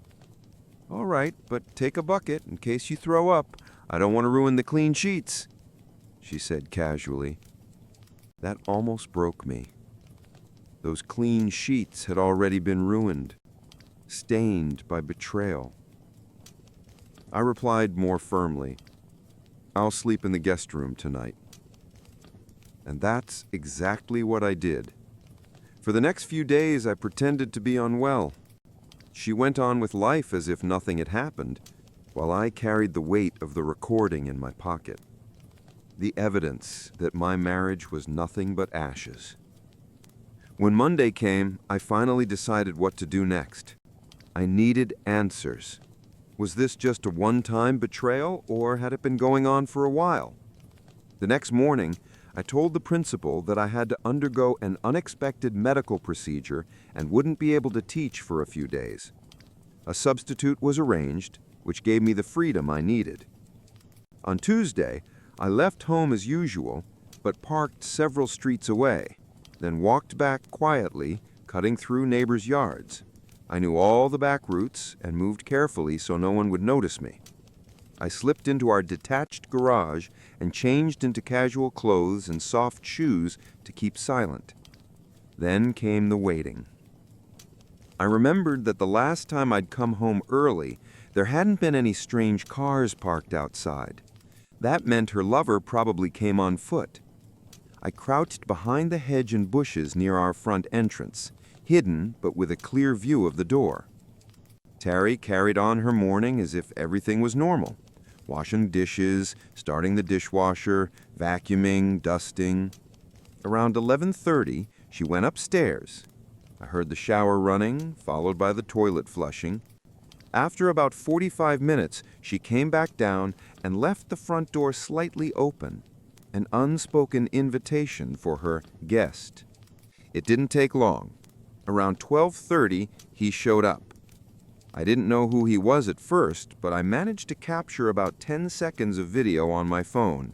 "All right, but take a bucket in case you throw up. I don't want to ruin the clean sheets," she said casually. That almost broke me. Those clean sheets had already been ruined, stained by betrayal. I replied more firmly, "I'll sleep in the guest room tonight." And that's exactly what I did. For the next few days, I pretended to be unwell. She went on with life as if nothing had happened, while I carried the weight of the recording in my pocket. The evidence that my marriage was nothing but ashes. When Monday came, I finally decided what to do next. I needed answers. Was this just a one-time betrayal, or had it been going on for a while? The next morning, I told the principal that I had to undergo an unexpected medical procedure and wouldn't be able to teach for a few days. A substitute was arranged, which gave me the freedom I needed. On Tuesday, I left home as usual, but parked several streets away, then walked back quietly, cutting through neighbors' yards. I knew all the back routes and moved carefully so no one would notice me. I slipped into our detached garage and changed into casual clothes and soft shoes to keep silent. Then came the waiting. I remembered that the last time I'd come home early, there hadn't been any strange cars parked outside. That meant her lover probably came on foot. I crouched behind the hedge and bushes near our front entrance, hidden but with a clear view of the door. Terry carried on her morning as if everything was normal. Washing dishes, starting the dishwasher, vacuuming, dusting. Around 11:30, she went upstairs. I heard the shower running, followed by the toilet flushing. After about 45 minutes, she came back down and left the front door slightly open, an unspoken invitation for her guest. It didn't take long. Around 12:30, he showed up. I didn't know who he was at first, but I managed to capture about 10 seconds of video on my phone.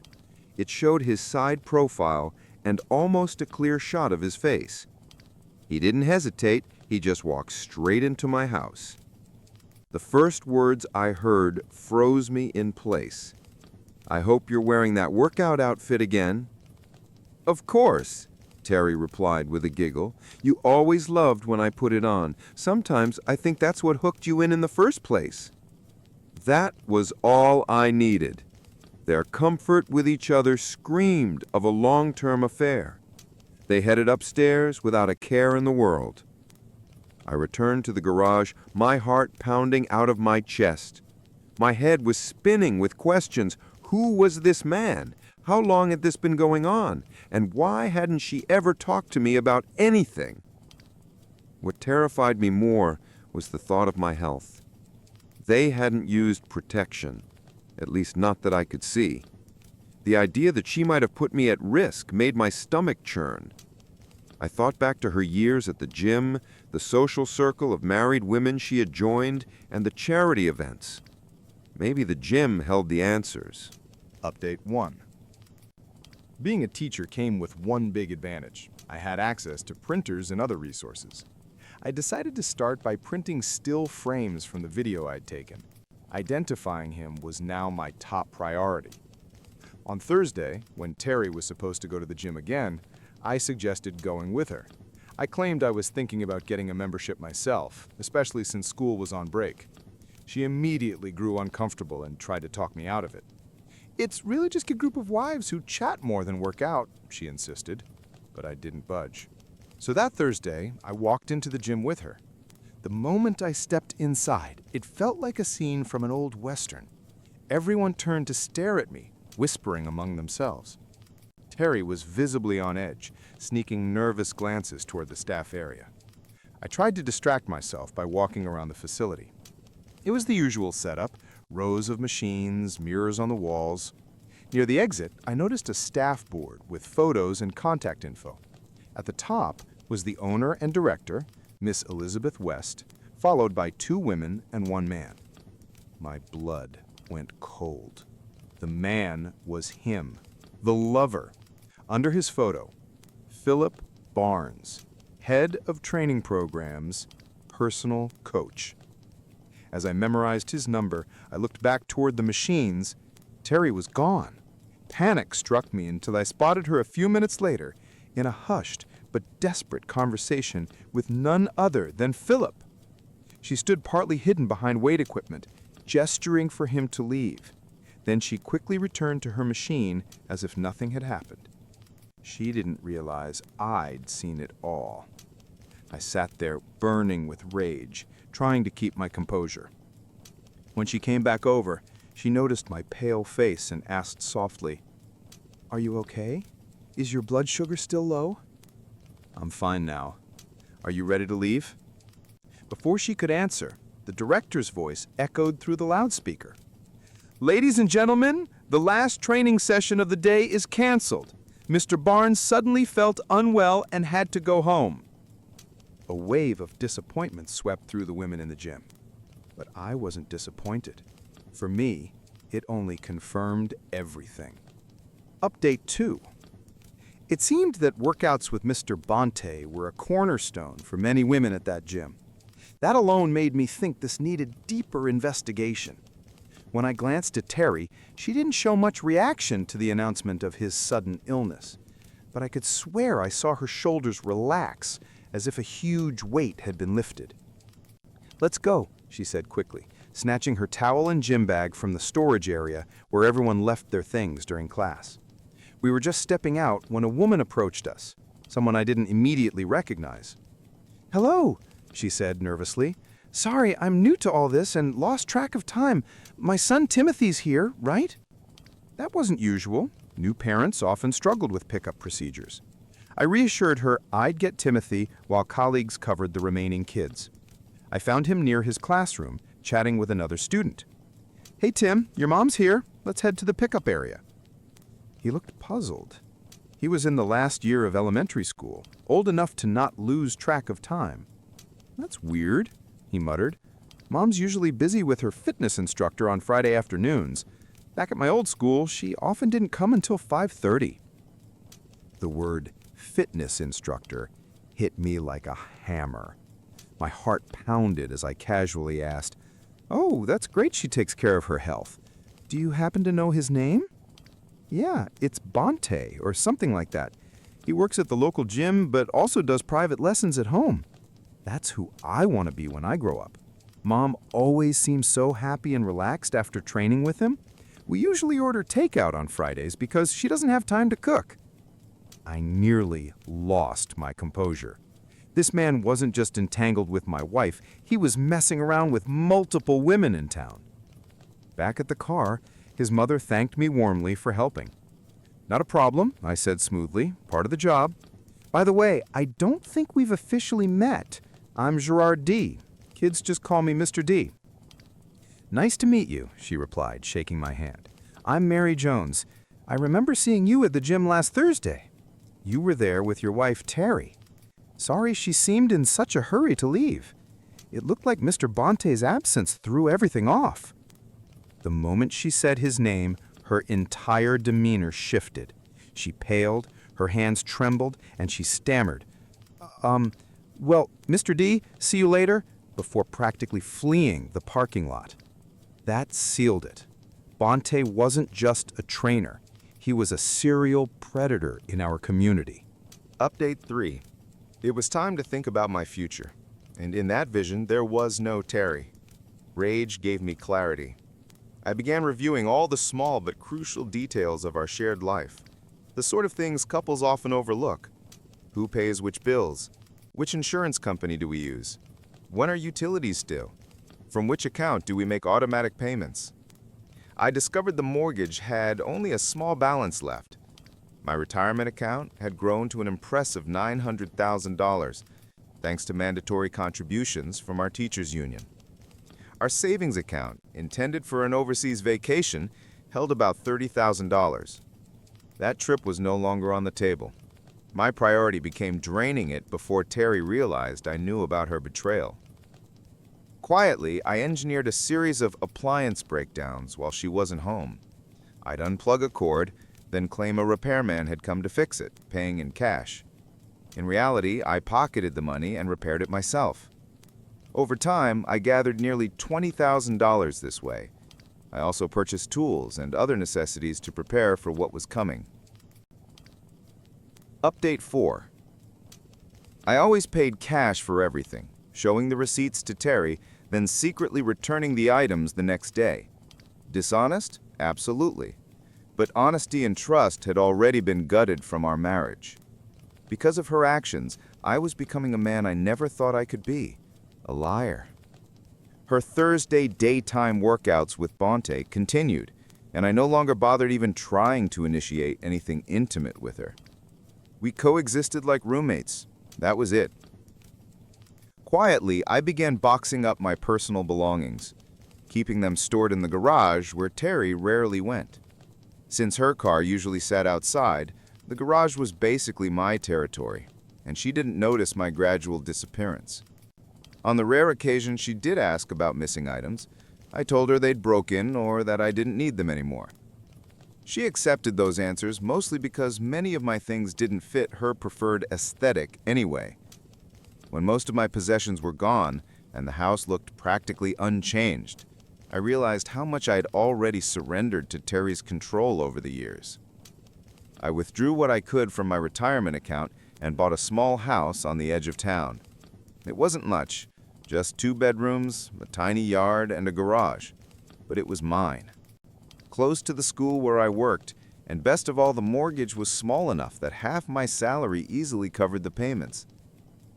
It showed his side profile and almost a clear shot of his face. He didn't hesitate, he just walked straight into my house. The first words I heard froze me in place. I hope you're wearing that workout outfit again." "Of course," Terry replied with a giggle. "You always loved when I put it on. Sometimes I think that's what hooked you in the first place." That was all I needed. Their comfort with each other screamed of a long-term affair. They headed upstairs without a care in the world. I returned to the garage, my heart pounding out of my chest. My head was spinning with questions. Who was this man? How long had this been going on? And why hadn't she ever talked to me about anything? What terrified me more was the thought of my health. They hadn't used protection, at least not that I could see. The idea that she might have put me at risk made my stomach churn. I thought back to her years at the gym, the social circle of married women she had joined, and the charity events. Maybe the gym held the answers. Update 1. Being a teacher came with one big advantage. I had access to printers and other resources. I decided to start by printing still frames from the video I'd taken. Identifying him was now my top priority. On Thursday, when Terry was supposed to go to the gym again, I suggested going with her. I claimed I was thinking about getting a membership myself, especially since school was on break. She immediately grew uncomfortable and tried to talk me out of it. "It's really just a group of wives who chat more than work out," she insisted, but I didn't budge. So that Thursday, I walked into the gym with her. The moment I stepped inside, it felt like a scene from an old Western. Everyone turned to stare at me, whispering among themselves. Terry was visibly on edge, sneaking nervous glances toward the staff area. I tried to distract myself by walking around the facility. It was the usual setup, rows of machines, mirrors on the walls. Near the exit, I noticed a staff board with photos and contact info. At the top was the owner and director, Miss Elizabeth West, followed by 2 women and 1 man. My blood went cold. The man was him, the lover. Under his photo, Philip Barnes, head of training programs, personal coach. As I memorized his number, I looked back toward the machines. Terry was gone. Panic struck me until I spotted her a few minutes later in a hushed but desperate conversation with none other than Philip. She stood partly hidden behind weight equipment, gesturing for him to leave. Then she quickly returned to her machine as if nothing had happened. She didn't realize I'd seen it all. I sat there burning with rage, trying to keep my composure. When she came back over, she noticed my pale face and asked softly, "Are you okay? Is your blood sugar still low?" "I'm fine now. Are you ready to leave?" Before she could answer, the director's voice echoed through the loudspeaker. "Ladies and gentlemen, the last training session of the day is canceled. Mr. Barnes suddenly felt unwell and had to go home." A wave of disappointment swept through the women in the gym. But I wasn't disappointed. For me, it only confirmed everything. Update 2. It seemed that workouts with Mr. Bonte were a cornerstone for many women at that gym. That alone made me think this needed deeper investigation. When I glanced at Terry, she didn't show much reaction to the announcement of his sudden illness. But I could swear I saw her shoulders relax, as if a huge weight had been lifted. "Let's go," she said quickly, snatching her towel and gym bag from the storage area where everyone left their things during class. We were just stepping out when a woman approached us, someone I didn't immediately recognize. "Hello," she said nervously. "Sorry, I'm new to all this and lost track of time. My son Timothy's here, right?" That wasn't usual. New parents often struggled with pickup procedures. I reassured her I'd get Timothy while colleagues covered the remaining kids. I found him near his classroom, chatting with another student. "Hey Tim, your mom's here. Let's head to the pickup area." He looked puzzled. He was in the last year of elementary school, old enough to not lose track of time. "That's weird," he muttered. "Mom's usually busy with her fitness instructor on Friday afternoons. Back at my old school, she often didn't come until 5:30. The word fitness instructor hit me like a hammer. My heart pounded as I casually asked, "Oh, that's great she takes care of her health. Do you happen to know his name?" Yeah, it's Bonte or something like that. He works at the local gym but also does private lessons at home. That's who I want to be when I grow up. Mom always seems so happy and relaxed after training with him. We usually order takeout on Fridays because she doesn't have time to cook. I nearly lost my composure. This man wasn't just entangled with my wife, he was messing around with multiple women in town. Back at the car, his mother thanked me warmly for helping. Not a problem, I said smoothly, part of the job. By the way, I don't think we've officially met. I'm Gerard D. Kids just call me Mr. D. Nice to meet you, she replied, shaking my hand. I'm Mary Jones. I remember seeing you at the gym last Thursday. You were there with your wife, Terry. Sorry she seemed in such a hurry to leave. It looked like Mr. Bonte's absence threw everything off. The moment she said his name, her entire demeanor shifted. She paled, her hands trembled, and she stammered. Well, Mr. D, see you later, before practically fleeing the parking lot. That sealed it. Bonte wasn't just a trainer. He was a serial predator in our community. Update 3. It was time to think about my future, and in that vision there was no Terry. Rage gave me clarity. I began reviewing all the small but crucial details of our shared life, the sort of things couples often overlook. Who pays which bills? Which insurance company do we use? When are utilities due? From which account do we make automatic payments? I discovered the mortgage had only a small balance left. My retirement account had grown to an impressive $900,000, thanks to mandatory contributions from our teachers' union. Our savings account, intended for an overseas vacation, held about $30,000. That trip was no longer on the table. My priority became draining it before Terry realized I knew about her betrayal. Quietly, I engineered a series of appliance breakdowns while she wasn't home. I'd unplug a cord, then claim a repairman had come to fix it, paying in cash. In reality, I pocketed the money and repaired it myself. Over time, I gathered nearly $20,000 this way. I also purchased tools and other necessities to prepare for what was coming. Update 4. I always paid cash for everything, showing the receipts to Terry, then secretly returning the items the next day. Dishonest? Absolutely. But honesty and trust had already been gutted from our marriage. Because of her actions, I was becoming a man I never thought I could be, a liar. Her Thursday daytime workouts with Bonte continued, and I no longer bothered even trying to initiate anything intimate with her. We coexisted like roommates. That was it. Quietly, I began boxing up my personal belongings, keeping them stored in the garage where Terry rarely went. Since her car usually sat outside, the garage was basically my territory, and she didn't notice my gradual disappearance. On the rare occasion she did ask about missing items, I told her they'd broken or that I didn't need them anymore. She accepted those answers mostly because many of my things didn't fit her preferred aesthetic anyway. When most of my possessions were gone and the house looked practically unchanged, I realized how much I had already surrendered to Terry's control over the years. I withdrew what I could from my retirement account and bought a small house on the edge of town. It wasn't much, just 2 bedrooms, a tiny yard, and a garage, but it was mine. Close to the school where I worked, and best of all, the mortgage was small enough that half my salary easily covered the payments.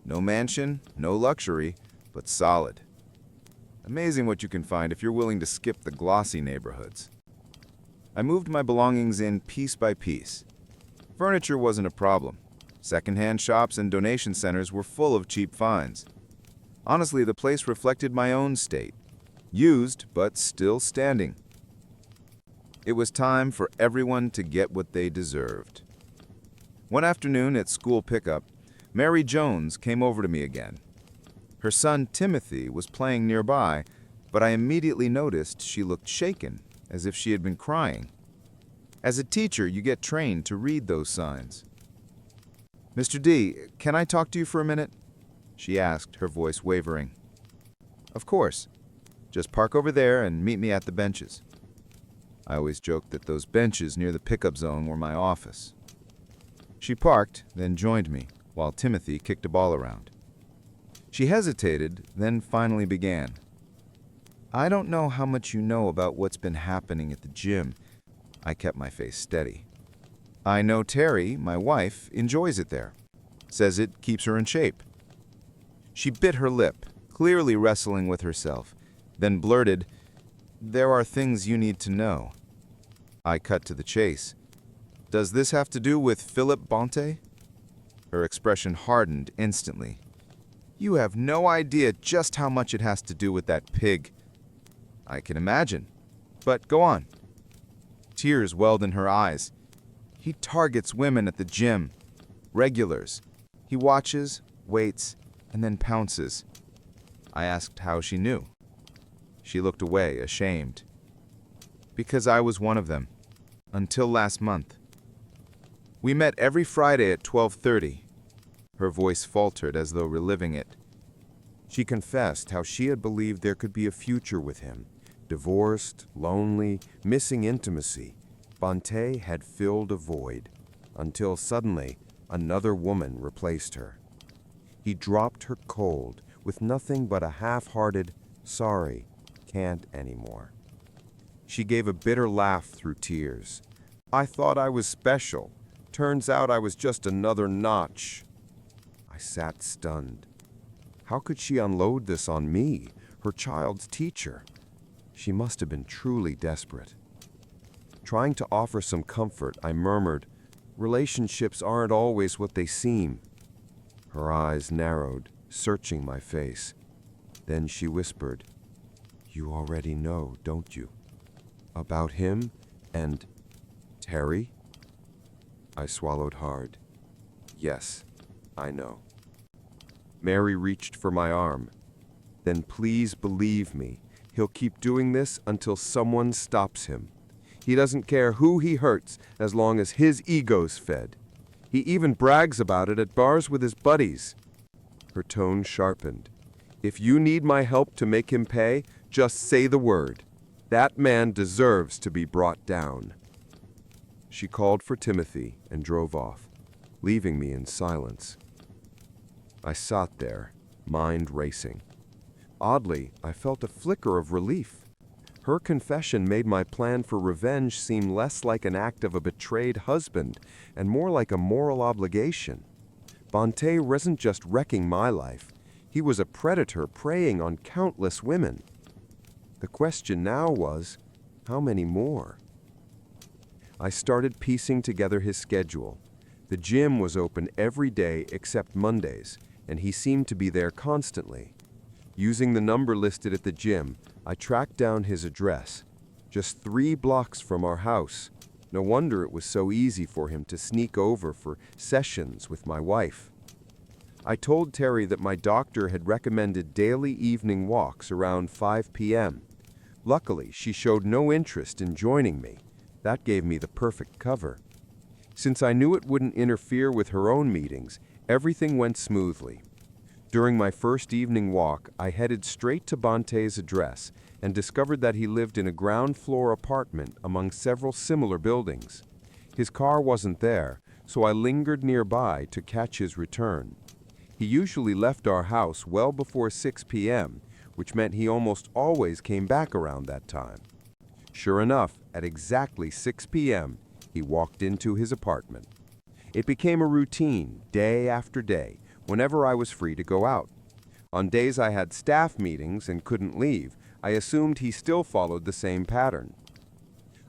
No mansion, no luxury, but solid. Amazing what you can find if you're willing to skip the glossy neighborhoods. I moved my belongings in piece by piece. Furniture wasn't a problem. Secondhand shops and donation centers were full of cheap finds. Honestly, the place reflected my own state. Used, but still standing. It was time for everyone to get what they deserved. One afternoon at school pickup, Mary Jones came over to me again. Her son Timothy was playing nearby, but I immediately noticed she looked shaken, as if she had been crying. As a teacher, you get trained to read those signs. "Mr. D, can I talk to you for a minute?" she asked, her voice wavering. "Of course. Just park over there and meet me at the benches." I always joked that those benches near the pickup zone were my office. She parked, then joined me, while Timothy kicked a ball around. She hesitated, then finally began. I don't know how much you know about what's been happening at the gym. I kept my face steady. I know Terry, my wife, enjoys it there. Says it keeps her in shape. She bit her lip, clearly wrestling with herself, then blurted, There are things you need to know. I cut to the chase. Does this have to do with Philip Bonte? Her expression hardened instantly. You have no idea just how much it has to do with that pig. I can imagine. But go on. Tears welled in her eyes. He targets women at the gym. Regulars. He watches, waits, and then pounces. I asked how she knew. She looked away, ashamed. Because I was one of them. Until last month. We met every Friday at 12:30. Her voice faltered as though reliving it. She confessed how she had believed there could be a future with him. Divorced, lonely, missing intimacy. Bonte had filled a void, until suddenly another woman replaced her. He dropped her cold, with nothing but a half-hearted, sorry, can't anymore. She gave a bitter laugh through tears. I thought I was special. Turns out I was just another notch. I sat stunned. How could she unload this on me, her child's teacher? She must have been truly desperate. Trying to offer some comfort, I murmured, Relationships aren't always what they seem. Her eyes narrowed, searching my face. Then she whispered, You already know, don't you? About him and Terry? I swallowed hard. Yes, I know. Mary reached for my arm. Then please believe me, he'll keep doing this until someone stops him. He doesn't care who he hurts as long as his ego's fed. He even brags about it at bars with his buddies. Her tone sharpened. If you need my help to make him pay, just say the word. That man deserves to be brought down. She called for Timothy and drove off, leaving me in silence. I sat there, mind racing. Oddly, I felt a flicker of relief. Her confession made my plan for revenge seem less like an act of a betrayed husband and more like a moral obligation. Bonte wasn't just wrecking my life. He was a predator preying on countless women. The question now was, how many more? I started piecing together his schedule. The gym was open every day except Mondays, and he seemed to be there constantly. Using the number listed at the gym, I tracked down his address. Just 3 blocks from our house. No wonder it was so easy for him to sneak over for sessions with my wife. I told Terry that my doctor had recommended daily evening walks around 5 p.m. Luckily, she showed no interest in joining me. That gave me the perfect cover. Since I knew it wouldn't interfere with her own meetings, everything went smoothly. During my first evening walk, I headed straight to Bonte's address and discovered that he lived in a ground-floor apartment among several similar buildings. His car wasn't there, so I lingered nearby to catch his return. He usually left our house well before 6 p.m., which meant he almost always came back around that time. Sure enough, at exactly 6 p.m., he walked into his apartment. It became a routine, day after day, whenever I was free to go out. On days I had staff meetings and couldn't leave, I assumed he still followed the same pattern.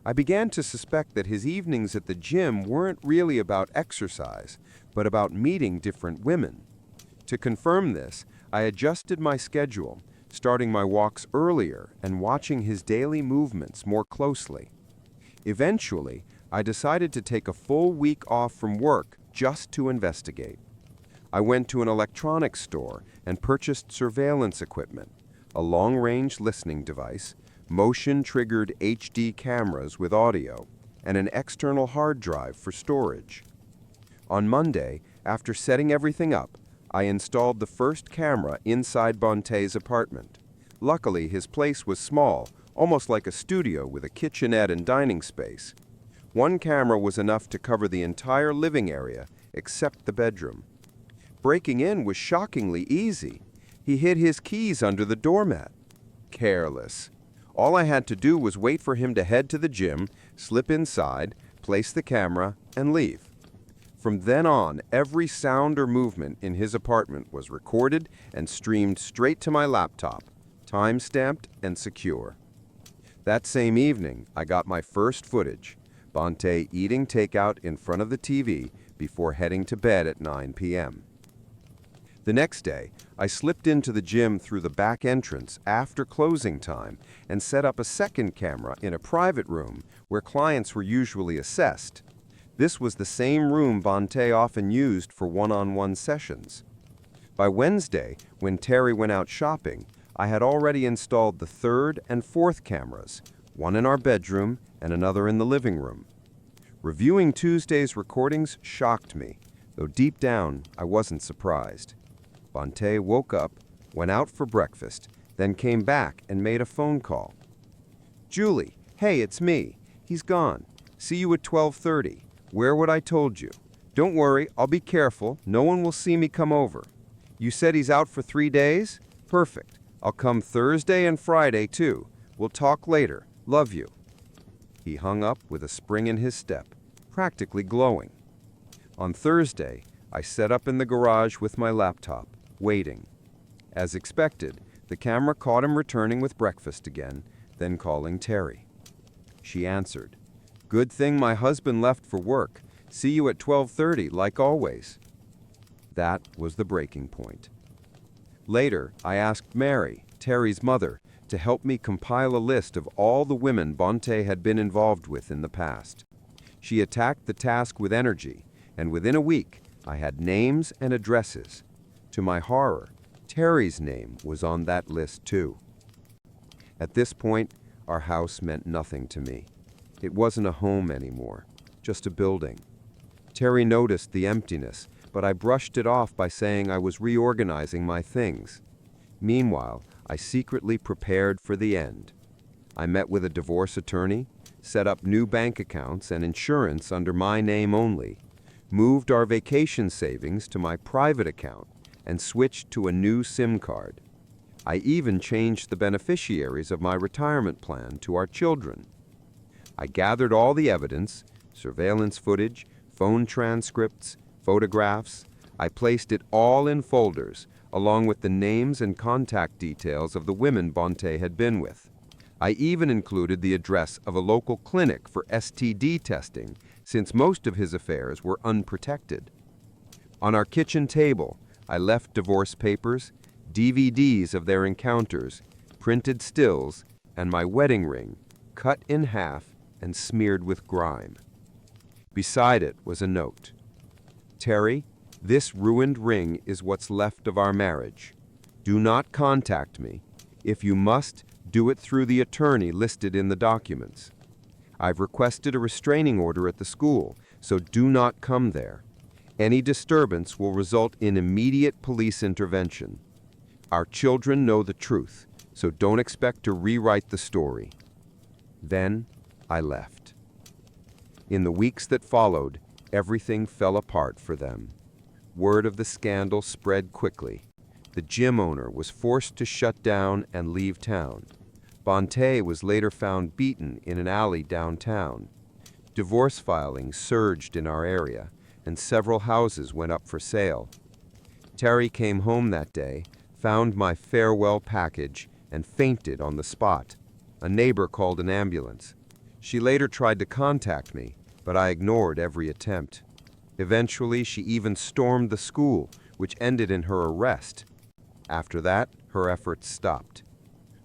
I began to suspect that his evenings at the gym weren't really about exercise, but about meeting different women. To confirm this, I adjusted my schedule, starting my walks earlier and watching his daily movements more closely. Eventually, I decided to take a full week off from work just to investigate. I went to an electronics store and purchased surveillance equipment, a long-range listening device, motion-triggered HD cameras with audio, and an external hard drive for storage. On Monday, after setting everything up, I installed the first camera inside Bonte's apartment. Luckily, his place was small, almost like a studio with a kitchenette and dining space. One camera was enough to cover the entire living area, except the bedroom. Breaking in was shockingly easy. He hid his keys under the doormat. Careless. All I had to do was wait for him to head to the gym, slip inside, place the camera, and leave. From then on, every sound or movement in his apartment was recorded and streamed straight to my laptop, time-stamped and secure. That same evening, I got my first footage, Bonte eating takeout in front of the TV before heading to bed at 9 p.m. The next day, I slipped into the gym through the back entrance after closing time and set up a second camera in a private room where clients were usually assessed. This was the same room Bonte often used for one-on-one sessions. By Wednesday, when Terry went out shopping, I had already installed the third and fourth cameras, one in our bedroom and another in the living room. Reviewing Tuesday's recordings shocked me, though deep down I wasn't surprised. Bonte woke up, went out for breakfast, then came back and made a phone call. "Julie, hey, it's me. He's gone. See you at 12:30. Where what I told you. Don't worry, I'll be careful. No one will see me come over. You said he's out for 3 days? Perfect. I'll come Thursday and Friday, too. We'll talk later. Love you." He hung up with a spring in his step, practically glowing. On Thursday, I set up in the garage with my laptop, waiting. As expected, the camera caught him returning with breakfast again, then calling Terry. She answered. "Good thing my husband left for work. See you at 12:30, like always." That was the breaking point. Later, I asked Mary, Terry's mother, to help me compile a list of all the women Bonte had been involved with in the past. She attacked the task with energy, and within a week, I had names and addresses. To my horror, Terry's name was on that list too. At this point, our house meant nothing to me. It wasn't a home anymore, just a building. Terry noticed the emptiness, but I brushed it off by saying I was reorganizing my things. Meanwhile, I secretly prepared for the end. I met with a divorce attorney, set up new bank accounts and insurance under my name only, moved our vacation savings to my private account, and switched to a new SIM card. I even changed the beneficiaries of my retirement plan to our children. I gathered all the evidence, surveillance footage, phone transcripts, photographs. I placed it all in folders, along with the names and contact details of the women Bonte had been with. I even included the address of a local clinic for STD testing, since most of his affairs were unprotected. On our kitchen table, I left divorce papers, DVDs of their encounters, printed stills, and my wedding ring, cut in half and smeared with grime. Beside it was a note. "Terry, this ruined ring is what's left of our marriage. Do not contact me. If you must, do it through the attorney listed in the documents. I've requested a restraining order at the school, so do not come there. Any disturbance will result in immediate police intervention. Our children know the truth, so don't expect to rewrite the story." Then I left. In the weeks that followed, everything fell apart for them. Word of the scandal spread quickly. The gym owner was forced to shut down and leave town. Bonte was later found beaten in an alley downtown. Divorce filings surged in our area, and several houses went up for sale. Terry came home that day, found my farewell package, and fainted on the spot. A neighbor called an ambulance. She later tried to contact me, but I ignored every attempt. Eventually, she even stormed the school, which ended in her arrest. After that, her efforts stopped.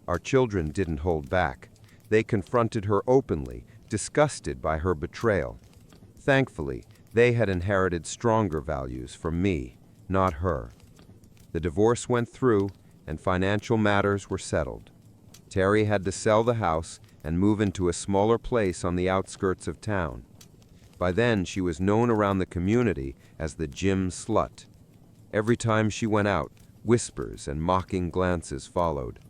Our children didn't hold back. They confronted her openly, disgusted by her betrayal. Thankfully, they had inherited stronger values from me, not her. The divorce went through, and financial matters were settled. Terry had to sell the house and move into a smaller place on the outskirts of town. By then, she was known around the community as the gym slut. Every time she went out, whispers and mocking glances followed.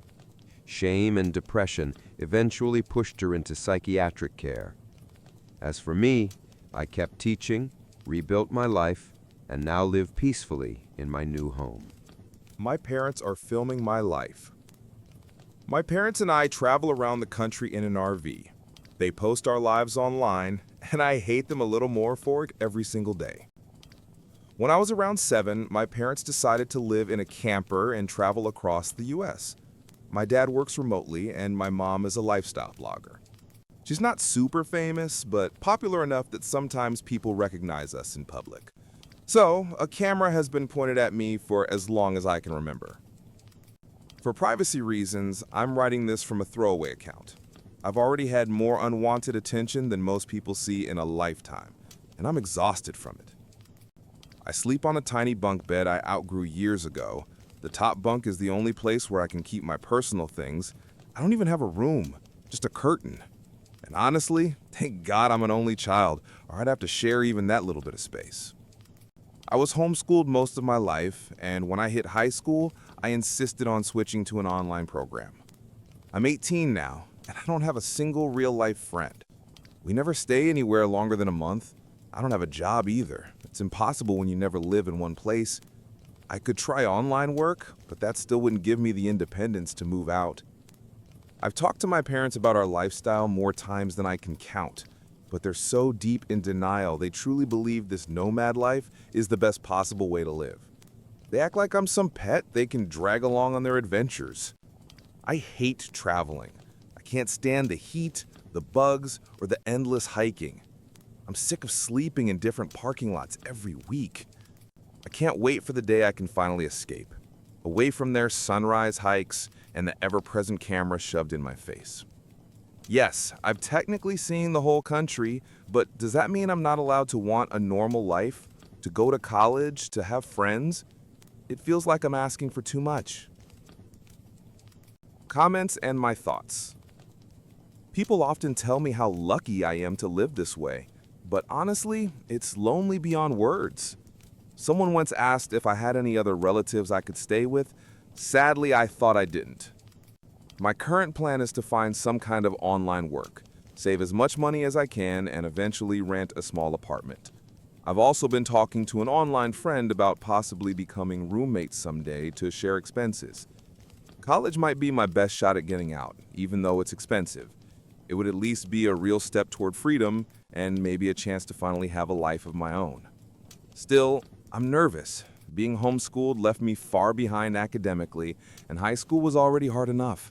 Shame and depression eventually pushed her into psychiatric care. As for me, I kept teaching, rebuilt my life, and now live peacefully in my new home. My parents are filming my life. My parents and I travel around the country in an RV. They post our lives online, and I hate them a little more for it every single day. When I was around 7, my parents decided to live in a camper and travel across the US. My dad works remotely, and my mom is a lifestyle blogger. She's not super famous, but popular enough that sometimes people recognize us in public. So, a camera has been pointed at me for as long as I can remember. For privacy reasons, I'm writing this from a throwaway account. I've already had more unwanted attention than most people see in a lifetime, and I'm exhausted from it. I sleep on a tiny bunk bed I outgrew years ago. The top bunk is the only place where I can keep my personal things. I don't even have a room, just a curtain. And honestly, thank God I'm an only child, or I'd have to share even that little bit of space. I was homeschooled most of my life, and when I hit high school, I insisted on switching to an online program. I'm 18 now, and I don't have a single real-life friend. We never stay anywhere longer than a month. I don't have a job either. It's impossible when you never live in one place. I could try online work, but that still wouldn't give me the independence to move out. I've talked to my parents about our lifestyle more times than I can count, but they're so deep in denial they truly believe this nomad life is the best possible way to live. They act like I'm some pet they can drag along on their adventures. I hate traveling. I can't stand the heat, the bugs, or the endless hiking. I'm sick of sleeping in different parking lots every week. I can't wait for the day I can finally escape, away from their sunrise hikes and the ever-present camera shoved in my face. Yes, I've technically seen the whole country, but does that mean I'm not allowed to want a normal life, to go to college, to have friends? It feels like I'm asking for too much. Comments and my thoughts. People often tell me how lucky I am to live this way, but honestly, it's lonely beyond words. Someone once asked if I had any other relatives I could stay with. Sadly, I thought I didn't. My current plan is to find some kind of online work, save as much money as I can, and eventually rent a small apartment. I've also been talking to an online friend about possibly becoming roommates someday to share expenses. College might be my best shot at getting out, even though it's expensive. It would at least be a real step toward freedom and maybe a chance to finally have a life of my own. Still, I'm nervous. Being homeschooled left me far behind academically, and high school was already hard enough.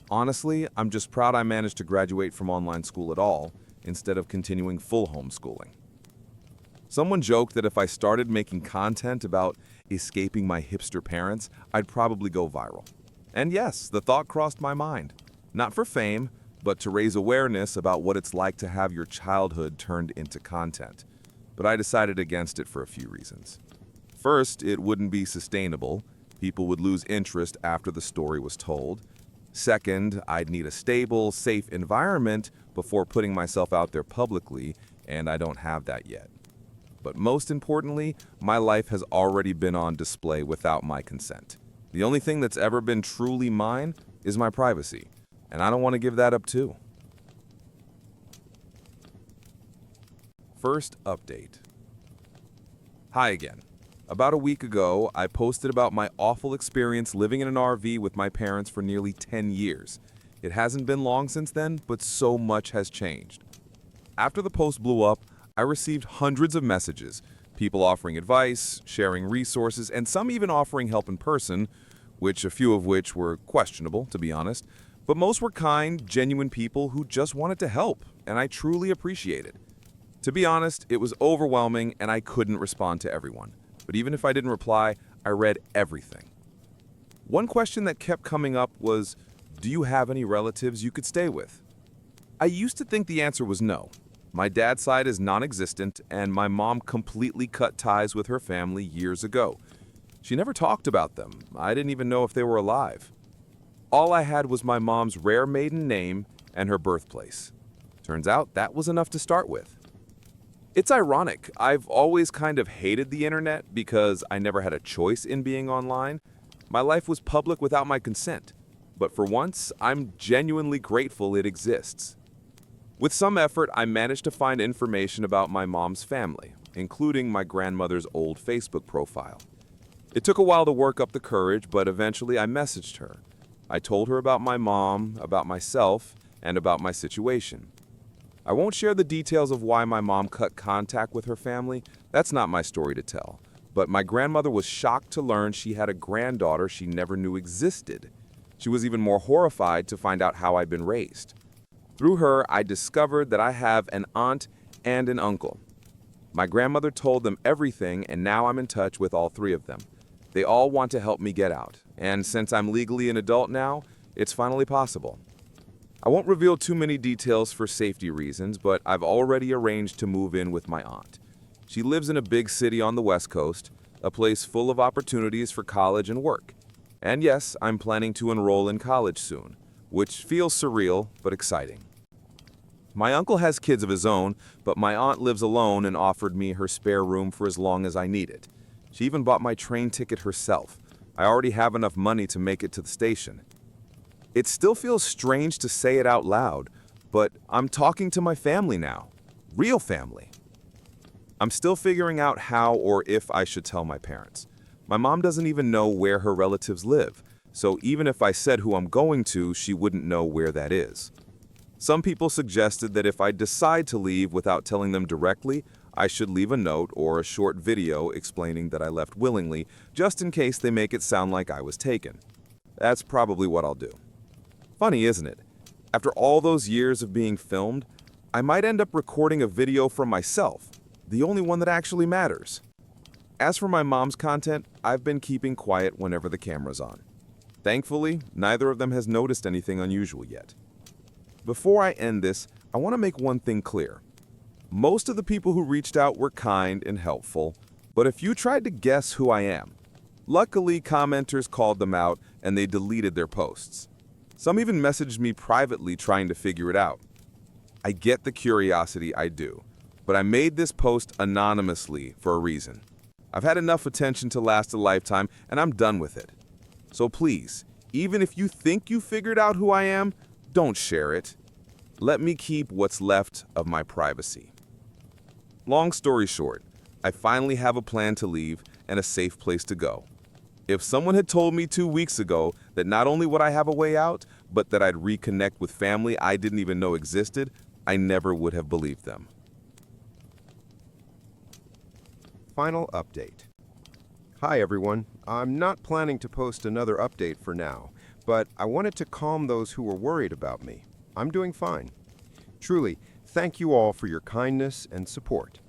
Honestly, I'm just proud I managed to graduate from online school at all, instead of continuing full homeschooling. Someone joked that if I started making content about escaping my hipster parents, I'd probably go viral. And yes, the thought crossed my mind. Not for fame, but to raise awareness about what it's like to have your childhood turned into content. But I decided against it for a few reasons. First, it wouldn't be sustainable. People would lose interest after the story was told. Second, I'd need a stable, safe environment before putting myself out there publicly, and I don't have that yet. But most importantly, my life has already been on display without my consent. The only thing that's ever been truly mine is my privacy, and I don't want to give that up too. First update. Hi again. About a week ago, I posted about my awful experience living in an RV with my parents for nearly 10 years. It hasn't been long since then, but so much has changed. After the post blew up, I received hundreds of messages, people offering advice, sharing resources, and some even offering help in person, a few of which were questionable, to be honest. But most were kind, genuine people who just wanted to help, and I truly appreciate it. To be honest, it was overwhelming and I couldn't respond to everyone. But even if I didn't reply, I read everything. One question that kept coming up was, do you have any relatives you could stay with? I used to think the answer was no. My dad's side is non-existent, and my mom completely cut ties with her family years ago. She never talked about them. I didn't even know if they were alive. All I had was my mom's rare maiden name and her birthplace. Turns out that was enough to start with. It's ironic. I've always kind of hated the internet because I never had a choice in being online. My life was public without my consent. but for once, I'm genuinely grateful it exists. With some effort, I managed to find information about my mom's family, including my grandmother's old Facebook profile. It took a while to work up the courage, but eventually I messaged her. I told her about my mom, about myself, and about my situation. I won't share the details of why my mom cut contact with her family. That's not my story to tell. But my grandmother was shocked to learn she had a granddaughter she never knew existed. She was even more horrified to find out how I'd been raised. Through her, I discovered that I have an aunt and an uncle. My grandmother told them everything, and now I'm in touch with all three of them. They all want to help me get out, and since I'm legally an adult now, it's finally possible. I won't reveal too many details for safety reasons, but I've already arranged to move in with my aunt. She lives in a big city on the West Coast, a place full of opportunities for college and work. And yes, I'm planning to enroll in college soon, which feels surreal but exciting. My uncle has kids of his own, but my aunt lives alone and offered me her spare room for as long as I need it. She even bought my train ticket herself. I already have enough money to make it to the station. It still feels strange to say it out loud, but I'm talking to my family now. Real family. I'm still figuring out how or if I should tell my parents. My mom doesn't even know where her relatives live, so even if I said who I'm going to, she wouldn't know where that is. Some people suggested that if I decide to leave without telling them directly, I should leave a note or a short video explaining that I left willingly, just in case they make it sound like I was taken. That's probably what I'll do. Funny, isn't it? After all those years of being filmed, I might end up recording a video from myself, the only one that actually matters. As for my mom's content, I've been keeping quiet whenever the camera's on. Thankfully, neither of them has noticed anything unusual yet. Before I end this, I want to make one thing clear. Most of the people who reached out were kind and helpful, but if you tried to guess who I am, luckily commenters called them out and they deleted their posts. Some even messaged me privately trying to figure it out. I get the curiosity, I do, but I made this post anonymously for a reason. I've had enough attention to last a lifetime and I'm done with it. So please, even if you think you figured out who I am, don't share it. Let me keep what's left of my privacy. Long story short, I finally have a plan to leave and a safe place to go. If someone had told me 2 weeks ago that not only would I have a way out, but that I'd reconnect with family I didn't even know existed, I never would have believed them. Final update. Hi everyone, I'm not planning to post another update for now, but I wanted to calm those who were worried about me. I'm doing fine. Truly, thank you all for your kindness and support.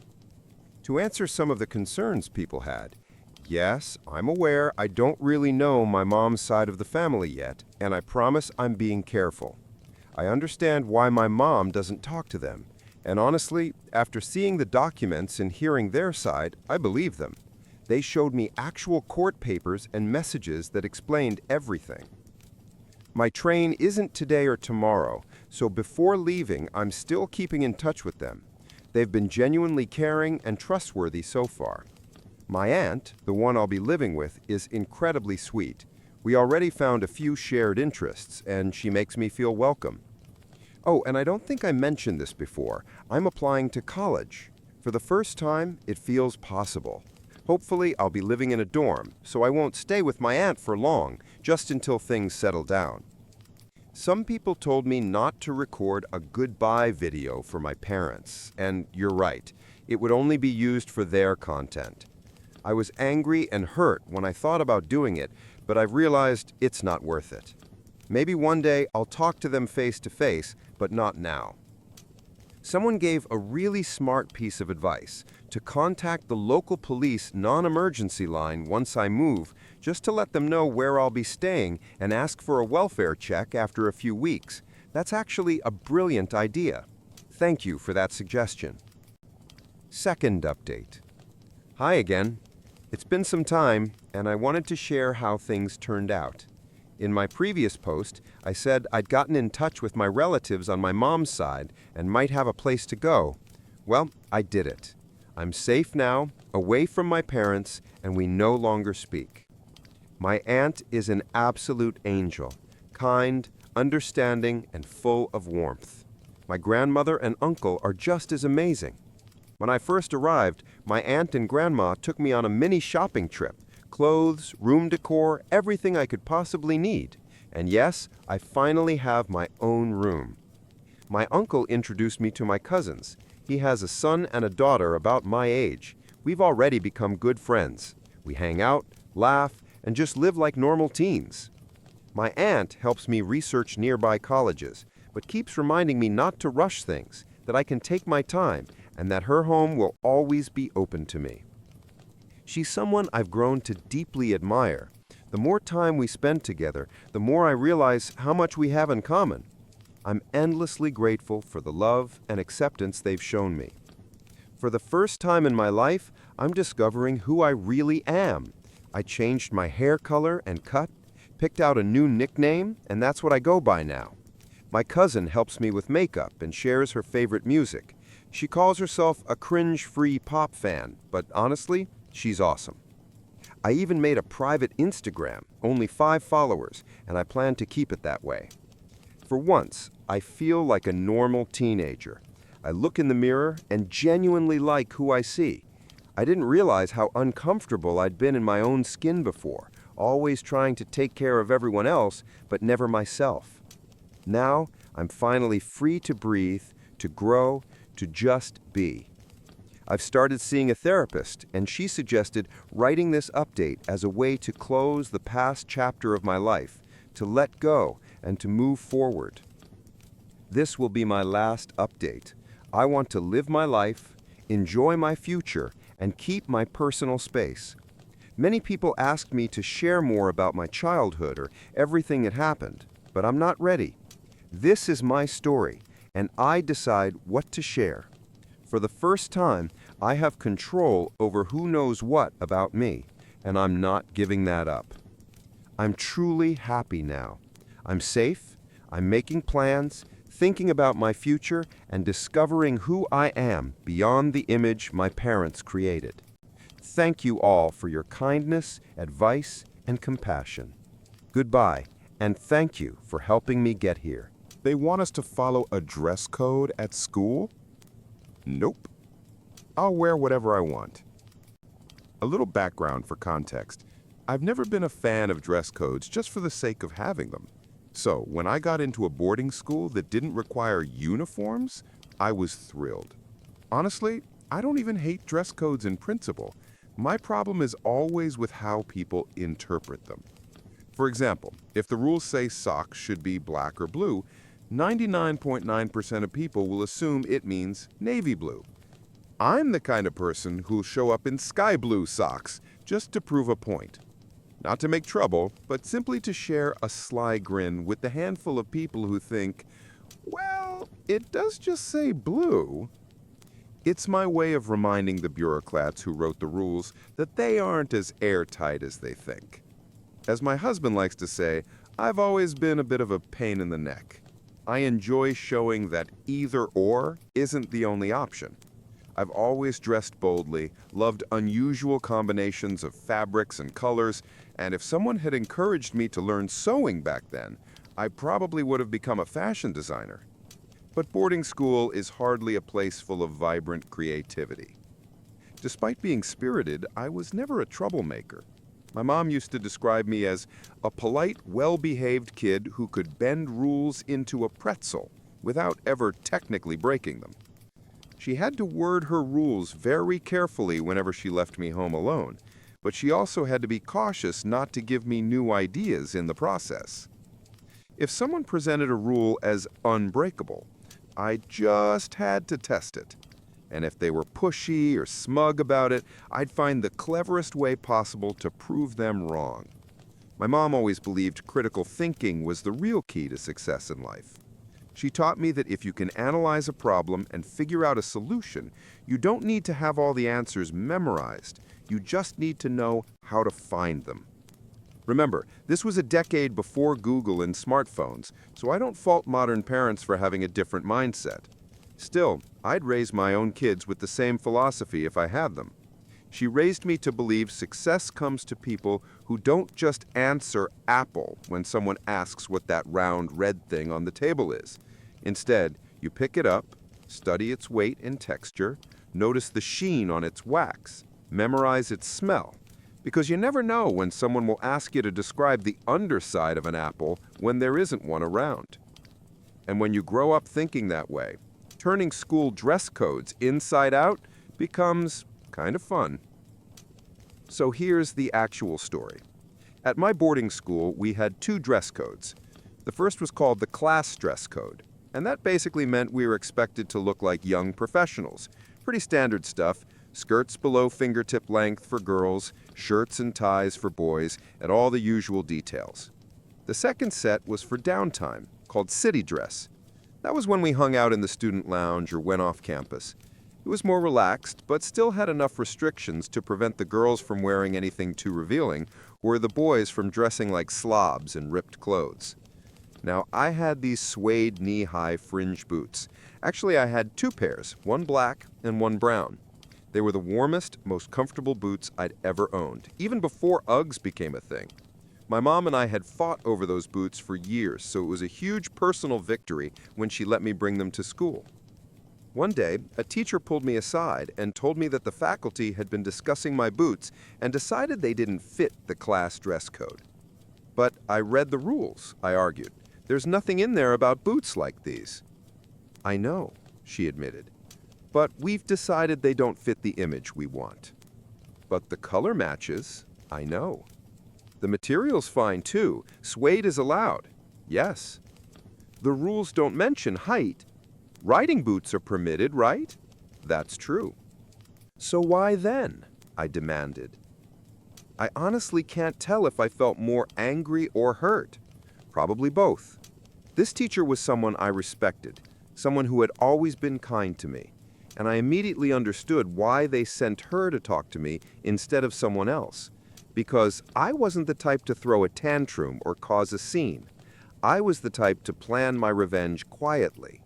To answer some of the concerns people had, yes, I'm aware I don't really know my mom's side of the family yet, and I promise I'm being careful. I understand why my mom doesn't talk to them, and honestly, after seeing the documents and hearing their side, I believe them. They showed me actual court papers and messages that explained everything. My train isn't today or tomorrow, so before leaving, I'm still keeping in touch with them. They've been genuinely caring and trustworthy so far. My aunt, the one I'll be living with, is incredibly sweet. We already found a few shared interests, and she makes me feel welcome. Oh, and I don't think I mentioned this before. I'm applying to college. For the first time, it feels possible. Hopefully, I'll be living in a dorm, so I won't stay with my aunt for long, just until things settle down. Some people told me not to record a goodbye video for my parents, and you're right, it would only be used for their content. I was angry and hurt when I thought about doing it, but I've realized it's not worth it. Maybe one day I'll talk to them face to face, but not now. Someone gave a really smart piece of advice, to contact the local police non-emergency line once I move, just to let them know where I'll be staying and ask for a welfare check after a few weeks. That's actually a brilliant idea. Thank you for that suggestion. Second update. Hi again. It's been some time, and I wanted to share how things turned out. In my previous post, I said I'd gotten in touch with my relatives on my mom's side and might have a place to go. Well, I did it. I'm safe now, away from my parents, and we no longer speak. My aunt is an absolute angel, kind, understanding, and full of warmth. My grandmother and uncle are just as amazing. When I first arrived, my aunt and grandma took me on a mini shopping trip. Clothes, room decor, everything I could possibly need. And yes, I finally have my own room. My uncle introduced me to my cousins. He has a son and a daughter about my age. We've already become good friends. We hang out, laugh, and just live like normal teens. My aunt helps me research nearby colleges, but keeps reminding me not to rush things, that I can take my time, and that her home will always be open to me. She's someone I've grown to deeply admire. The more time we spend together, the more I realize how much we have in common. I'm endlessly grateful for the love and acceptance they've shown me. For the first time in my life, I'm discovering who I really am. I changed my hair color and cut, picked out a new nickname, and that's what I go by now. My cousin helps me with makeup and shares her favorite music. She calls herself a cringe-free pop fan, but honestly, she's awesome. I even made a private Instagram, only 5 followers, and I plan to keep it that way. For once, I feel like a normal teenager. I look in the mirror and genuinely like who I see. I didn't realize how uncomfortable I'd been in my own skin before, always trying to take care of everyone else, but never myself. Now, I'm finally free to breathe, to grow, to just be. I've started seeing a therapist, and she suggested writing this update as a way to close the past chapter of my life, to let go, and to move forward. This will be my last update. I want to live my life, enjoy my future, and keep my personal space. Many people ask me to share more about my childhood or everything that happened, but I'm not ready. This is my story, and I decide what to share. For the first time, I have control over who knows what about me, and I'm not giving that up. I'm truly happy now. I'm safe, I'm making plans, thinking about my future, and discovering who I am beyond the image my parents created. Thank you all for your kindness, advice, and compassion. Goodbye, and thank you for helping me get here. They want us to follow a dress code at school? Nope. I'll wear whatever I want. A little background for context. I've never been a fan of dress codes just for the sake of having them. So, when I got into a boarding school that didn't require uniforms, I was thrilled. Honestly, I don't even hate dress codes in principle. My problem is always with how people interpret them. For example, if the rules say socks should be black or blue, 99.9% of people will assume it means navy blue. I'm the kind of person who'll show up in sky blue socks just to prove a point. Not to make trouble, but simply to share a sly grin with the handful of people who think, well, it does just say blue. It's my way of reminding the bureaucrats who wrote the rules that they aren't as airtight as they think. As my husband likes to say, I've always been a bit of a pain in the neck. I enjoy showing that either or isn't the only option. I've always dressed boldly, loved unusual combinations of fabrics and colors, and if someone had encouraged me to learn sewing back then, I probably would have become a fashion designer. But boarding school is hardly a place full of vibrant creativity. Despite being spirited, I was never a troublemaker. My mom used to describe me as a polite, well-behaved kid who could bend rules into a pretzel without ever technically breaking them. She had to word her rules very carefully whenever she left me home alone, but she also had to be cautious not to give me new ideas in the process. If someone presented a rule as unbreakable, I just had to test it. And if they were pushy or smug about it, I'd find the cleverest way possible to prove them wrong. My mom always believed critical thinking was the real key to success in life. She taught me that if you can analyze a problem and figure out a solution, you don't need to have all the answers memorized. You just need to know how to find them. Remember, this was a decade before Google and smartphones, so I don't fault modern parents for having a different mindset. Still, I'd raise my own kids with the same philosophy if I had them. She raised me to believe success comes to people who don't just answer apple when someone asks what that round red thing on the table is. Instead, you pick it up, study its weight and texture, notice the sheen on its wax, memorize its smell, because you never know when someone will ask you to describe the underside of an apple when there isn't one around. And when you grow up thinking that way, turning school dress codes inside out becomes kind of fun. So here's the actual story. At my boarding school, we had 2 dress codes. The first was called the class dress code, and that basically meant we were expected to look like young professionals. Pretty standard stuff: skirts below fingertip length for girls, shirts and ties for boys, and all the usual details. The second set was for downtime, called city dress. That was when we hung out in the student lounge or went off campus. It was more relaxed, but still had enough restrictions to prevent the girls from wearing anything too revealing, or the boys from dressing like slobs in ripped clothes. Now, I had these suede knee-high fringe boots. Actually, I had 2 pairs, one black and one brown. They were the warmest, most comfortable boots I'd ever owned, even before Uggs became a thing. My mom and I had fought over those boots for years, so it was a huge personal victory when she let me bring them to school. One day, a teacher pulled me aside and told me that the faculty had been discussing my boots and decided they didn't fit the class dress code. But I read the rules, I argued. There's nothing in there about boots like these. I know, she admitted. But we've decided they don't fit the image we want. But the color matches, I know. The material's fine too. Suede is allowed. Yes. The rules don't mention height. Riding boots are permitted, right? That's true. So why then? I demanded. I honestly can't tell if I felt more angry or hurt. Probably both. This teacher was someone I respected, someone who had always been kind to me, and I immediately understood why they sent her to talk to me instead of someone else. Because I wasn't the type to throw a tantrum or cause a scene. I was the type to plan my revenge quietly.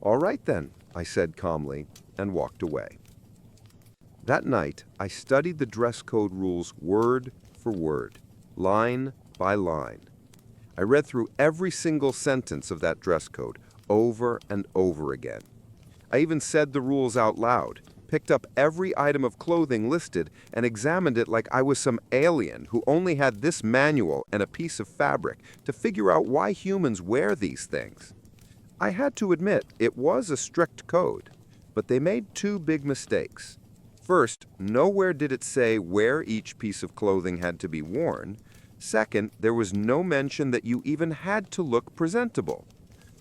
All right then, I said calmly, and walked away. That night, I studied the dress code rules word for word, line by line. I read through every single sentence of that dress code over and over again. I even said the rules out loud, picked up every item of clothing listed, and examined it like I was some alien who only had this manual and a piece of fabric to figure out why humans wear these things. I had to admit, it was a strict code, but they made 2 big mistakes. First, nowhere did it say where each piece of clothing had to be worn. Second, there was no mention that you even had to look presentable.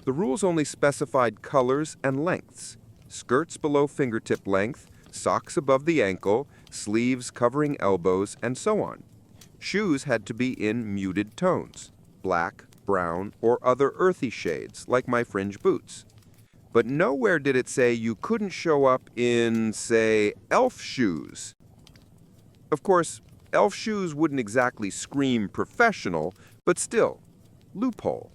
The rules only specified colors and lengths: skirts below fingertip length, socks above the ankle, sleeves covering elbows, and so on. Shoes had to be in muted tones: black, brown, or other earthy shades, like my fringe boots. But nowhere did it say you couldn't show up in, say, elf shoes. Of course, elf shoes wouldn't exactly scream professional, but still, loophole.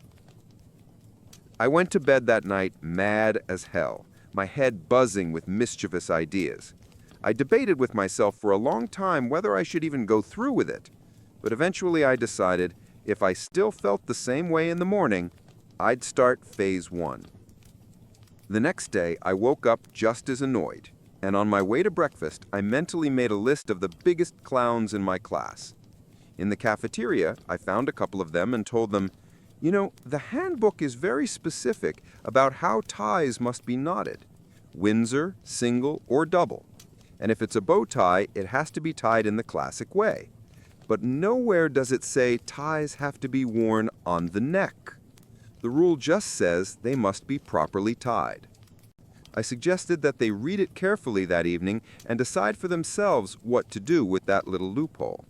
I went to bed that night mad as hell, my head buzzing with mischievous ideas. I debated with myself for a long time whether I should even go through with it, but eventually I decided if I still felt the same way in the morning, I'd start phase 1. The next day, I woke up just as annoyed, and on my way to breakfast, I mentally made a list of the biggest clowns in my class. In the cafeteria, I found a couple of them and told them, "You know, the handbook is very specific about how ties must be knotted: Windsor, single, or double. And if it's a bow tie, it has to be tied in the classic way. But nowhere does it say ties have to be worn on the neck. The rule just says they must be properly tied." I suggested that they read it carefully that evening and decide for themselves what to do with that little loophole.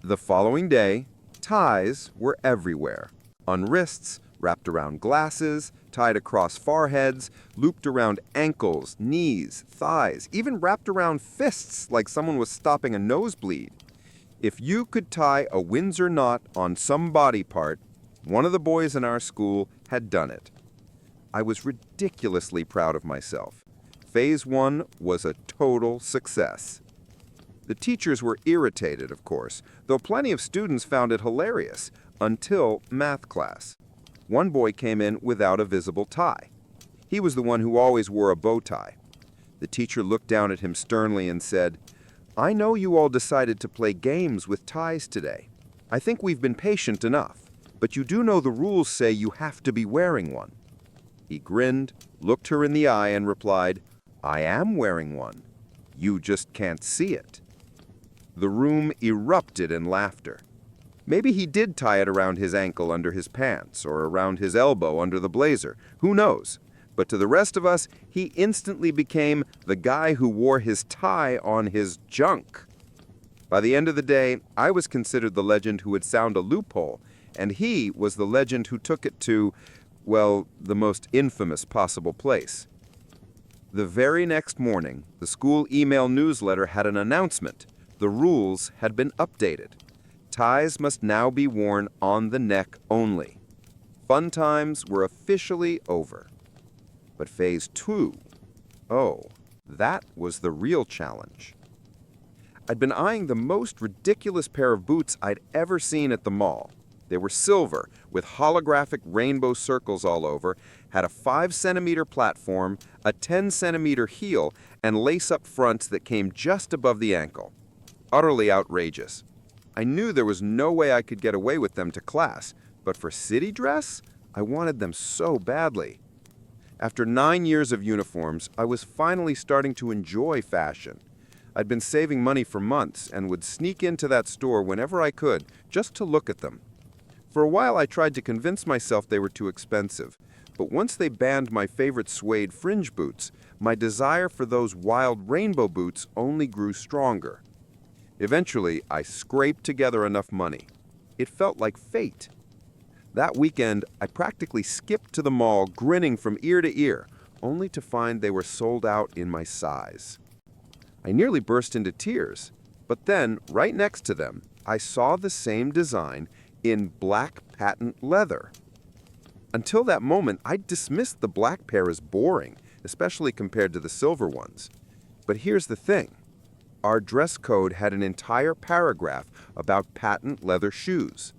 The following day, ties were everywhere: on wrists, wrapped around glasses, tied across foreheads, looped around ankles, knees, thighs, even wrapped around fists like someone was stopping a nosebleed. If you could tie a Windsor knot on some body part, one of the boys in our school had done it. I was ridiculously proud of myself. Phase 1 was a total success. The teachers were irritated, of course, though plenty of students found it hilarious, until math class. One boy came in without a visible tie. He was the one who always wore a bow tie. The teacher looked down at him sternly and said, "I know you all decided to play games with ties today. I think we've been patient enough, but you do know the rules say you have to be wearing one." He grinned, looked her in the eye, and replied, "I am wearing one. You just can't see it." The room erupted in laughter. Maybe he did tie it around his ankle under his pants, or around his elbow under the blazer. Who knows? But to the rest of us, he instantly became the guy who wore his tie on his junk. By the end of the day, I was considered the legend who had found a loophole, and he was the legend who took it to, well, the most infamous possible place. The very next morning, the school email newsletter had an announcement. The rules had been updated. Ties must now be worn on the neck only. Fun times were officially over. But phase 2, that was the real challenge. I'd been eyeing the most ridiculous pair of boots I'd ever seen at the mall. They were silver, with holographic rainbow circles all over, had a 5-centimeter platform, a 10-centimeter heel, and lace-up fronts that came just above the ankle. Utterly outrageous. I knew there was no way I could get away with them to class, but for city dress, I wanted them so badly. After 9 years of uniforms, I was finally starting to enjoy fashion. I'd been saving money for months and would sneak into that store whenever I could, just to look at them. For a while I tried to convince myself they were too expensive, but once they banned my favorite suede fringe boots, my desire for those wild rainbow boots only grew stronger. Eventually, I scraped together enough money. It felt like fate. That weekend, I practically skipped to the mall, grinning from ear to ear, only to find they were sold out in my size. I nearly burst into tears, but then, right next to them, I saw the same design in black patent leather. Until that moment, I'd dismissed the black pair as boring, especially compared to the silver ones. But here's the thing. Our dress code had an entire paragraph about patent leather shoes.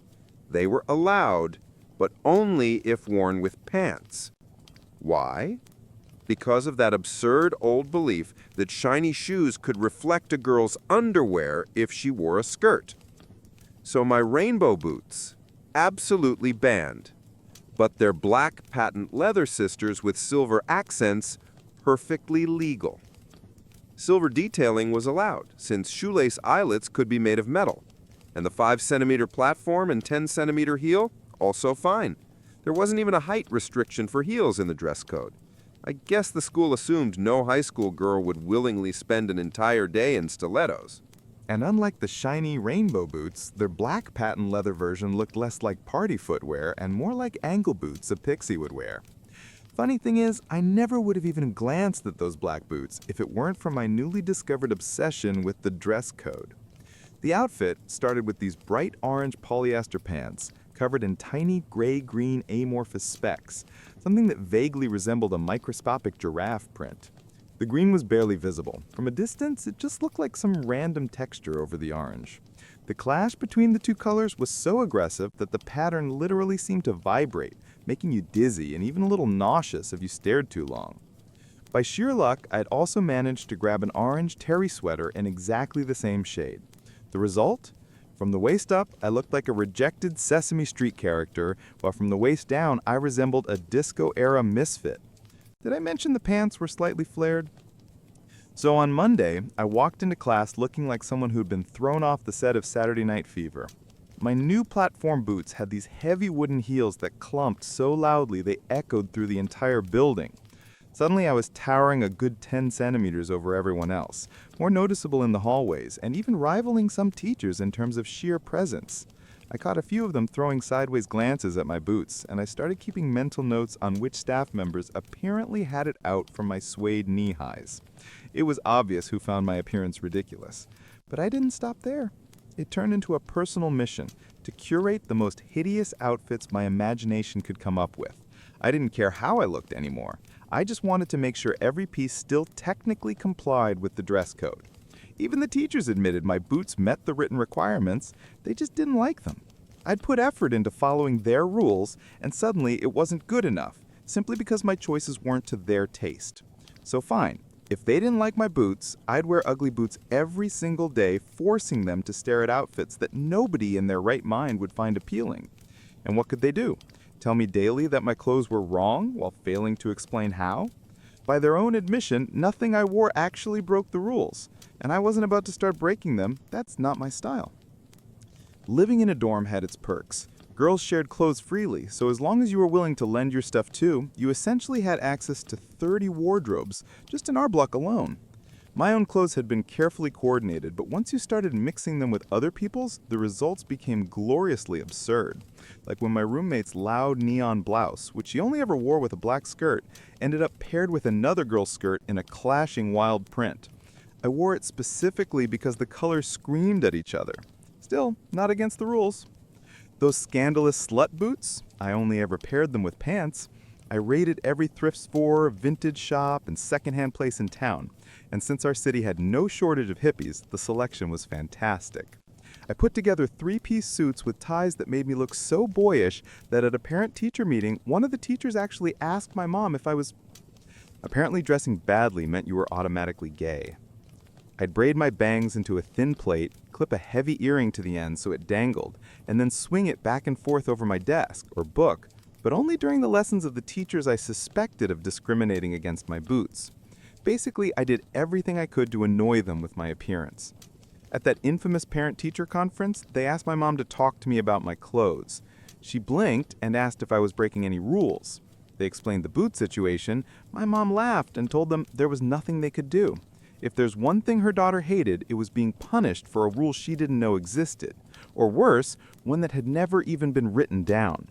They were allowed, but only if worn with pants. Why? Because of that absurd old belief that shiny shoes could reflect a girl's underwear if she wore a skirt. So my rainbow boots, absolutely banned. But their black patent leather sisters with silver accents, perfectly legal. Silver detailing was allowed, since shoelace eyelets could be made of metal. And the 5-centimeter platform and 10-centimeter heel, also fine. There wasn't even a height restriction for heels in the dress code. I guess the school assumed no high school girl would willingly spend an entire day in stilettos. And unlike the shiny rainbow boots, their black patent leather version looked less like party footwear and more like ankle boots a pixie would wear. Funny thing is, I never would have even glanced at those black boots if it weren't for my newly discovered obsession with the dress code. The outfit started with these bright orange polyester pants, covered in tiny gray-green amorphous specks, something that vaguely resembled a microscopic giraffe print. The green was barely visible. From a distance, it just looked like some random texture over the orange. The clash between the two colors was so aggressive that the pattern literally seemed to vibrate, making you dizzy and even a little nauseous if you stared too long. By sheer luck, I had also managed to grab an orange terry sweater in exactly the same shade. The result? From the waist up, I looked like a rejected Sesame Street character, while from the waist down, I resembled a disco-era misfit. Did I mention the pants were slightly flared? So on Monday, I walked into class looking like someone who'd been thrown off the set of Saturday Night Fever. My new platform boots had these heavy wooden heels that clumped so loudly they echoed through the entire building. Suddenly I was towering a good 10 centimeters over everyone else, more noticeable in the hallways, and even rivaling some teachers in terms of sheer presence. I caught a few of them throwing sideways glances at my boots, and I started keeping mental notes on which staff members apparently had it out from my suede knee-highs. It was obvious who found my appearance ridiculous. But I didn't stop there. It turned into a personal mission to curate the most hideous outfits my imagination could come up with. I didn't care how I looked anymore. I just wanted to make sure every piece still technically complied with the dress code. Even the teachers admitted my boots met the written requirements, they just didn't like them. I'd put effort into following their rules, and suddenly it wasn't good enough, simply because my choices weren't to their taste. So fine, if they didn't like my boots, I'd wear ugly boots every single day, forcing them to stare at outfits that nobody in their right mind would find appealing. And what could they do? Tell me daily that my clothes were wrong while failing to explain how? By their own admission, nothing I wore actually broke the rules, and I wasn't about to start breaking them. That's not my style. Living in a dorm had its perks. Girls shared clothes freely, so as long as you were willing to lend your stuff too, you essentially had access to 30 wardrobes, just in our block alone. My own clothes had been carefully coordinated, but once you started mixing them with other people's, the results became gloriously absurd. Like when my roommate's loud neon blouse, which she only ever wore with a black skirt, ended up paired with another girl's skirt in a clashing wild print. I wore it specifically because the colors screamed at each other. Still, not against the rules. Those scandalous slut boots, I only ever paired them with pants. I raided every thrift store, vintage shop, and secondhand place in town. And since our city had no shortage of hippies, the selection was fantastic. I put together 3-piece suits with ties that made me look so boyish that at a parent-teacher meeting, one of the teachers actually asked my mom if I was... Apparently dressing badly meant you were automatically gay. I'd braid my bangs into a thin plait, clip a heavy earring to the end so it dangled, and then swing it back and forth over my desk, or book, but only during the lessons of the teachers I suspected of discriminating against my boots. Basically, I did everything I could to annoy them with my appearance. At that infamous parent-teacher conference, they asked my mom to talk to me about my clothes. She blinked and asked if I was breaking any rules. They explained the boot situation. My mom laughed and told them there was nothing they could do. If there's one thing her daughter hated, it was being punished for a rule she didn't know existed. Or worse, one that had never even been written down.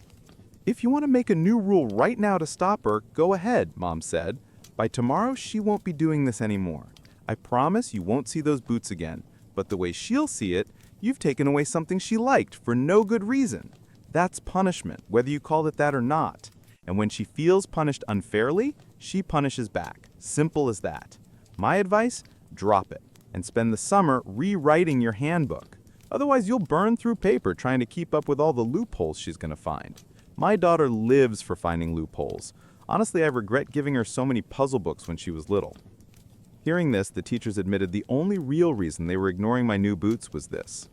If you want to make a new rule right now to stop her, go ahead, Mom said. By tomorrow, she won't be doing this anymore. I promise you won't see those boots again. But the way she'll see it, you've taken away something she liked for no good reason. That's punishment, whether you called it that or not. And when she feels punished unfairly, she punishes back. Simple as that. My advice? Drop it, and spend the summer rewriting your handbook. Otherwise, you'll burn through paper trying to keep up with all the loopholes she's going to find. My daughter lives for finding loopholes. Honestly, I regret giving her so many puzzle books when she was little. Hearing this, the teachers admitted the only real reason they were ignoring my new boots was this.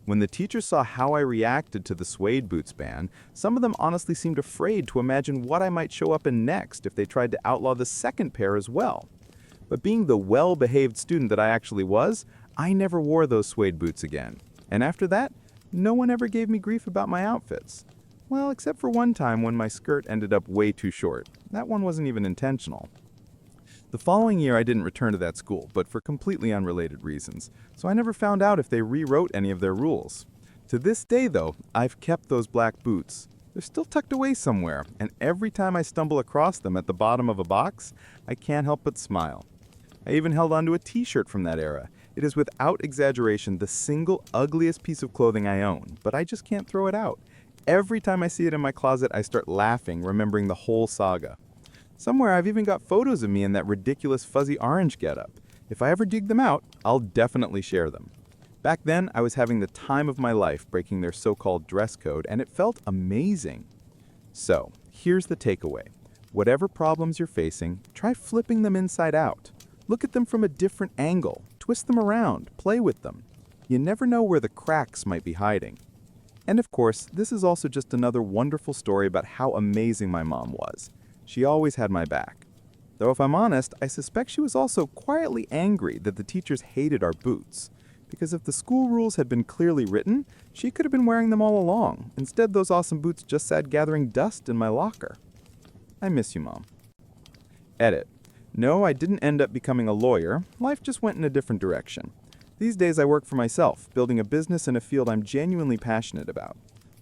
When the teachers saw how I reacted to the suede boots ban, some of them honestly seemed afraid to imagine what I might show up in next if they tried to outlaw the second pair as well. But being the well-behaved student that I actually was, I never wore those suede boots again. And after that, no one ever gave me grief about my outfits. Well, except for one time when my skirt ended up way too short. That one wasn't even intentional. The following year, I didn't return to that school, but for completely unrelated reasons, so I never found out if they rewrote any of their rules. To this day, though, I've kept those black boots. They're still tucked away somewhere, and every time I stumble across them at the bottom of a box, I can't help but smile. I even held onto a t-shirt from that era. It is without exaggeration the single ugliest piece of clothing I own, but I just can't throw it out. Every time I see it in my closet, I start laughing, remembering the whole saga. Somewhere I've even got photos of me in that ridiculous fuzzy orange getup. If I ever dig them out, I'll definitely share them. Back then, I was having the time of my life breaking their so-called dress code, and it felt amazing. So, here's the takeaway. Whatever problems you're facing, try flipping them inside out. Look at them from a different angle, twist them around, play with them. You never know where the cracks might be hiding. And of course, this is also just another wonderful story about how amazing my mom was. She always had my back. Though if I'm honest, I suspect she was also quietly angry that the teachers hated our boots. Because if the school rules had been clearly written, she could have been wearing them all along. Instead, those awesome boots just sat gathering dust in my locker. I miss you, Mom. Edit. No, I didn't end up becoming a lawyer. Life just went in a different direction. These days I work for myself, building a business in a field I'm genuinely passionate about.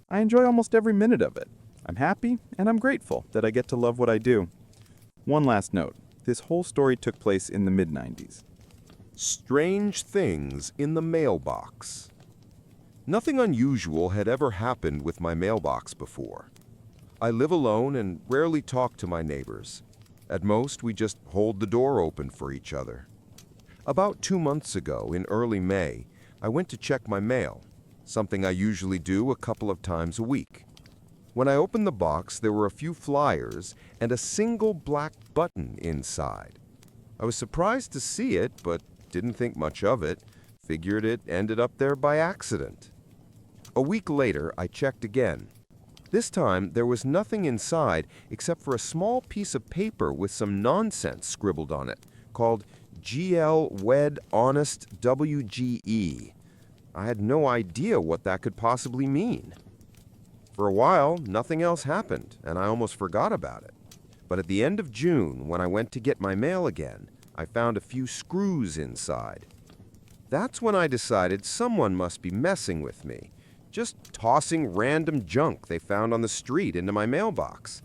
I enjoy almost every minute of it. I'm happy, and I'm grateful that I get to love what I do. One last note. This whole story took place in the mid-90s. Strange things in the mailbox. Nothing unusual had ever happened with my mailbox before. I live alone and rarely talk to my neighbors. At most, we just hold the door open for each other. About 2 months ago, in early May, I went to check my mail, something I usually do a couple of times a week. When I opened the box, there were a few flyers and a single black button inside. I was surprised to see it, but didn't think much of it. Figured it ended up there by accident. A week later, I checked again. This time, there was nothing inside except for a small piece of paper with some nonsense scribbled on it, called GL Wed Honest WGE. I had no idea what that could possibly mean. For a while, nothing else happened, and I almost forgot about it. But at the end of June, when I went to get my mail again, I found a few screws inside. That's when I decided someone must be messing with me, just tossing random junk they found on the street into my mailbox.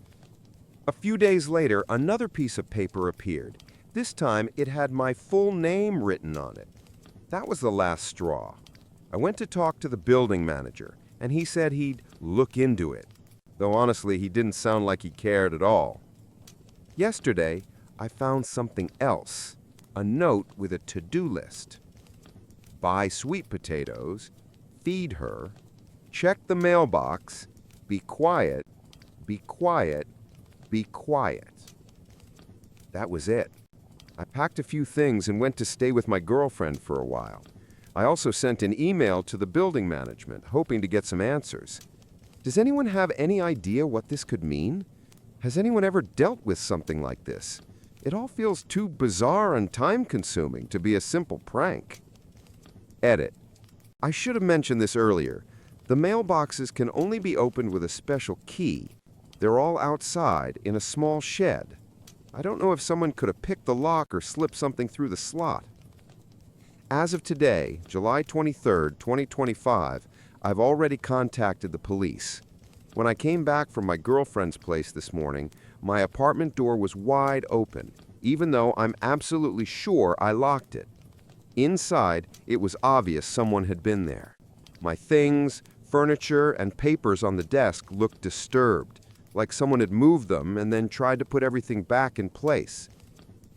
A few days later, another piece of paper appeared. This time, it had my full name written on it. That was the last straw. I went to talk to the building manager, and he said he'd look into it, though honestly, he didn't sound like he cared at all. Yesterday, I found something else, a note with a to-do list. Buy sweet potatoes, feed her, check the mailbox, be quiet, be quiet, be quiet. That was it. I packed a few things and went to stay with my girlfriend for a while. I also sent an email to the building management, hoping to get some answers. Does anyone have any idea what this could mean? Has anyone ever dealt with something like this? It all feels too bizarre and time-consuming to be a simple prank. Edit. I should have mentioned this earlier. The mailboxes can only be opened with a special key. They're all outside in a small shed. I don't know if someone could have picked the lock or slipped something through the slot. As of today, July 23, 2025, I've already contacted the police. When I came back from my girlfriend's place this morning, my apartment door was wide open, even though I'm absolutely sure I locked it. Inside, it was obvious someone had been there. My things, furniture, and papers on the desk looked disturbed, like someone had moved them and then tried to put everything back in place.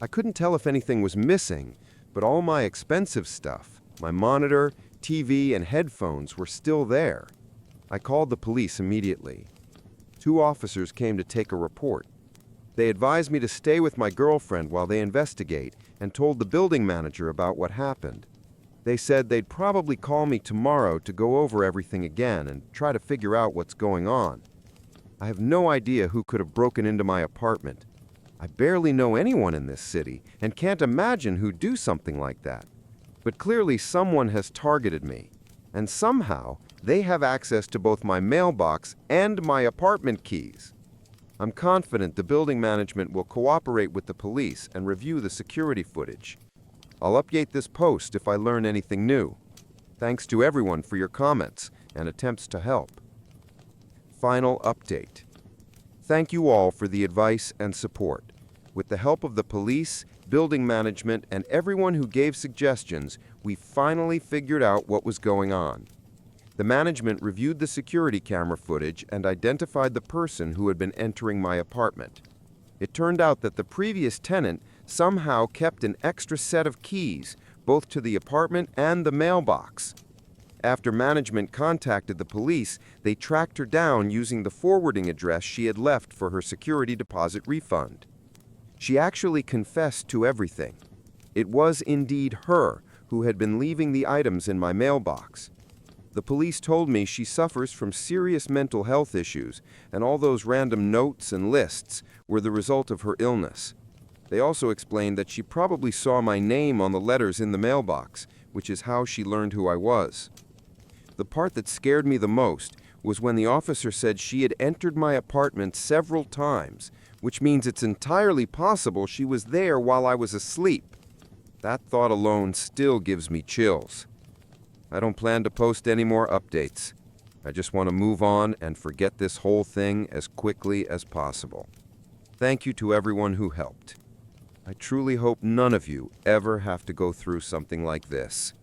I couldn't tell if anything was missing, but all my expensive stuff, my monitor, TV, and headphones were still there. I called the police immediately. 2 officers came to take a report. They advised me to stay with my girlfriend while they investigate and told the building manager about what happened. They said they'd probably call me tomorrow to go over everything again and try to figure out what's going on. I have no idea who could have broken into my apartment. I barely know anyone in this city and can't imagine who'd do something like that. But clearly someone has targeted me, and somehow they have access to both my mailbox and my apartment keys. I'm confident the building management will cooperate with the police and review the security footage. I'll update this post if I learn anything new. Thanks to everyone for your comments and attempts to help. Final update. Thank you all for the advice and support. With the help of the police, building management, and everyone who gave suggestions, we finally figured out what was going on. The management reviewed the security camera footage and identified the person who had been entering my apartment. It turned out that the previous tenant somehow kept an extra set of keys, both to the apartment and the mailbox. After management contacted the police, they tracked her down using the forwarding address she had left for her security deposit refund. She actually confessed to everything. It was indeed her who had been leaving the items in my mailbox. The police told me she suffers from serious mental health issues, and all those random notes and lists were the result of her illness. They also explained that she probably saw my name on the letters in the mailbox, which is how she learned who I was. The part that scared me the most was when the officer said she had entered my apartment several times, which means it's entirely possible she was there while I was asleep. That thought alone still gives me chills. I don't plan to post any more updates. I just want to move on and forget this whole thing as quickly as possible. Thank you to everyone who helped. I truly hope none of you ever have to go through something like this.